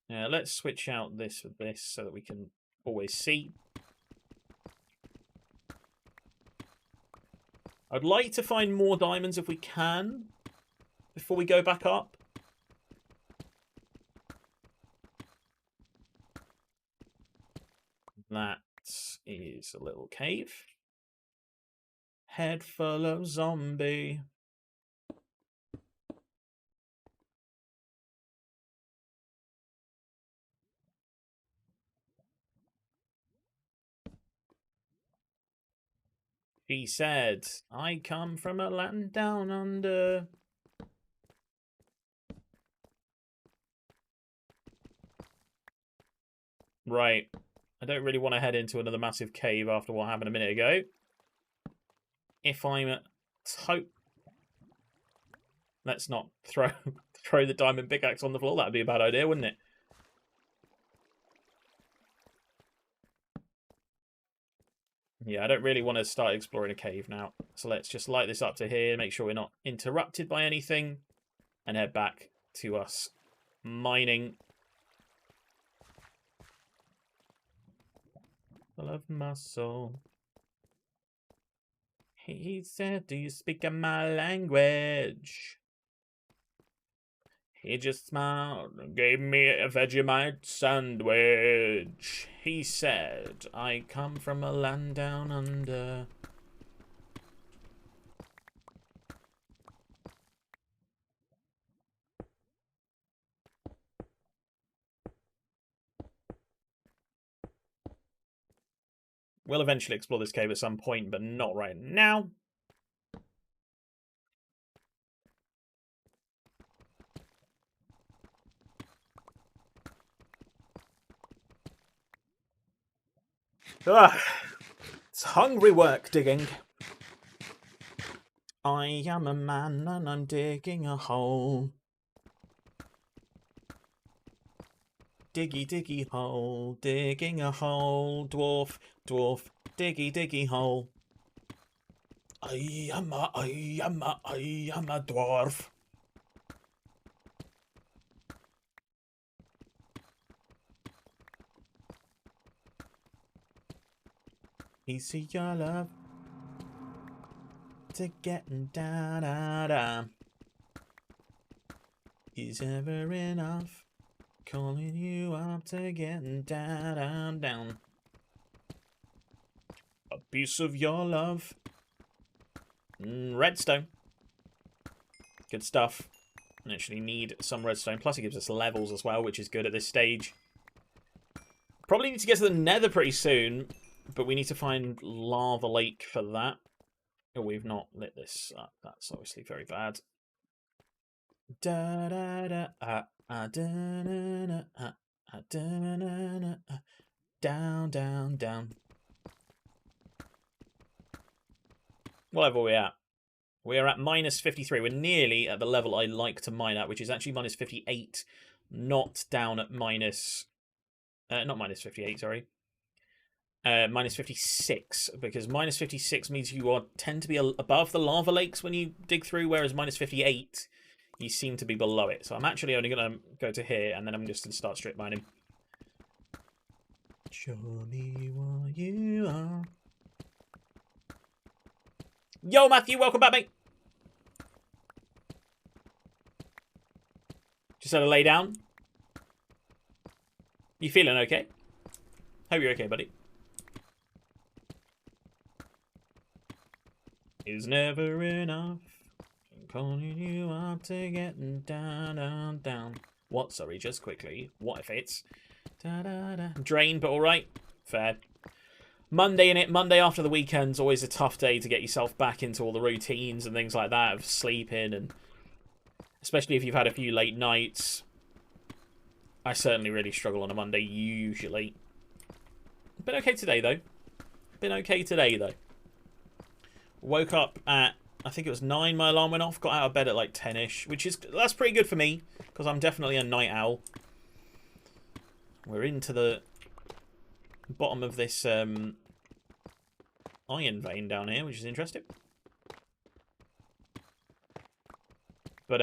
Now let's switch out this with this so that we can always see. I'd like to find more diamonds if we can before we go back up. That is a little cave. Head full of zombie. He said, I come from a land down under. Right. I don't really want to head into another massive cave after what happened a minute ago. If I'm let's not throw the diamond pickaxe on the floor. That'd be a bad idea, wouldn't it? Yeah, I don't really want to start exploring a cave now. So let's just light this up to here, make sure we're not interrupted by anything, and head back to us mining. Full of muscle. He said, do you speak my language? He just smiled and gave me a Vegemite sandwich. He said, I come from a land down under. We'll eventually explore this cave at some point, but not right now. Ugh. It's hungry work digging. I am a man and I'm digging a hole. Diggy diggy hole, digging a hole, dwarf, dwarf, diggy diggy hole. I am a dwarf. Easy your love to getting da da da. Is ever enough? Calling you up to get down, down, down. A piece of your love. Redstone. Good stuff. I actually need some redstone. Plus it gives us levels as well, which is good at this stage. Probably need to get to the nether pretty soon, but we need to find Lava Lake for that. Oh, we've not lit this up. That's obviously very bad. Da da da da da da down, down, down. What level are we at? We are at minus 53. We're nearly at the level I like to mine at, which is actually minus 58, not down at minus... not minus 58, sorry. Minus 56, because minus 56 means you tend to be above the lava lakes when you dig through, whereas minus 58, you seem to be below it. So I'm actually only going to go to here, and then I'm just going to start strip mining. Show me what you are. Yo, Matthew, welcome back, mate. Just had to lay down. You feeling okay? Hope you're okay, buddy. Is never enough. I'm calling you up to getting down, down, down. What? Sorry, just quickly. What if it's da da da? Drain, but all right. Fair. Monday in it. Monday after the weekend's always a tough day to get yourself back into all the routines and things like that of sleeping, and especially if you've had a few late nights. I certainly really struggle on a Monday usually. Been okay today though. Woke up at, I think it was 9, my alarm went off. Got out of bed at like 10ish, that's pretty good for me, because I'm definitely a night owl. We're into the bottom of this iron vein down here, which is interesting. But,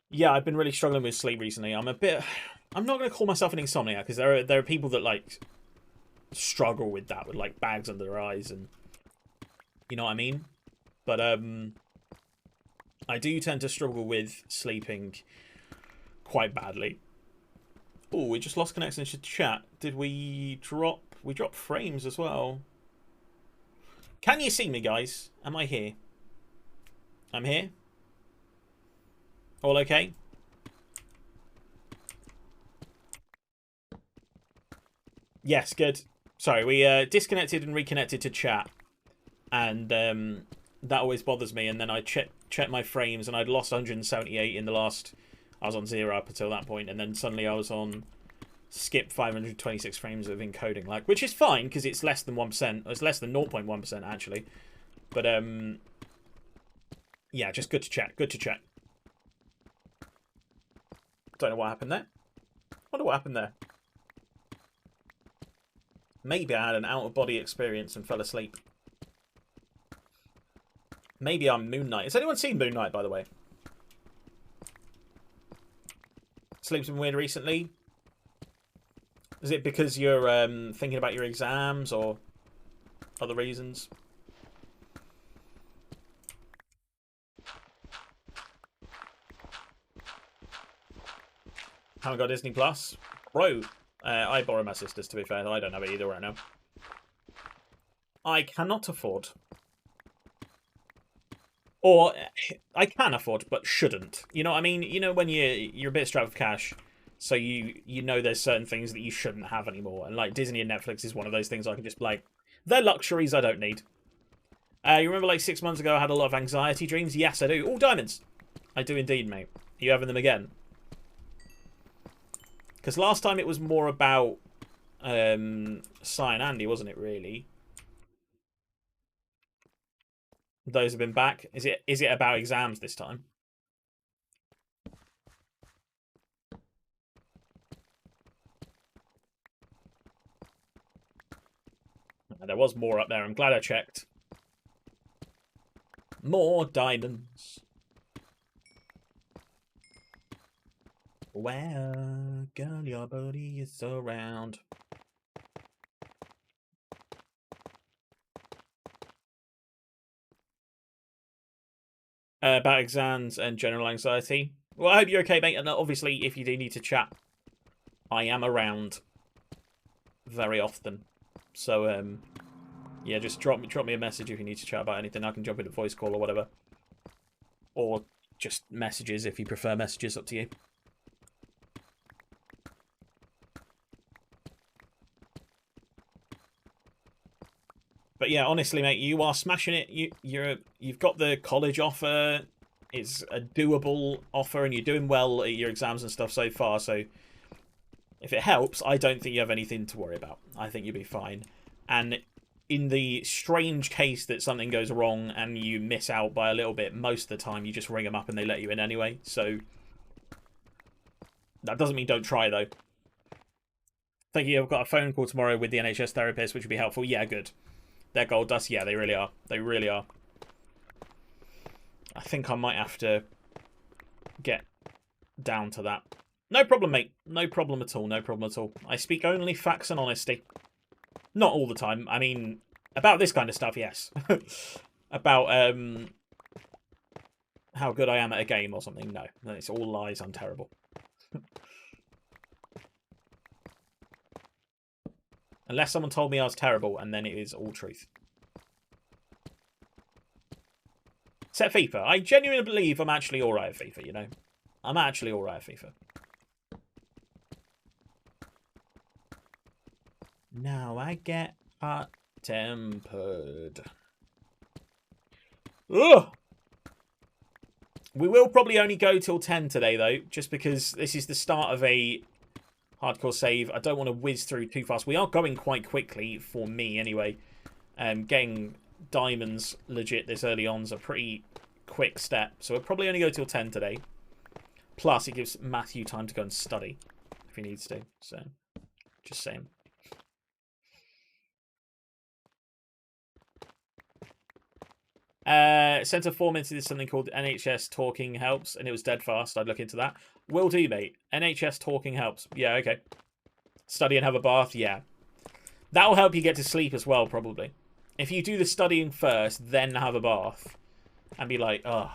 yeah, I've been really struggling with sleep recently. I'm not going to call myself an insomniac, because there are people that, like, struggle with that, with like bags under their eyes, and you know what I mean. But I do tend to struggle with sleeping quite badly. Oh, we just lost connection to chat. Did we drop? We dropped frames as well. Can you see me, guys? Am I here? I'm here. All okay? Yes, good. Sorry, we disconnected and reconnected to chat, and that always bothers me. And then I checked my frames, and I'd lost 178 in the last... I was on 0 up until that point, and then suddenly I was on skip 526 frames of encoding, like, which is fine, because it's less than 1%. It's less than 0.1%, actually. But, yeah, just good to check. Good to check. Don't know what happened there. Wonder what happened there. Maybe I had an out-of-body experience and fell asleep. Maybe I'm Moon Knight. Has anyone seen Moon Knight, by the way? Sleep's been weird recently. Is it because you're thinking about your exams or other reasons? Haven't got Disney Plus? Bro, I borrow my sister's, to be fair. I don't have it either right now. I cannot afford. Or, I can afford, but shouldn't. You know what I mean? You know when you're a bit strapped with cash, so you know there's certain things that you shouldn't have anymore. And, like, Disney and Netflix is one of those things I can just be like, they're luxuries I don't need. You remember, like, 6 months ago I had a lot of anxiety dreams? Yes, I do. All diamonds! I do indeed, mate. Are you having them again? Because last time it was more about Cy and Andy, wasn't it, really? Those have been back. Is it about exams this time? There was more up there. I'm glad I checked. More diamonds. Well, girl, your body is so round. About exams and general anxiety. Well, I hope you're okay, mate. And obviously, if you do need to chat, I am around very often. So, yeah, just drop me a message if you need to chat about anything. I can jump in a voice call or whatever. Or just messages if you prefer messages, up to you. But yeah, honestly, mate, you are smashing it. You've got the college offer. It's a doable offer, and you're doing well at your exams and stuff so far. So, if it helps, I don't think you have anything to worry about. I think you'll be fine. And in the strange case that something goes wrong and you miss out by a little bit, most of the time you just ring them up and they let you in anyway. So that doesn't mean don't try, though. Thank you. I've got a phone call tomorrow with the NHS therapist, which would be helpful. Yeah, good. They're gold dust. Yeah, they really are. They really are. I think I might have to get down to that. No problem, mate. No problem at all. No problem at all. I speak only facts and honesty. Not all the time. I mean, about this kind of stuff, yes. About how good I am at a game or something, no. It's all lies. I'm terrible. Unless someone told me I was terrible, and then it is all truth. Except FIFA. I genuinely believe I'm actually alright at FIFA, you know? I'm actually alright at FIFA. Now I get hot-tempered. Ugh! We will probably only go till 10 today, though, just because this is the start of a hardcore save. I don't want to whiz through too fast. We are going quite quickly, for me anyway. Getting diamonds legit this early on is a pretty quick step. So we'll probably only go till 10 today. Plus, it gives Matthew time to go and study if he needs to. So, just saying. Centre 4 minutes is something called NHS Talking Helps, and it was dead fast. I'd look into that. Will do, mate. NHS Talking Helps. Yeah, okay. Study and have a bath. Yeah. That'll help you get to sleep as well, probably. If you do the studying first, then have a bath, and be like, oh.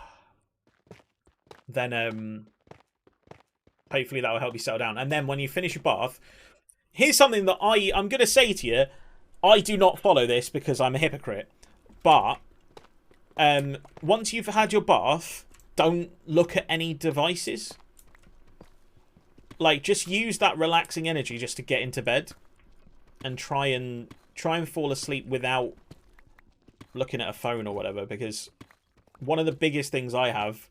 Then, hopefully that will help you settle down. And then when you finish your bath, here's something that I'm going to say to you. I do not follow this because I'm a hypocrite. But once you've had your bath, don't look at any devices. Like, just use that relaxing energy just to get into bed and try and fall asleep without looking at a phone or whatever, because one of the biggest things I have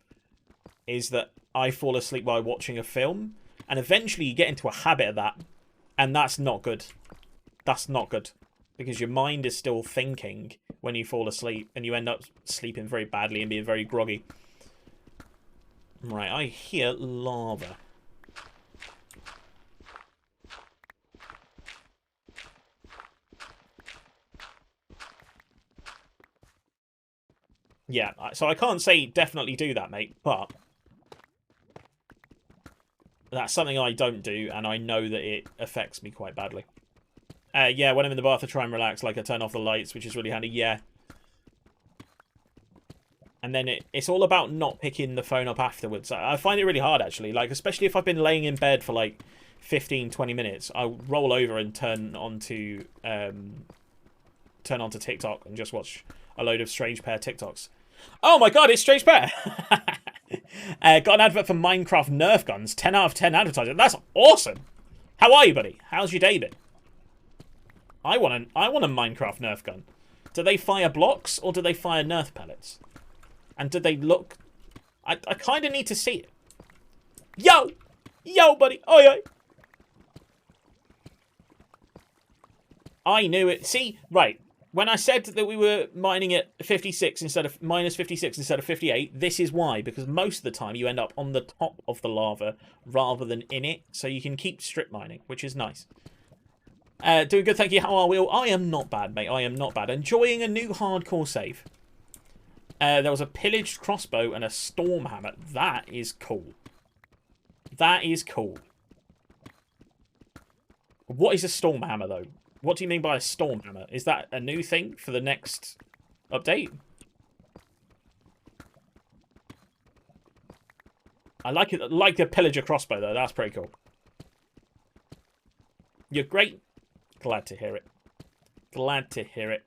is that I fall asleep while watching a film, and eventually you get into a habit of that, and that's not good. That's not good, because your mind is still thinking when you fall asleep, and you end up sleeping very badly and being very groggy. Right, I hear lava. Yeah, so I can't say definitely do that, mate, but that's something I don't do, and I know that it affects me quite badly. Yeah, when I'm in the bath, I try and relax, like I turn off the lights, which is really handy, yeah. And then it's all about not picking the phone up afterwards. I find it really hard, actually, like, especially if I've been laying in bed for, like, 15, 20 minutes, I'll roll over and turn onto TikTok and just watch a load of Strange Pair TikToks. Oh my god, it's Strange Pair! Got an advert for Minecraft Nerf guns. 10 out of 10 advertising. That's awesome! How are you, buddy? How's your day been? I want a Minecraft Nerf gun. Do they fire blocks or do they fire Nerf pellets? And do they look... I kind of need to see it. Yo! Yo, buddy! Oi, oi! I knew it. See, right. When I said that we were mining at 56 instead of minus 56 instead of 58, this is why. Because most of the time you end up on the top of the lava rather than in it. So you can keep strip mining, which is nice. Doing good, thank you. How are we all? I am not bad, mate. I am not bad. Enjoying a new hardcore save. There was a pillaged crossbow and a storm hammer. That is cool. That is cool. What is a storm hammer, though? What do you mean by a storm hammer? Is that a new thing for the next update? I like it. Like the pillager crossbow though. That's pretty cool. You're great. Glad to hear it. Glad to hear it.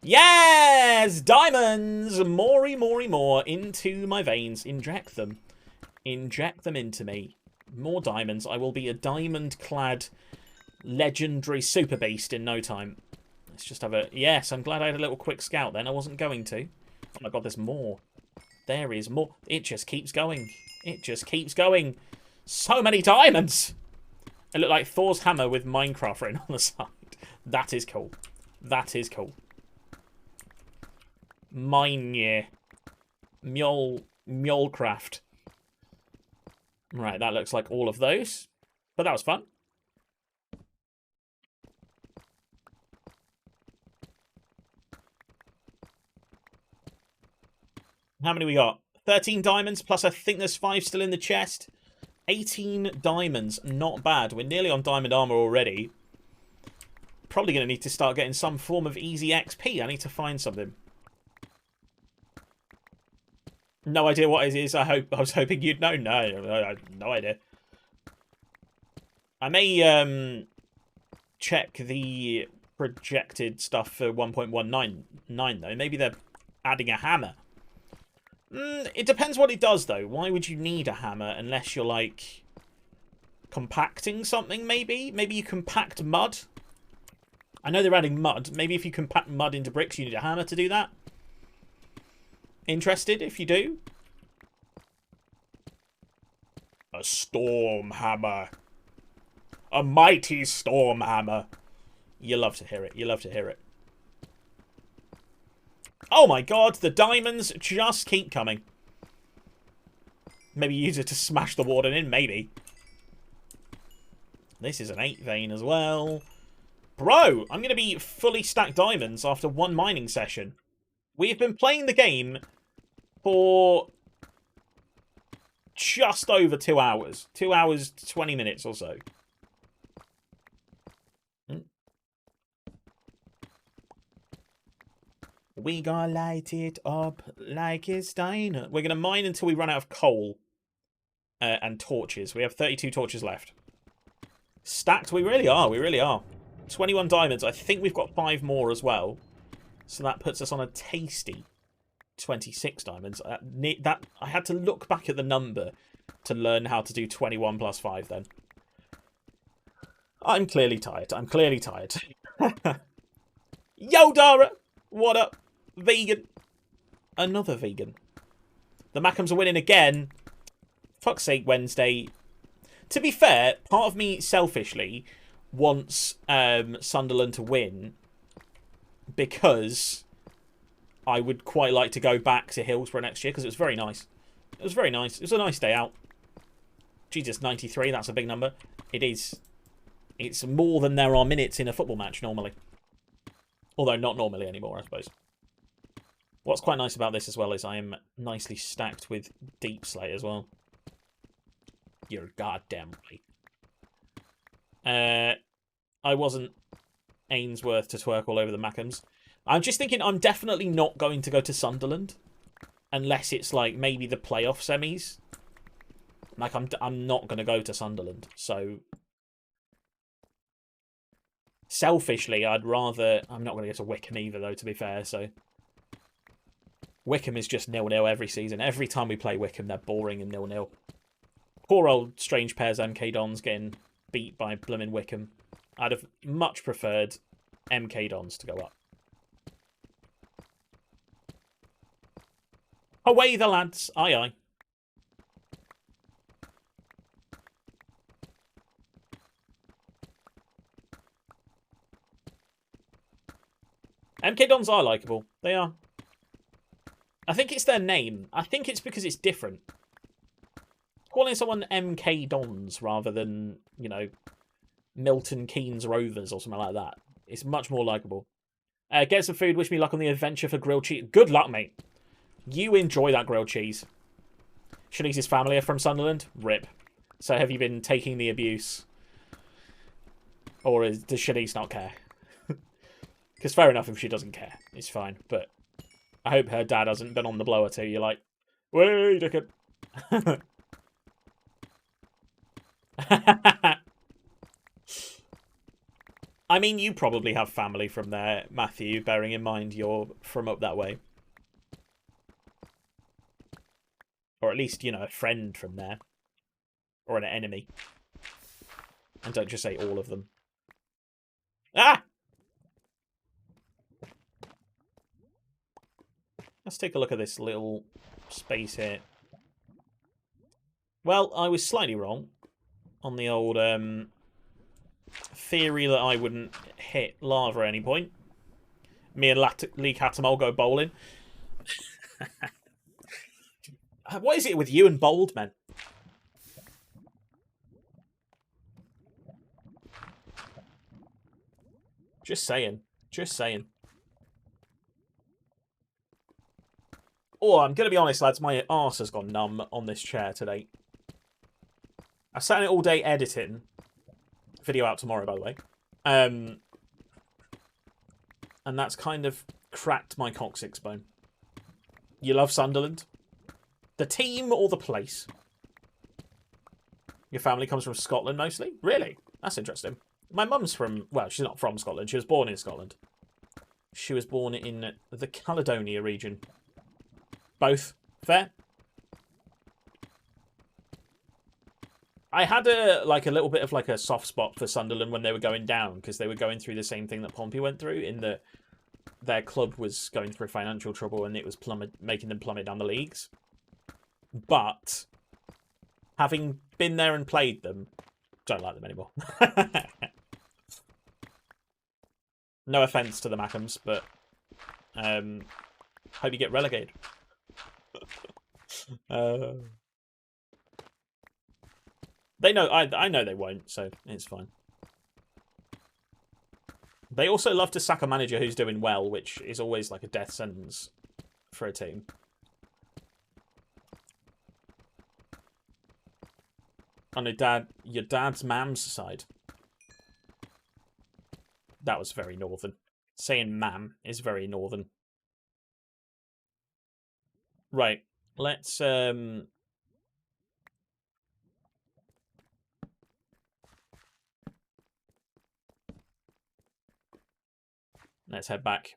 Yes! Diamonds! More into my veins. Inject them. Inject them into me. More diamonds. I will be a diamond-clad legendary super beast in no time. Let's just have a... Yes, I'm glad I had a little quick scout then. I wasn't going to. Oh my god, there's more. There is more. It just keeps going. It just keeps going. So many diamonds! It looked like Thor's hammer with Minecraft written on the side. That is cool. That is cool. Mine. Mjolcraft. Right, that looks like all of those. But that was fun. How many we got? 13 diamonds, plus I think there's 5 still in the chest. 18 diamonds. Not bad. We're nearly on diamond armor already. Probably going to need to start getting some form of easy XP. I need to find something. No idea what it is. I was hoping you'd know. No, I have no idea. I may check the projected stuff for 1.19 though. Maybe they're adding a hammer. It depends what it does though. Why would you need a hammer unless you're like compacting something? Maybe you compact mud. I know they're adding mud. Maybe if you compact mud into bricks, you need a hammer to do that. Interested if you do? A storm hammer. A mighty storm hammer. You love to hear it. You love to hear it. Oh my god, the diamonds just keep coming. Maybe use it to smash the warden in, maybe. This is an 8 vein as well. Bro, I'm going to be fully stacked diamonds after one mining session. We've been playing the game for just over 2 hours. 2 hours, 20 minutes or so. We gonna light it up like it's diner. We're gonna mine until we run out of coal and torches. We have 32 torches left. Stacked, we really are. We really are. 21 diamonds. I think we've got 5 more as well. So that puts us on a tasty 26 diamonds. That I had to look back at the number to learn how to do 21 plus 5 then. I'm clearly tired. I'm clearly tired. Yo, Dara! What up? Vegan. Another vegan. The Mackhams are winning again. Fuck's sake, Wednesday. To be fair, part of me selfishly wants Sunderland to win because I would quite like to go back to Hillsborough next year because it was very nice. It was very nice. It was a nice day out. Jesus, 93, that's a big number. It is. It's more than there are minutes in a football match normally. Although not normally anymore, I suppose. What's quite nice about this as well is I am nicely stacked with Deep Slate as well. You're goddamn right. I wasn't Ainsworth to twerk all over the Mackhams. I'm just thinking I'm definitely not going to go to Sunderland. Unless it's like maybe the playoff semis. Like I'm not going to go to Sunderland. So selfishly, I'd rather... I'm not going to go to Wickham either, though, to be fair, so... Wickham is just 0-0 every season. Every time we play Wickham, they're boring and 0-0. Poor old Strange Pairs MK Dons getting beat by bloomin' Wickham. I'd have much preferred MK Dons to go up. Away the lads! Aye, aye. MK Dons are likeable. They are. I think it's their name. I think it's because it's different. Calling someone MK Dons rather than, you know, Milton Keynes Rovers or something like that. It's much more likeable. Get some food. Wish me luck on the adventure for grilled cheese. Good luck, mate. You enjoy that grilled cheese. Shanice's family are from Sunderland. Rip. So have you been taking the abuse? Or does Shanice not care? Because fair enough if she doesn't care. It's fine. But I hope her dad hasn't been on the blower too. You're like, Wait a second. I mean, you probably have family from there, Matthew, bearing in mind you're from up that way. Or at least, you know, a friend from there. Or an enemy. And don't just say all of them. Ah! Let's take a look at this little space here. Well, I was slightly wrong on the old theory that I wouldn't hit lava at any point. Me and Lee Catamol go bowling. What is it with you and bold men? Just saying. Just saying. Oh, I'm going to be honest, lads. My arse has gone numb on this chair today. I sat in it all day editing. Video out tomorrow, by the way. And that's kind of cracked my coccyx bone. You love Sunderland? The team or the place? Your family comes from Scotland mostly? Really? That's interesting. My mum's from... Well, she's not from Scotland. She was born in Scotland. She was born in the Caledonia region. Both. Fair? I had a little bit of a soft spot for Sunderland when they were going down, because they were going through the same thing that Pompey went through, in that their club was going through financial trouble and it was making them plummet down the leagues. But having been there and played them, don't like them anymore. No offense to the Mackhams, but hope you get relegated. They know. I know they won't, so it's fine. They also love to sack a manager who's doing well, which is always like a death sentence for a team. On your dad's mam's side. That was very northern. Saying mam is very northern. Right. Let's let's head back.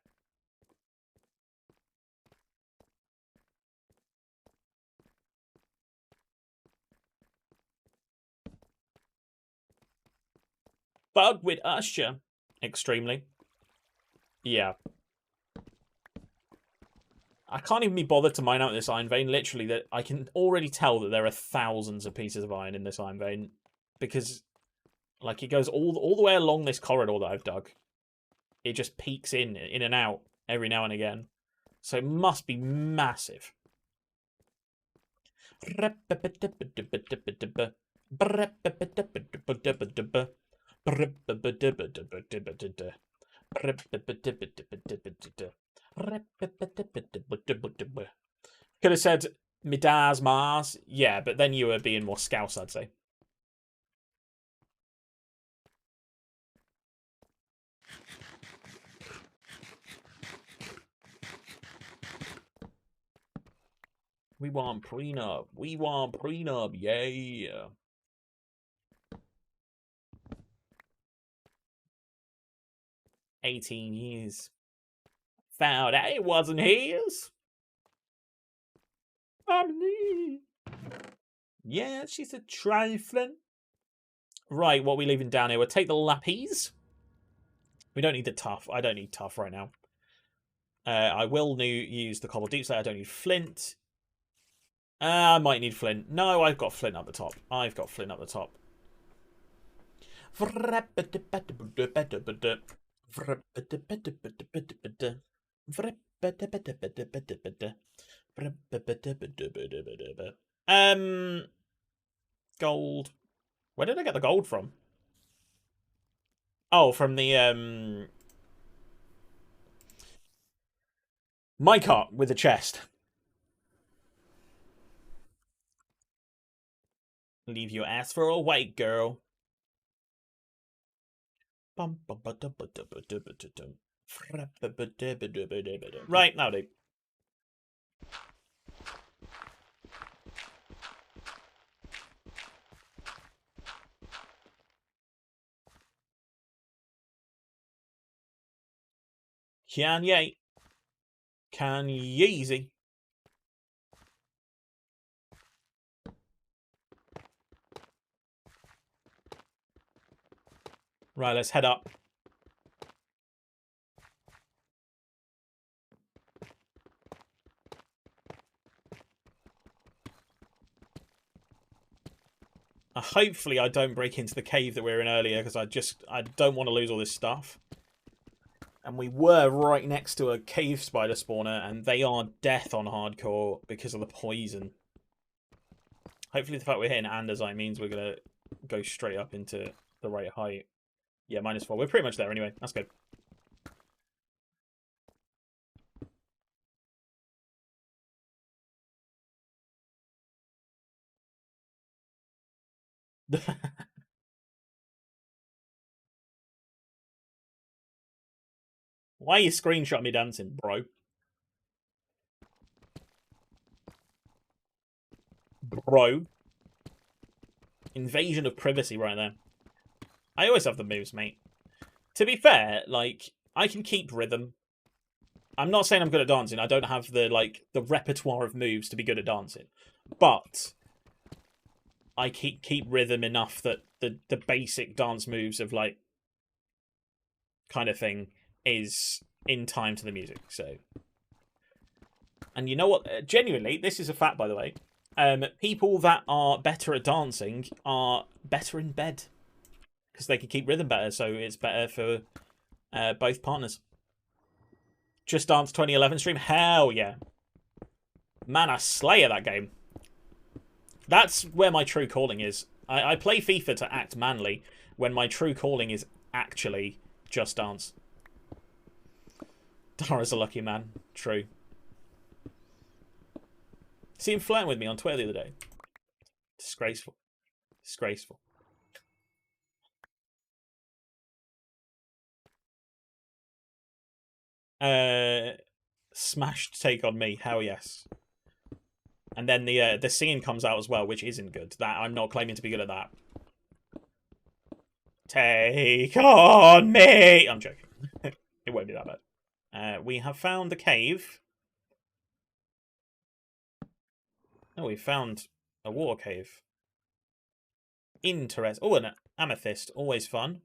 Bug with Usher. Extremely. Yeah. I can't even be bothered to mine out this iron vein. Literally, that I can already tell that there are thousands of pieces of iron in this iron vein. Because, like, it goes all the way along this corridor that I've dug. It just peeks in and out every now and again. So it must be massive. Could have said Midas Mars. Yeah, but then you were being more scouse, I'd say. We want prenup. We want prenup. Yeah. $18. Found out it wasn't his. Yeah, she's a trifling. Right, what are we leaving down here? We'll take the lappies. We don't need the tough. I don't need tough right now. I will use the cobble deep slate. I don't need flint. I might need flint. No, I've got flint up the top. I've got flint up the top. Gold. Where did I get the gold from? Oh, from the minecart with the chest. Leave your ass for a white girl. Right, now do. Kanye. Yeezy. Right, let's head up. Hopefully I don't break into the cave that we were in earlier, because I don't want to lose all this stuff. And we were right next to a cave spider spawner, and they are death on hardcore because of the poison. Hopefully the fact we're hitting andesite means we're going to go straight up into the right height. Yeah, -4. We're pretty much there anyway. That's good. Why are you screenshotting me dancing, bro? Bro. Invasion of privacy right there. I always have the moves, mate. To be fair, like, I can keep rhythm. I'm not saying I'm good at dancing. I don't have the repertoire of moves to be good at dancing. But I keep rhythm enough that the basic dance moves of, like, kind of thing is in time to the music. So, and you know what? Genuinely, this is a fact, by the way. People that are better at dancing are better in bed because they can keep rhythm better. So it's better for both partners. Just Dance 2011 stream? Hell yeah. Man, I slay at that game. That's where my true calling is. I play FIFA to act manly when my true calling is actually Just Dance. Dara's a lucky man. True. See him flirting with me on Twitter the other day. Disgraceful. Disgraceful. Smashed take on me. Hell yes. And then the singing comes out as well, which isn't good. That I'm not claiming to be good at that. Take on me. I'm joking. It won't be that bad. We have found the cave. Oh, we found a water cave. Interest. Oh, an amethyst. Always fun.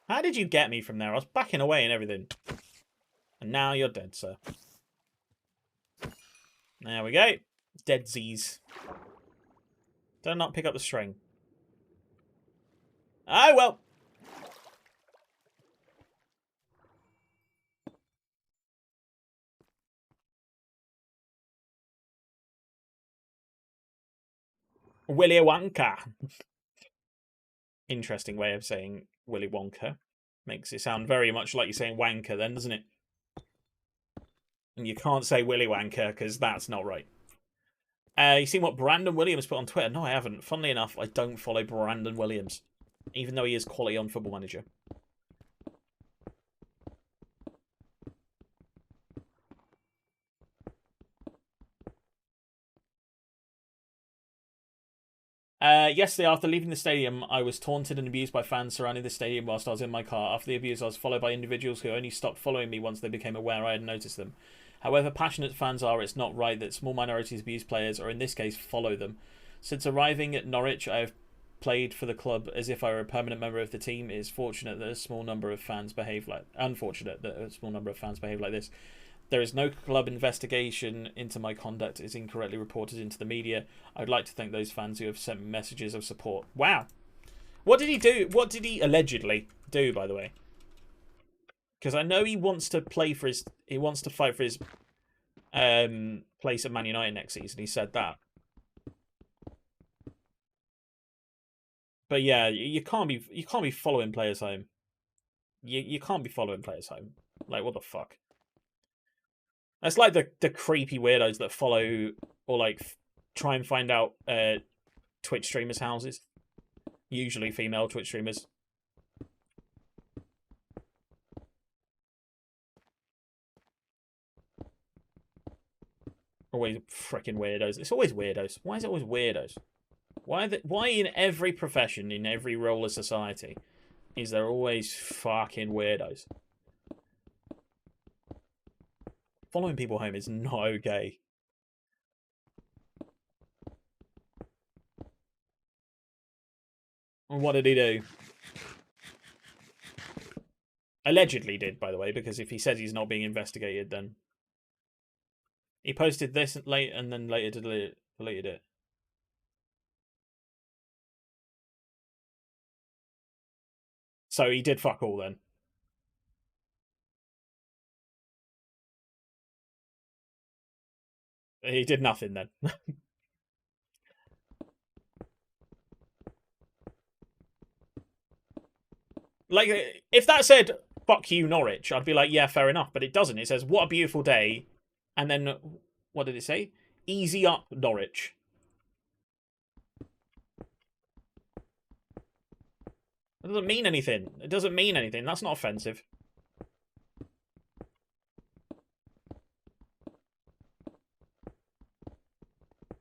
How did you get me from there? I was backing away and everything. And now you're dead, sir. There we go. Deadsies. Did I not pick up the string? Oh, well. Willy Wonka. Interesting way of saying Willy Wonka. Makes it sound very much like you're saying wanker then, doesn't it? And you can't say Willy Wanker because that's not right. You seen what Brandon Williams put on Twitter? No, I haven't. Funnily enough, I don't follow Brandon Williams, even though he is quality on Football Manager. Yesterday, after leaving the stadium, I was taunted and abused by fans surrounding the stadium whilst I was in my car. After the abuse, I was followed by individuals who only stopped following me once they became aware I had noticed them. However passionate fans are, it's not right that small minorities abuse players, or in this case, follow them. Since arriving at Norwich, I have played for the club as if I were a permanent member of the team. It is unfortunate that a small number of fans behave like this. There is no club investigation into my conduct is incorrectly reported into the media. I'd like to thank those fans who have sent messages of support. Wow. What did he do? What did he allegedly do, by the way? Because I know he wants to play for his... He wants to fight for his place at Man United next season. He said that. But yeah, you can't be following players home. You can't be following players home. Like, what the fuck? That's like the creepy weirdos that follow or like try and find out Twitch streamers' houses. Usually female Twitch streamers. Always freaking weirdos. It's always weirdos. Why is it always weirdos? Why in every profession, in every role of society, is there always fucking weirdos? Following people home is not okay. What did he do? Allegedly did, by the way, because if he says he's not being investigated, then... He posted this late and then later deleted it. So he did fuck all then. He did nothing then. Like, if that said, fuck you, Norwich, I'd be like, yeah, fair enough. But it doesn't. It says, what a beautiful day. And then, what did it say? Easy up, Norwich. It doesn't mean anything. It doesn't mean anything. That's not offensive.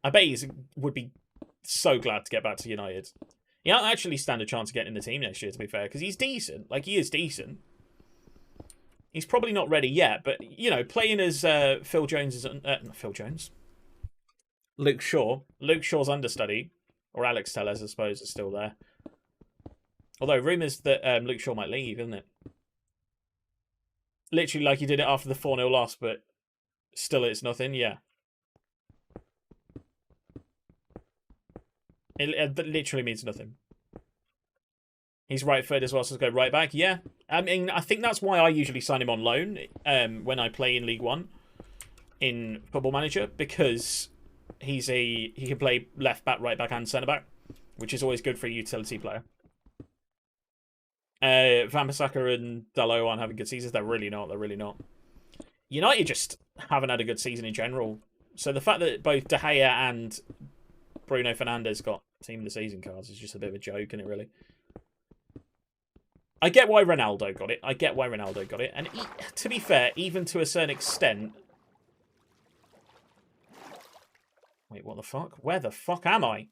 I bet he would be so glad to get back to United. He don't actually stand a chance of getting in the team next year, to be fair, because he's decent. Like, he is decent. He's probably not ready yet, but, you know, playing as Phil Jones is... not Phil Jones. Luke Shaw. Luke Shaw's understudy, or Alex Tellez, I suppose, is still there. Although, rumours that Luke Shaw might leave, isn't it? Literally like he did it after the 4-0 loss, but still it's nothing, yeah. It literally means nothing. He's right-footed as well, so let's go right back. Yeah. I mean, I think that's why I usually sign him on loan when I play in League One in Football Manager, because he can play left back, right back, and centre back, which is always good for a utility player. Van Bissaka and Dalot aren't having good seasons. They're really not. They're really not. United just haven't had a good season in general. So the fact that both De Gea and Bruno Fernandes got team of the season cards is just a bit of a joke, isn't it, really? I get why Ronaldo got it. I get why Ronaldo got it. And to be fair, even to a certain extent... Wait, what the fuck? Where the fuck am I?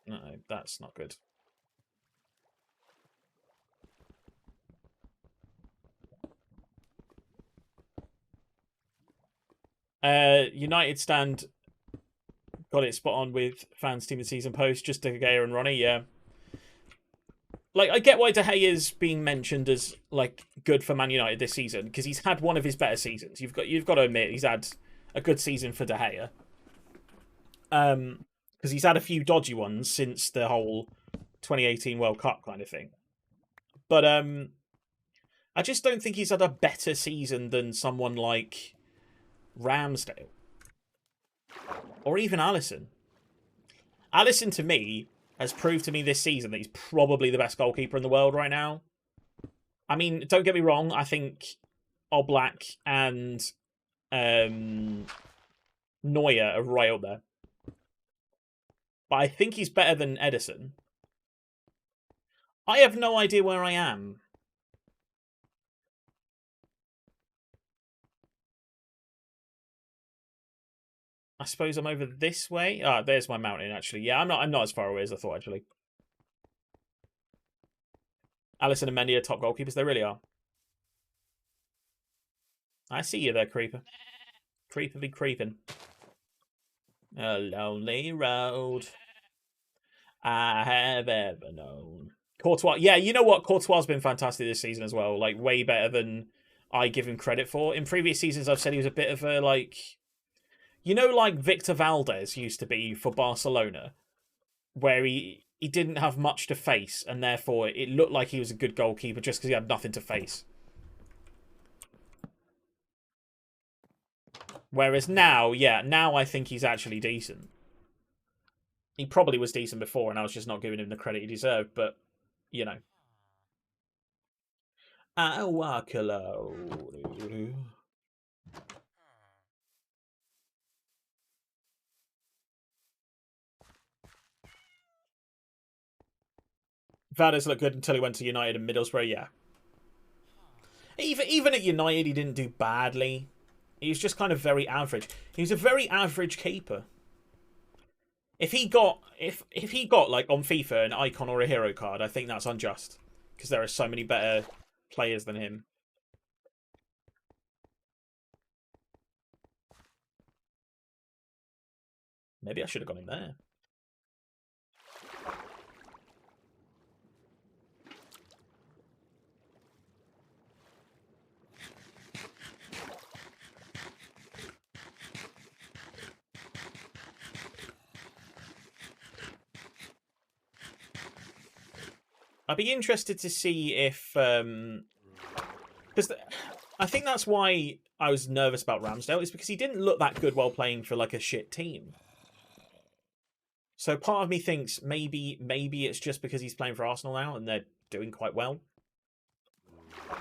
No, that's not good. United stand got it spot on with fans team of the season post. Just De Gea and Ronnie, yeah. Like, I get why De Gea is being mentioned as like good for Man United this season, because he's had one of his better seasons. You've got to admit he's had a good season for De Gea. Because he's had a few dodgy ones since the whole 2018 World Cup kind of thing. But I just don't think he's had a better season than someone like Ramsdale. Or even Alisson. Alisson, to me, has proved to me this season that he's probably the best goalkeeper in the world right now. I mean, don't get me wrong, I think Oblak and Neuer are right up there. But I think he's better than Ederson. I have no idea where I am. I suppose I'm over this way. Ah, there's my mountain, actually. Yeah, I'm not as far away as I thought, actually. Alisson and Mendy are top goalkeepers. They really are. I see you there, Creeper. Creeper be creeping. A lonely road I have ever known. Courtois. Yeah, you know what? Courtois has been fantastic this season as well. Like, way better than I give him credit for. In previous seasons, I've said he was a bit of a, like... You know, like Victor Valdez used to be for Barcelona, where he didn't have much to face, and therefore it looked like he was a good goalkeeper just because he had nothing to face. Whereas now, yeah, now I think he's actually decent. He probably was decent before, and I was just not giving him the credit he deserved, but, you know. I walk alone. Valdez looked good until he went to United and Middlesbrough. Yeah, even at United, he didn't do badly. He was just kind of very average. He was a very average keeper. If he got like on FIFA an icon or a hero card, I think that's unjust because there are so many better players than him. Maybe I should have got him there. I'd be interested to see if because I think that's why I was nervous about Ramsdale is because he didn't look that good while playing for like a shit team. So part of me thinks maybe it's just because he's playing for Arsenal now and they're doing quite well.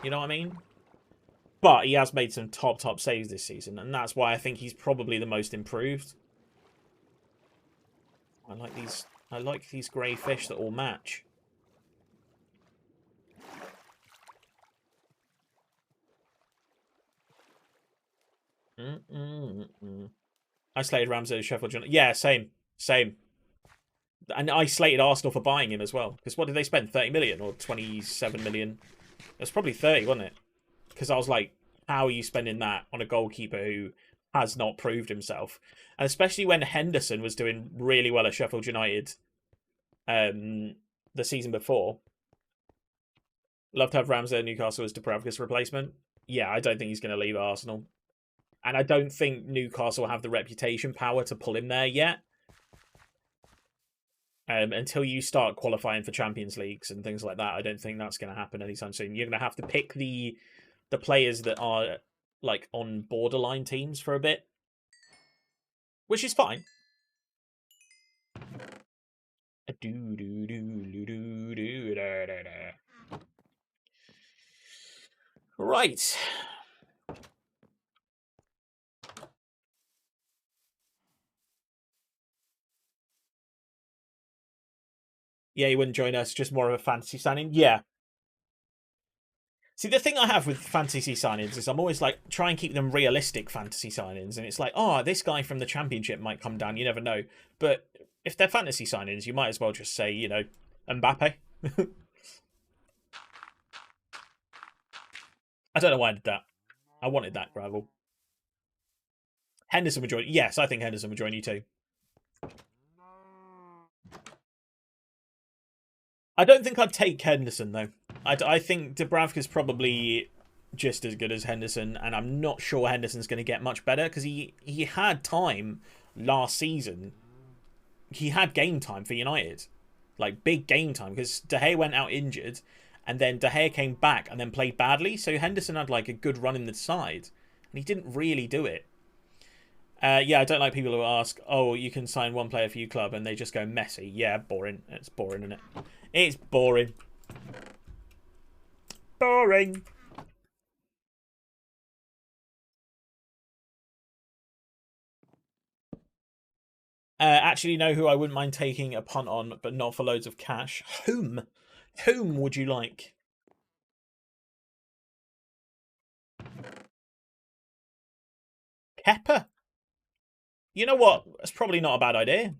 You know what I mean? But he has made some top saves this season, and that's why I think he's probably the most improved. I like these grey fish that all match. I slated Ramsey Sheffield United. Yeah, same. And I slated Arsenal for buying him as well. Because what did they spend? 30 million or 27 million? It was probably 30, wasn't it? Because I was like, how are you spending that on a goalkeeper who has not proved himself? And especially when Henderson was doing really well at Sheffield United the season before. Love to have Ramsey at Newcastle as Dubravka's replacement. Yeah, I don't think he's going to leave Arsenal. And I don't think Newcastle have the reputation power to pull him there yet. Until you start qualifying for Champions Leagues and things like that, I don't think that's going to happen anytime soon. You're going to have to pick the players that are like on borderline teams for a bit, which is fine. Right. Yeah, he wouldn't join us, just more of a fantasy signing. Yeah. See, the thing I have with fantasy signings is I'm always like, try and keep them realistic fantasy signings. And it's like, oh, this guy from the championship might come down. You never know. But if they're fantasy signings, you might as well just say, you know, Mbappe. I don't know why I did that. I wanted that gravel. Henderson would join. Yes, I think Henderson would join you too. I don't think I'd take Henderson, though. I think Dubravka's probably just as good as Henderson, and I'm not sure Henderson's going to get much better because he had time last season. He had game time for United, like big game time, because De Gea went out injured, and then De Gea came back and then played badly. So Henderson had like a good run in the side, and he didn't really do it. Yeah, I don't like people who ask, oh, you can sign one player for your club, and they just go Messi. Yeah, boring. It's boring, isn't it? It's boring. Boring. Actually, know who I wouldn't mind taking a punt on, but not for loads of cash. Whom? Whom would you like? Kepa? You know what? That's probably not a bad idea.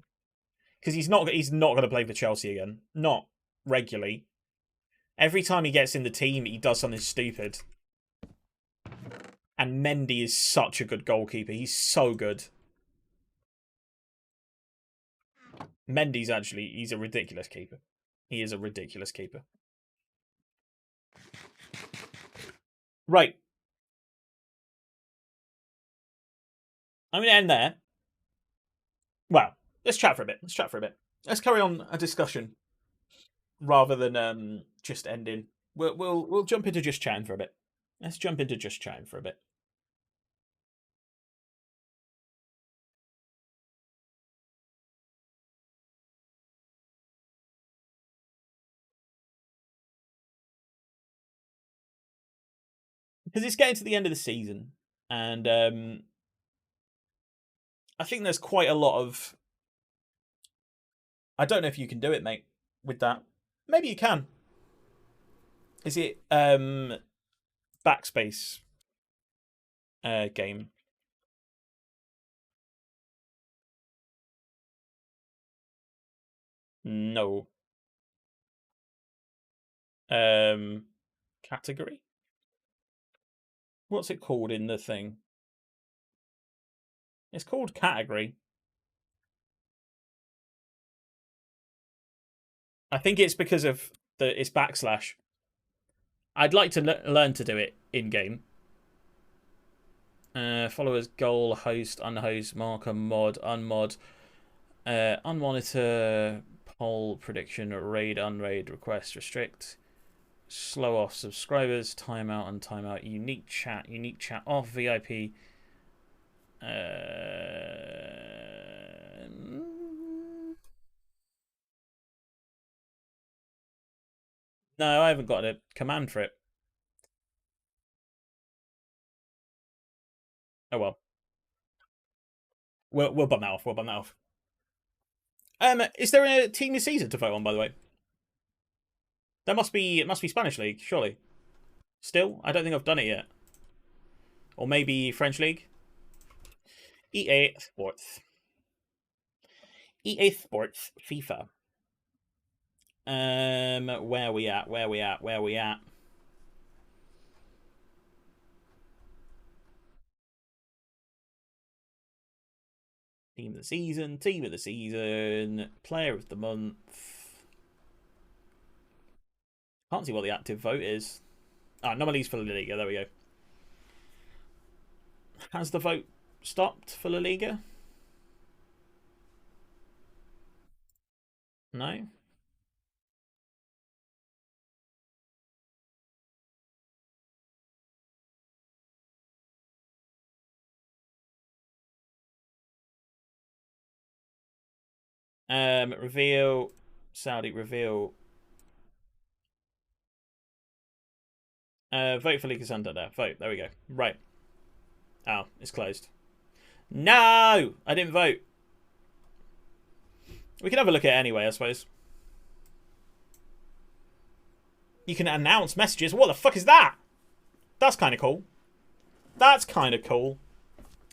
Because he's not going to play for Chelsea again. Not regularly. Every time he gets in the team, he does something stupid. And Mendy is such a good goalkeeper. He's so good. Mendy's actually, he's a ridiculous keeper. He is a ridiculous keeper. Right. I'm going to end there. Well, let's chat for a bit. Let's carry on a discussion rather than just ending. We'll jump into just chatting for a bit. Let's jump into just chatting for a bit. Because it's getting to the end of the season, and I think there's quite a lot of. I don't know if you can do it, mate, with that. Maybe you can. Is it backspace game? No. Category? What's it called in the thing? It's called category. I think it's because of it's backslash. I'd like to learn to do it in game. Followers, goal, host, unhost, marker, mod, unmod, unmonitor, poll, prediction, raid, unraid, request, restrict, slow off subscribers, timeout and timeout, unique chat off, VIP. No, I haven't got a command for it. Oh well. We'll bump that off. We'll bump that off. Is there a team this season to vote on, by the way? It must be Spanish League, surely. Still? I don't think I've done it yet. Or maybe French League? EA Sports. EA Sports FIFA. Where we at? Team of the season, player of the month. Can't see what the active vote is. Nominees for La Liga, there we go. Has the vote stopped for La Liga? No? Reveal. Saudi, reveal. Vote for Liga Santander. Vote. There we go. Right. Oh, it's closed. No! I didn't vote. We can have a look at it anyway, I suppose. You can announce messages. What the fuck is that? That's kind of cool. That's kind of cool.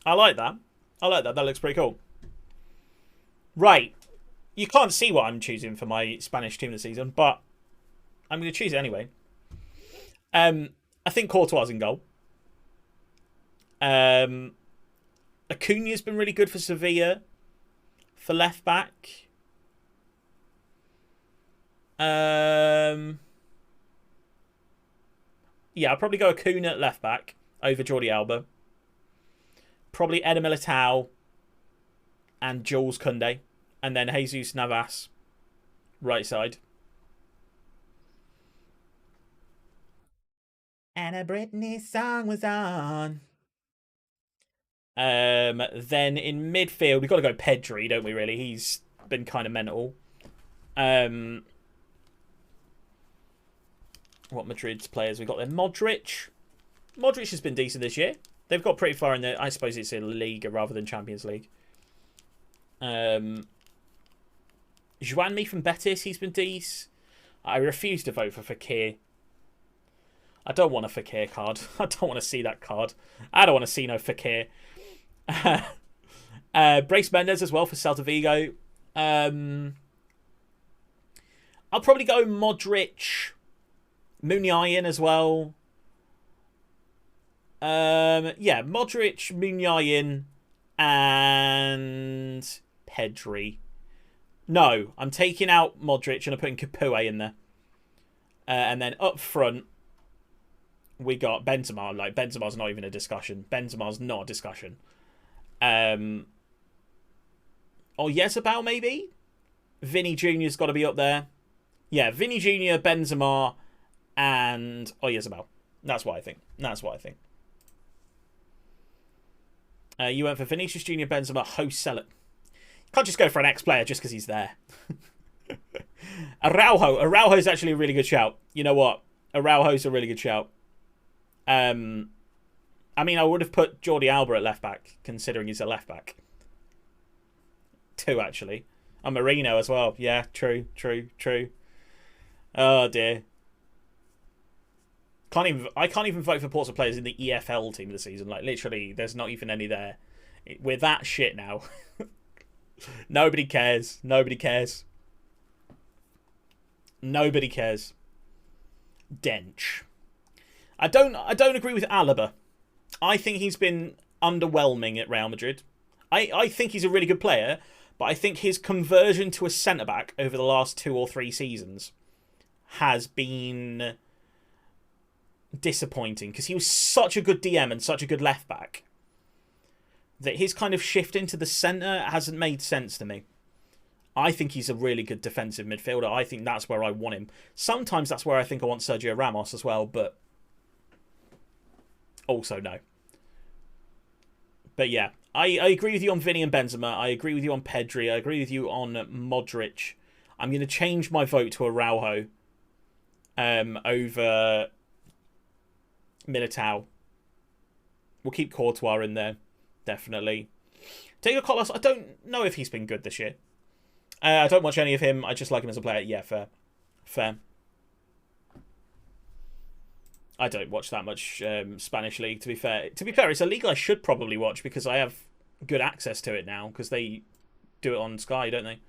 I like that. I like that. That looks pretty cool. Right. You can't see what I'm choosing for my Spanish team this season, but I'm going to choose it anyway. I think Courtois in goal. Acuna's been really good for Sevilla. For left back. Yeah, I'll probably go Acuna at left back over Jordi Alba. Probably Eder Militao and Jules Koundé. And then Jesus Navas, right side. Anna Brittany's song was on. Then in midfield, we've got to go Pedri, don't we, really? He's been kind of mental. What Madrid's players we got there? Modric. Modric has been decent this year. They've got pretty far in the... I suppose it's in Liga rather than Champions League. Juanmi from Betis, he's been decent. I refuse to vote for Fekir. I don't want a Fekir card. I don't want to see that card. I don't want to see no Fekir. Brace Mendes as well for Celta Vigo. I'll probably go Modric. Muniain as well. Yeah, Modric, Muniain, and Pedri. No, I'm taking out Modric and I'm putting Capoue in there. And then up front, we got Benzema. Like, Benzema's not even a discussion. Benzema's not a discussion. Or Jezebel, maybe? Vinny Jr.'s got to be up there. Yeah, Vinny Jr., Benzema, and Jezebel. That's what I think. You went for Vinicius Jr., Benzema, host, sell it. Can't just go for an ex-player just because he's there. Araujo's actually a really good shout. You know what? Araujo's a really good shout. I mean, I would have put Jordi Alba at left back, considering he's a left back. 2, actually. And Marino as well. Yeah, true. Oh dear. I can't even vote for Portsmouth players in the EFL team of the season. Like literally, there's not even any there. We're that shit now. Nobody cares. Nobody cares. Nobody cares. Dench. I don't agree with Alaba. I think he's been underwhelming at Real Madrid. I think he's a really good player, but I think his conversion to a centre back over the last 2 or 3 seasons has been disappointing because he was such a good DM and such a good left back that his kind of shift into the centre hasn't made sense to me. I think he's a really good defensive midfielder. I think that's where I want him. Sometimes that's where I think I want Sergio Ramos as well, but also no. But yeah, I agree with you on Vinny and Benzema. I agree with you on Pedri. I agree with you on Modric. I'm going to change my vote to Araujo over Militao. We'll keep Courtois in there, definitely. Diego Carlos, I don't know if he's been good this year. I don't watch any of him. I just like him as a player. Yeah, fair. Fair. I don't watch that much Spanish league, to be fair. To be fair, it's a league I should probably watch because I have good access to it now because they do it on Sky, don't they?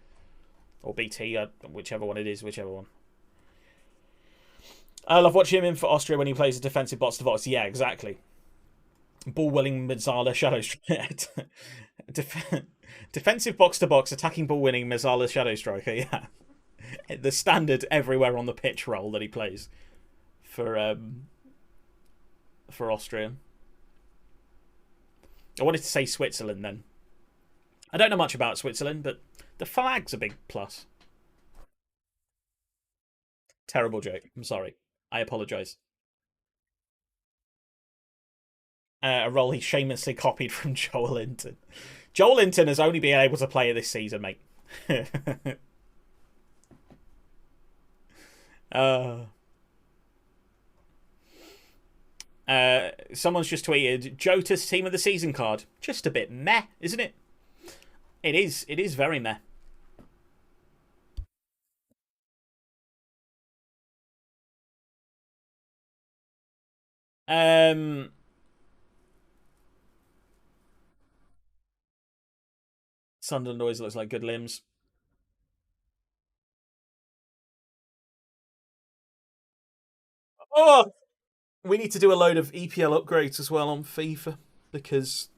Or BT, whichever one it is, whichever one. I love watching him in for Austria when he plays a defensive box-to-box. Yeah, exactly. Ball-willing Mazzala Shadow Striker. Defensive box-to-box, attacking ball-winning Mazzala Shadow Striker, yeah. The standard everywhere on the pitch role that he plays for Austria. I wanted to say Switzerland then. I don't know much about Switzerland, but the flag's a big plus. Terrible joke. I'm sorry. I apologise. A role he shamelessly copied from Joel Linton. Joel Linton has only been able to play it this season, mate. Someone's just tweeted Jota's team of the season card. Just a bit meh, isn't it? It is. It is very meh. Um, Sunderland always looks like good limbs. Oh, we need to do a load of EPL upgrades as well on FIFA because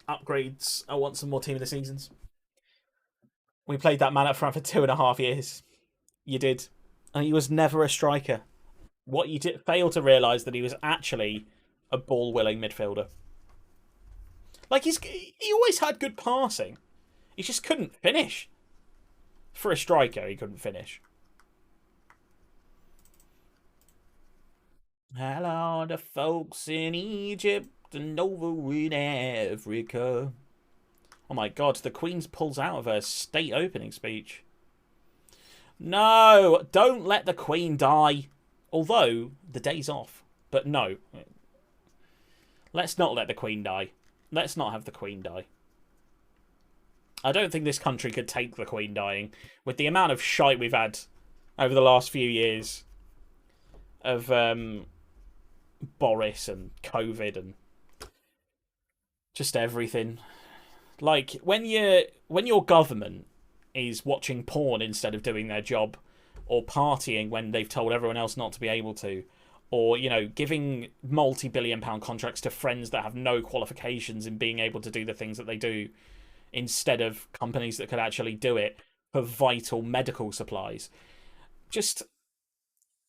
upgrades. I want some more team of the seasons. We played that man up front for 2.5 years. You did, and he was never a striker. What you did fail to realise that he was actually a ball willing midfielder. Like he always had good passing. He just couldn't finish. For a striker, he couldn't finish. Hello, the folks in Egypt and over in Africa. Oh my god, the Queen's pulls out of her state opening speech. No, don't let the Queen die. Although, the day's off. But no. Let's not let the Queen die. Let's not have the Queen die. I don't think this country could take the Queen dying. With the amount of shite we've had over the last few years of Boris and COVID and just everything. Like when your government is watching porn instead of doing their job, or partying when they've told everyone else not to be able to, or giving multi-billion-pound contracts to friends that have no qualifications in being able to do the things that they do, instead of companies that could actually do it for vital medical supplies. Just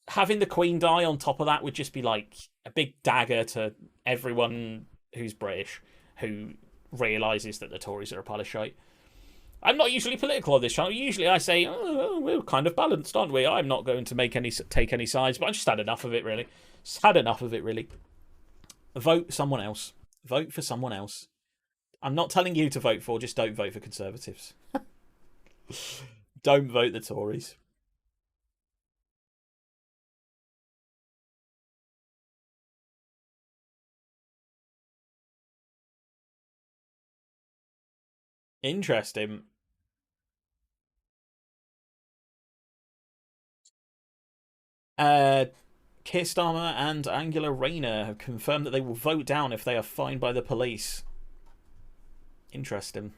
having the Queen die on top of that would just be like a big dagger to everyone who's British who realises that the Tories are a pile of shite. I'm not usually political on this channel. Usually I say, oh, we're kind of balanced, aren't we? I'm not going to take any sides, but I just had enough of it, really. Just had enough of it, really. Vote someone else. Vote for someone else. I'm not telling you to vote for, just don't vote for Conservatives. Don't vote the Tories. Interesting. Uh, Keir Starmer and Angela Rayner have confirmed that they will vote down if they are fined by the police. Interesting.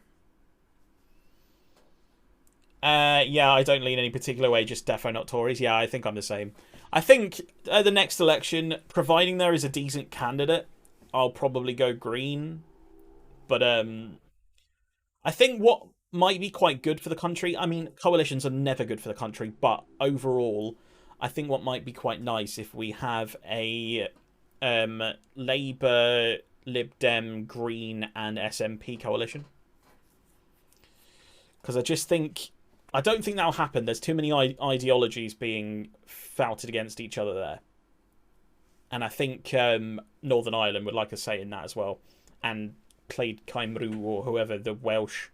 Yeah, I don't lean any particular way, just defo not Tories. Yeah, I think I'm the same. I think at the next election, providing there is a decent candidate, I'll probably go Green. But I think what might be quite good for the country, I mean, coalitions are never good for the country, but overall, I think what might be quite nice if we have a Labour, Lib Dem, Green, and SNP coalition. Because I don't think that'll happen. There's too many ideologies being fouted against each other there. And I think Northern Ireland would like a say in that as well. And Plaid Cymru or whoever the Welsh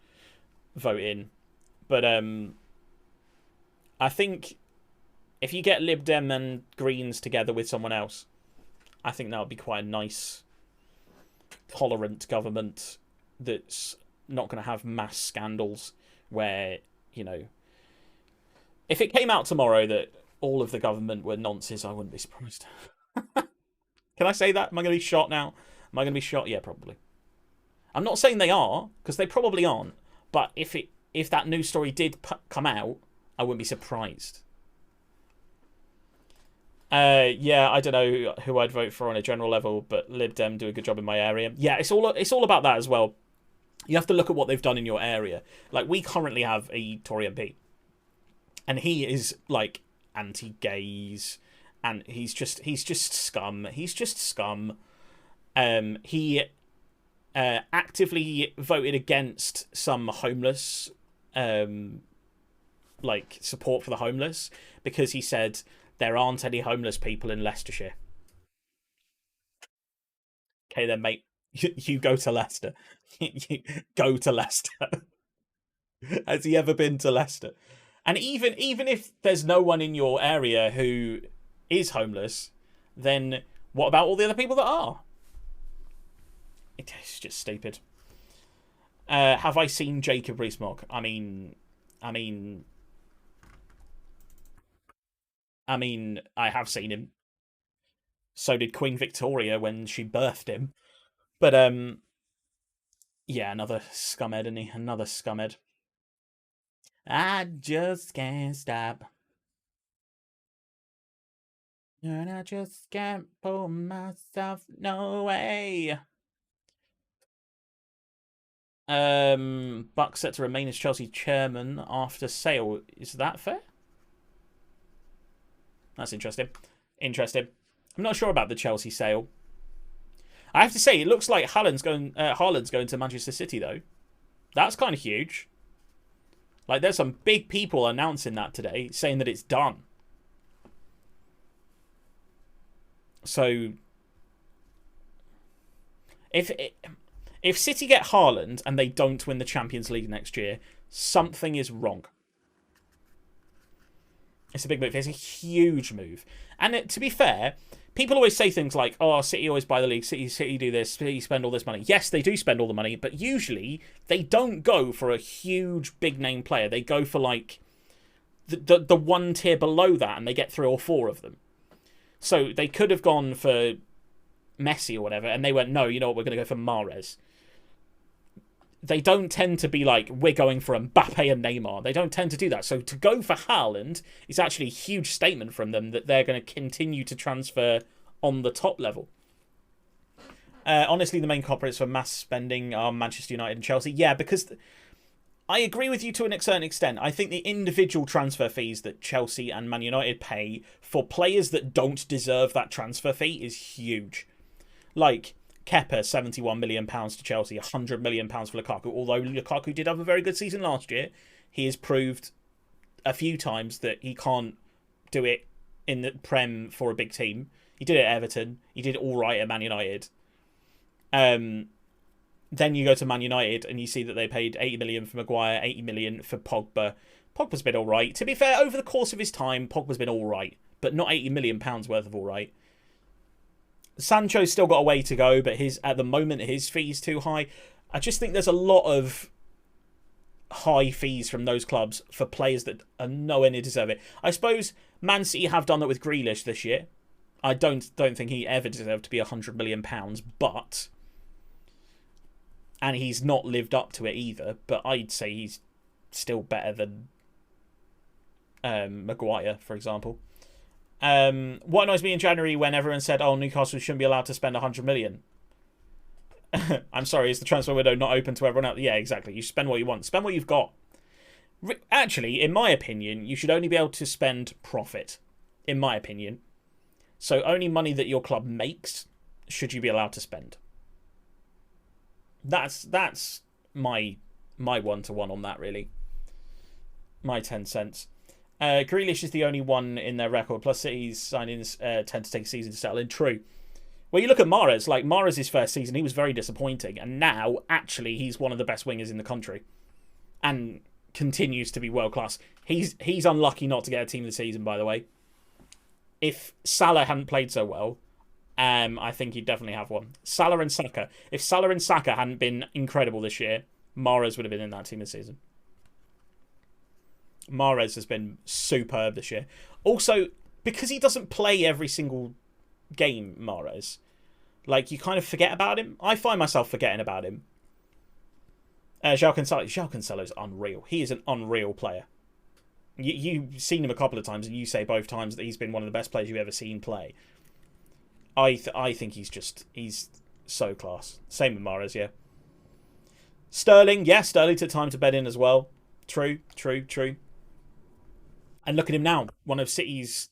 vote in. But I think if you get Lib Dem and Greens together with someone else, I think that would be quite a nice, tolerant government that's not going to have mass scandals where, you know, if it came out tomorrow that all of the government were nonsense, I wouldn't be surprised. Can I say that? Am I going to be shot now? Am I going to be shot? Yeah, probably. I'm not saying they are, because they probably aren't. But if that news story did come out, I wouldn't be surprised. Yeah, I don't know who I'd vote for on a general level, but Lib Dem do a good job in my area. Yeah, it's all about that as well. You have to look at what they've done in your area. Like, we currently have a Tory MP, and he is like anti-gays, and he's just scum. He's just scum. He actively voted against some homeless, like support for the homeless, because he said there aren't any homeless people in Leicestershire. Okay, then, mate, you go to Leicester. You go to Leicester. Has he ever been to Leicester? And even if there's no one in your area who is homeless, then what about all the other people that are? It's just stupid. Have I seen Jacob Rees-Mogg? I mean, I have seen him. So did Queen Victoria when she birthed him. But yeah, another scumhead, isn't he? Another scumhead. I just can't stop. And I just can't pull myself no way. Buck set to remain as Chelsea chairman after sale. Is that fair? That's interesting. Interesting. I'm not sure about the Chelsea sale. I have to say, it looks like Haaland's going to Manchester City, though. That's kind of huge. Like, there's some big people announcing that today, saying that it's done. So, if City get Haaland and they don't win the Champions League next year, something is wrong. It's a big move. It's a huge move. And to be fair, people always say things like, oh, City always buy the league, City do this, City spend all this money. Yes, they do spend all the money, but usually they don't go for a huge big name player. They go for like the one tier below that, and they get 3 or 4 of them. So they could have gone for Messi or whatever, and they went, no, you know what, we're going to go for Mahrez. They don't tend to be like, we're going for Mbappe and Neymar. They don't tend to do that. So to go for Haaland is actually a huge statement from them that they're going to continue to transfer on the top level. Honestly, the main culprits for mass spending are Manchester United and Chelsea. Yeah, because I agree with you to a certain extent. I think the individual transfer fees that Chelsea and Man United pay for players that don't deserve that transfer fee is huge. Like Kepa, £71 million to Chelsea, £100 million for Lukaku. Although Lukaku did have a very good season last year, he has proved a few times that he can't do it in the Prem for a big team. He did it at Everton. He did all right at Man United. Then you go to Man United and you see that they paid 80 million for Maguire, 80 million for Pogba. Pogba's been all right. To be fair, over the course of his time, Pogba's been all right, but not 80 million pounds worth of all right. Sancho's still got a way to go, but at the moment his fee's too high. I just think there's a lot of high fees from those clubs for players that are nowhere near deserve it. I suppose Man City have done that with Grealish this year. I don't think he ever deserved to be £100 million, but... And he's not lived up to it either, but I'd say he's still better than Maguire, for example. What annoys me in January when everyone said, oh, Newcastle shouldn't be allowed to spend 100 million. I'm sorry, is the transfer window not open to everyone else? Yeah, exactly. You spend what you want. Spend what you've got. Actually, in my opinion, you should only be able to spend profit. In my opinion. So only money that your club makes should you be allowed to spend. That's my 1-to-1 on that, really. My 10 cents. Grealish is the only one in their record. Plus, City's signings tend to take a season to settle in. True. Well, you look at Mahrez. Like, Mahrez' first season, he was very disappointing. And now, actually, he's one of the best wingers in the country. And continues to be world-class. He's unlucky not to get a team of the season, by the way. If Salah hadn't played so well, I think he'd definitely have one. Salah and Saka. If Salah and Saka hadn't been incredible this year, Mahrez would have been in that team of the season. Mahrez has been superb this year. Also, because he doesn't play every single game, Mahrez, like, you kind of forget about him. I find myself forgetting about him. João Cancelo's unreal. He is an unreal player. You've seen him a couple of times, and you say both times that he's been one of the best players you've ever seen play. I think he's so class. Same with Mahrez, yeah. Sterling, yeah, Sterling took time to bed in as well. True. And look at him now, one of City's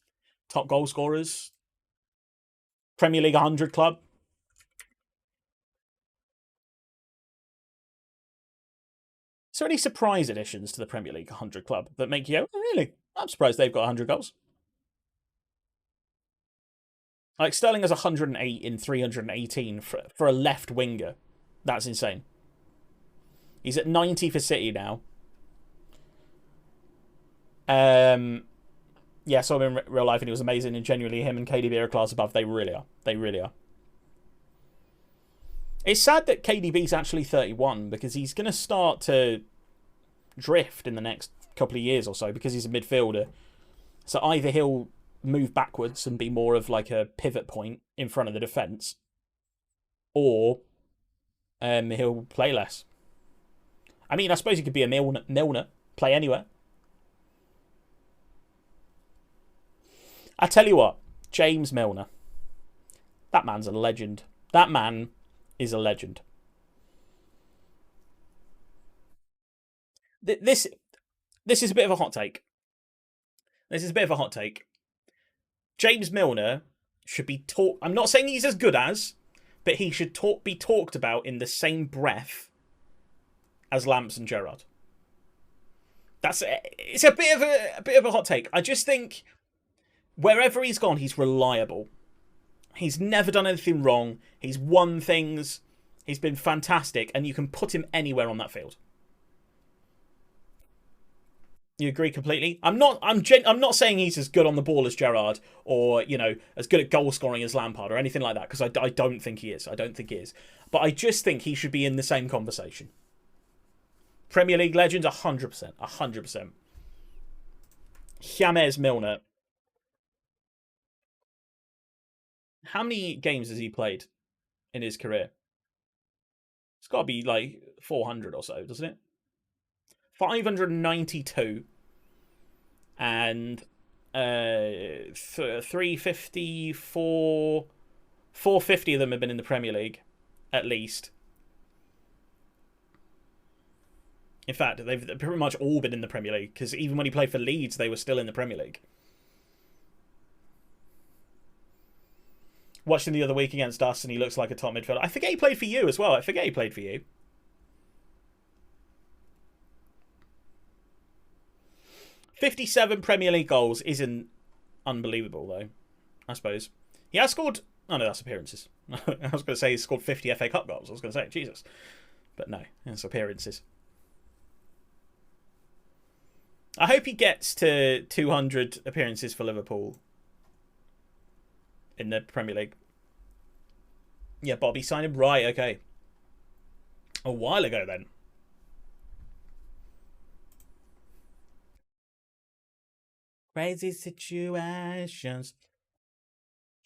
top goal scorers. Premier League 100 club. Is there any surprise additions to the Premier League 100 club that make you go, oh, really? I'm surprised they've got 100 goals. Like, Sterling has 108 in 318 for a left winger. That's insane. He's at 90 for City now. Yeah, I saw him in real life and he was amazing, and genuinely him and KDB are a class above. They really are. They really are. It's sad that KDB's actually 31 because he's going to start to drift in the next couple of years or so because he's a midfielder. So either he'll move backwards and be more of like a pivot point in front of the defence, or he'll play less. I mean, I suppose he could be a Milner, play anywhere. I tell you what, James Milner. That man's a legend. That man is a legend. This is a bit of a hot take. James Milner should be talked... I'm not saying he's as good as, but he should be talked about in the same breath as Lamps and Gerrard. It's a bit of a hot take. I just think wherever he's gone, he's reliable. He's never done anything wrong. He's won things. He's been fantastic, and you can put him anywhere on that field. You agree completely? I'm not saying he's as good on the ball as Gerrard, or, you know, as good at goal scoring as Lampard or anything like that, because I don't think he is. But I just think he should be in the same conversation. Premier League legend, 100%. 100%. James Milner. How many games has he played in his career? It's got to be like 400 or so, doesn't it? 592. And 354... 450 of them have been in the Premier League, at least. In fact, they've pretty much all been in the Premier League, because even when he played for Leeds, they were still in the Premier League. Watched him the other week against us, and he looks like a top midfielder. I forget he played for you as well. 57 Premier League goals isn't unbelievable, though, I suppose. He has scored... Oh, no, that's appearances. I was going to say he scored 50 FA Cup goals. I was going to say, Jesus. But no, it's appearances. I hope he gets to 200 appearances for Liverpool in the Premier League. Yeah, Bobby signed him. Right, okay. A while ago, then. Crazy situations.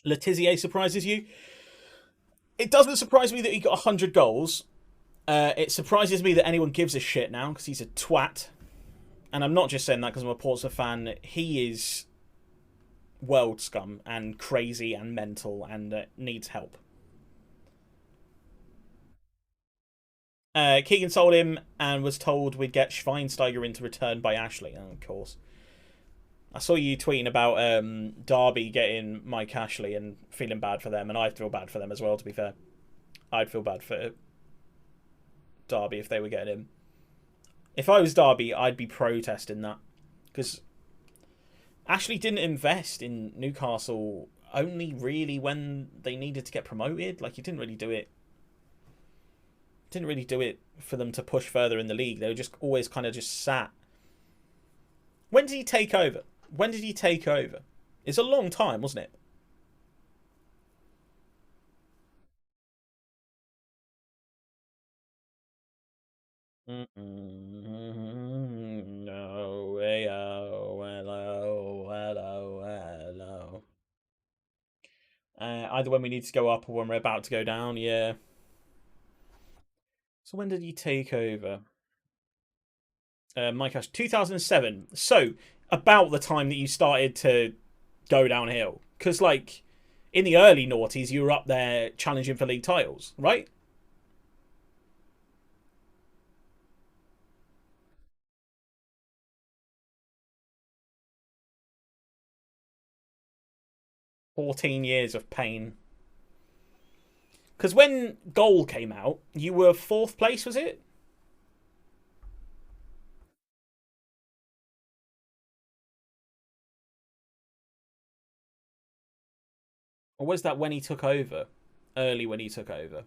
Letizier surprises you. It doesn't surprise me that he got 100 goals. It surprises me that anyone gives a shit now because he's a twat. And I'm not just saying that because I'm a Portsmouth fan. He is world scum and crazy and mental and needs help. Keegan sold him and was told we'd get Schweinsteiger into return by Ashley. And of course, I saw you tweeting about Derby getting Mike Ashley and feeling bad for them, and I feel bad for them as well. To be fair, I'd feel bad for Derby if they were getting him. If I was Derby, I'd be protesting that because Ashley didn't invest in Newcastle only really when they needed to get promoted. Like he didn't really do it. Didn't really do it for them to push further in the league. They were just always kind of just sat. When did he take over? When did he take over? It's a long time, wasn't it? No way. Oh, hello, hello, hello. Either when we need to go up or when we're about to go down. Yeah. So when did he take over? Mike Ash, 2007. So about the time that you started to go downhill, because like in the early noughties, you were up there challenging for league titles, right? 14 years of pain. Because when Goal came out, you were fourth place, was it? Or was that when he took over? Early when he took over.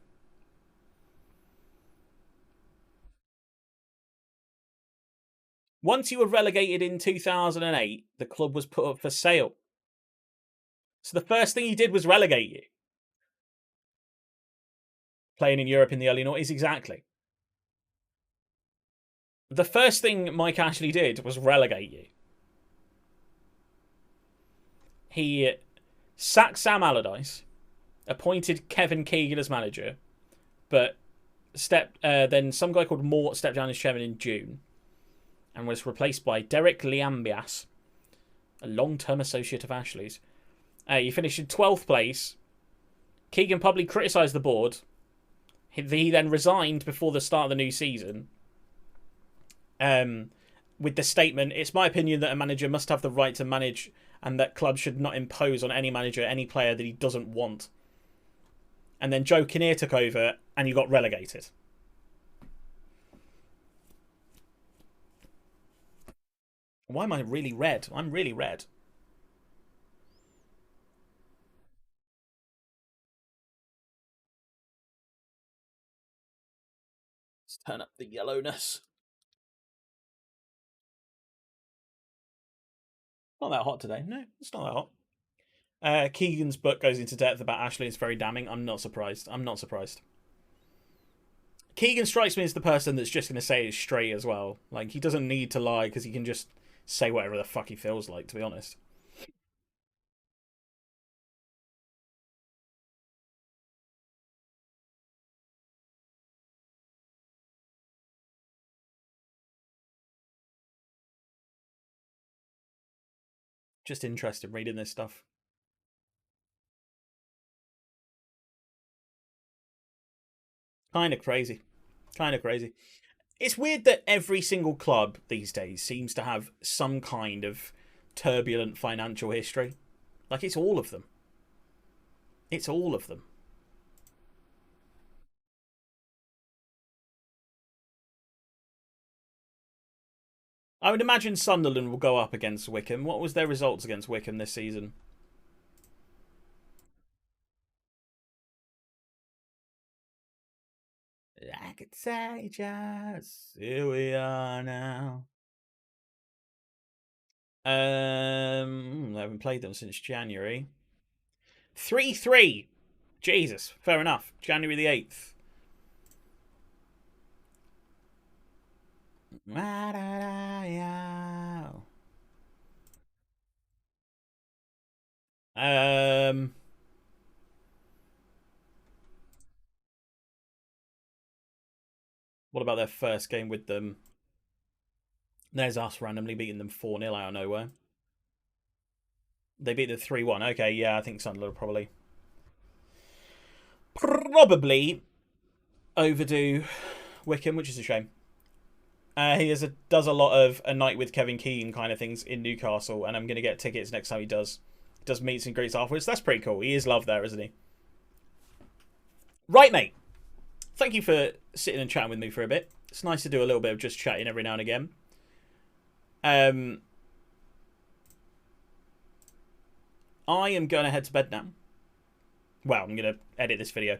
Once you were relegated in 2008, the club was put up for sale. So the first thing he did was relegate you. Playing in Europe in the early noughties, exactly. The first thing Mike Ashley did was relegate you. He sacked Sam Allardyce, appointed Kevin Keegan as manager, but then some guy called Mort stepped down as chairman in June and was replaced by Derek Liambias, a long-term associate of Ashley's. He finished in 12th place. Keegan publicly criticised the board. He then resigned before the start of the new season. With the statement, "It's my opinion that a manager must have the right to manage and that clubs should not impose on any manager any player that he doesn't want." And then Joe Kinnear took over and you got relegated. Why am I really red? I'm really red. Let's turn up the yellowness. Not that hot today. No, it's not that hot. Keegan's book goes into depth about Ashley. It's very damning. I'm not surprised. I'm not surprised. Keegan strikes me as the person that's just going to say it straight as well. Like, he doesn't need to lie because he can just say whatever the fuck he feels like, to be honest. Just interested reading this stuff. Kind of crazy. Kind of crazy. It's weird that every single club these days seems to have some kind of turbulent financial history. Like, it's all of them. It's all of them. I would imagine Sunderland will go up against Wickham. What was their results against Wickham this season? I could say just here we are now. I haven't played them since January. 3-3. Jesus, fair enough. January the 8th. Um, what about their first game with them? There's us randomly beating them 4-0 out of nowhere. They beat the 3-1. Okay, yeah, I think Sunderland probably overdo Wickham, which is a shame. He does a lot of a night with Kevin Keane kind of things in Newcastle, and I'm going to get tickets next time he does meets and greets afterwards. That's pretty cool. He is loved there, isn't he? Right, mate. Thank you for sitting and chatting with me for a bit. It's nice to do a little bit of just chatting every now and again. I am going to head to bed now. Well, I'm going to edit this video,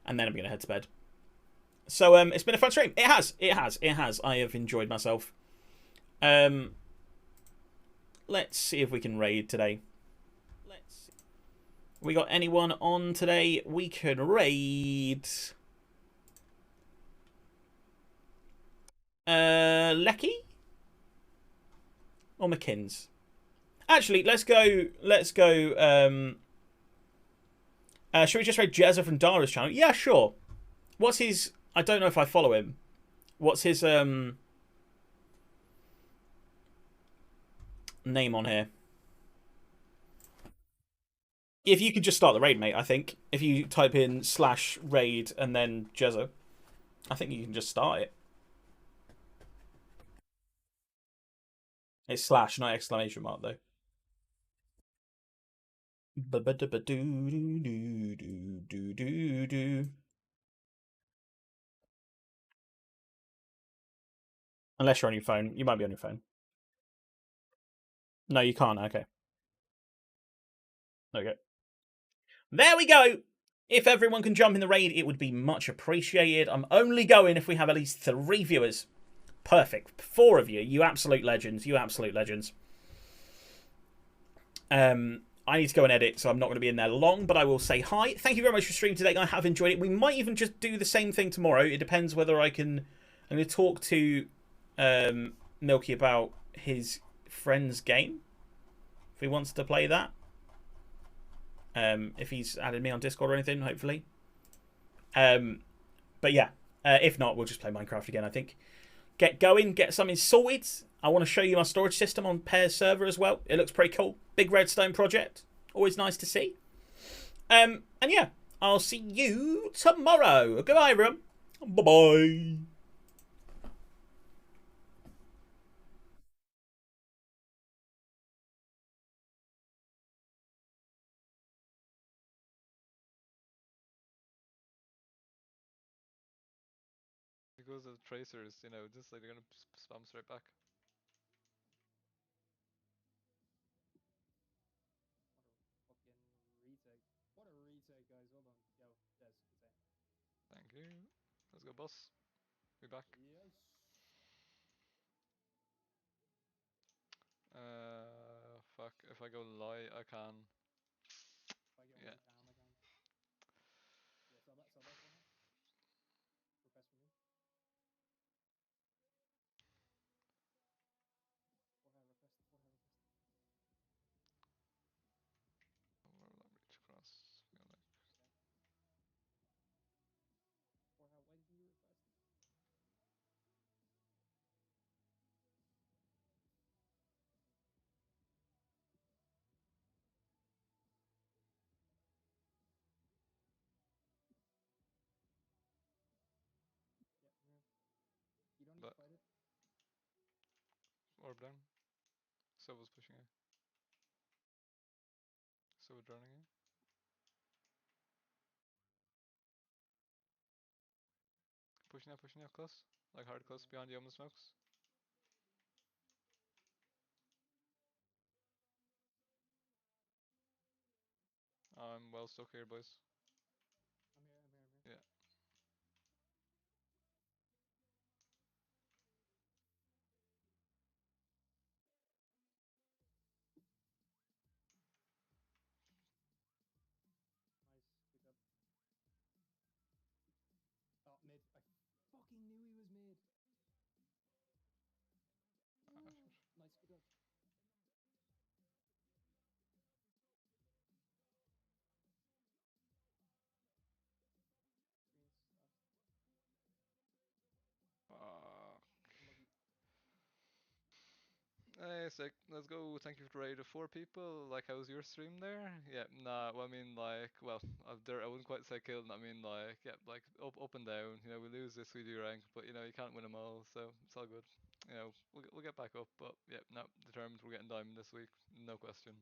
and then I'm going to head to bed. So it's been a fun stream. It has. I have enjoyed myself. Let's see if we can raid today. We got anyone on today? We can raid. Lecky or McKins? Actually, let's go. Should we just raid Jezza from Dara's channel? Yeah, sure. What's his? I don't know if I follow him. What's his name on here? If you could just start the raid, mate, I think. If you type in /raid and then Jezza, I think you can just start it. It's /, not exclamation mark, though. Unless you're on your phone. You might be on your phone. No, you can't. Okay. Okay. There we go. If everyone can jump in the raid, it would be much appreciated. I'm only going if we have at least 3 viewers. Perfect. 4 of you. You absolute legends. You absolute legends. I need to go and edit, so I'm not going to be in there long, but I will say hi. Thank you very much for streaming today. I have enjoyed it. We might even just do the same thing tomorrow. It depends whether I can... I'm going to talk to Milky about his friend's game. If he wants to play that. If he's added me on Discord or anything, hopefully. But yeah, if not, we'll just play Minecraft again, I think. Get going, get something sorted. I want to show you my storage system on Pear's server as well. It looks pretty cool. Big redstone project. Always nice to see. And yeah, I'll see you tomorrow. Goodbye, everyone. Bye-bye. Because of tracers, you know, just like they're gonna spam straight back. What a retake, guys. Well done. Yo, Des, good save. Thank you. Let's go, boss. Be back. Yes. Fuck. If I go lie, I can. If I get Yeah. one down again. Yeah, sell that for me. Request for me. What have I requested? Where will I reach across? Feel like. Why did you request? Yeah, no. You don't need to fight it. Orb down. So was pushing A. So we're drowning A. Pushing out close. Like hard close behind the omen smokes. I'm well stuck here, boys. I'm here. Yeah. Nice. Good job. Oh, mid. I fucking knew he was mid. Ah, shit. Nice. Good job. Hey, sick. Let's go. Thank you for the raid of 4 people. Like, how was your stream there? Yeah, nah. Well, I mean, like, well, I wouldn't quite say killed. I mean, like, yeah, like up and down. You know, we lose this, we do rank, but you know, you can't win them all, so it's all good. You know, we'll get back up. But yeah, no, determined we're getting diamond this week, no question.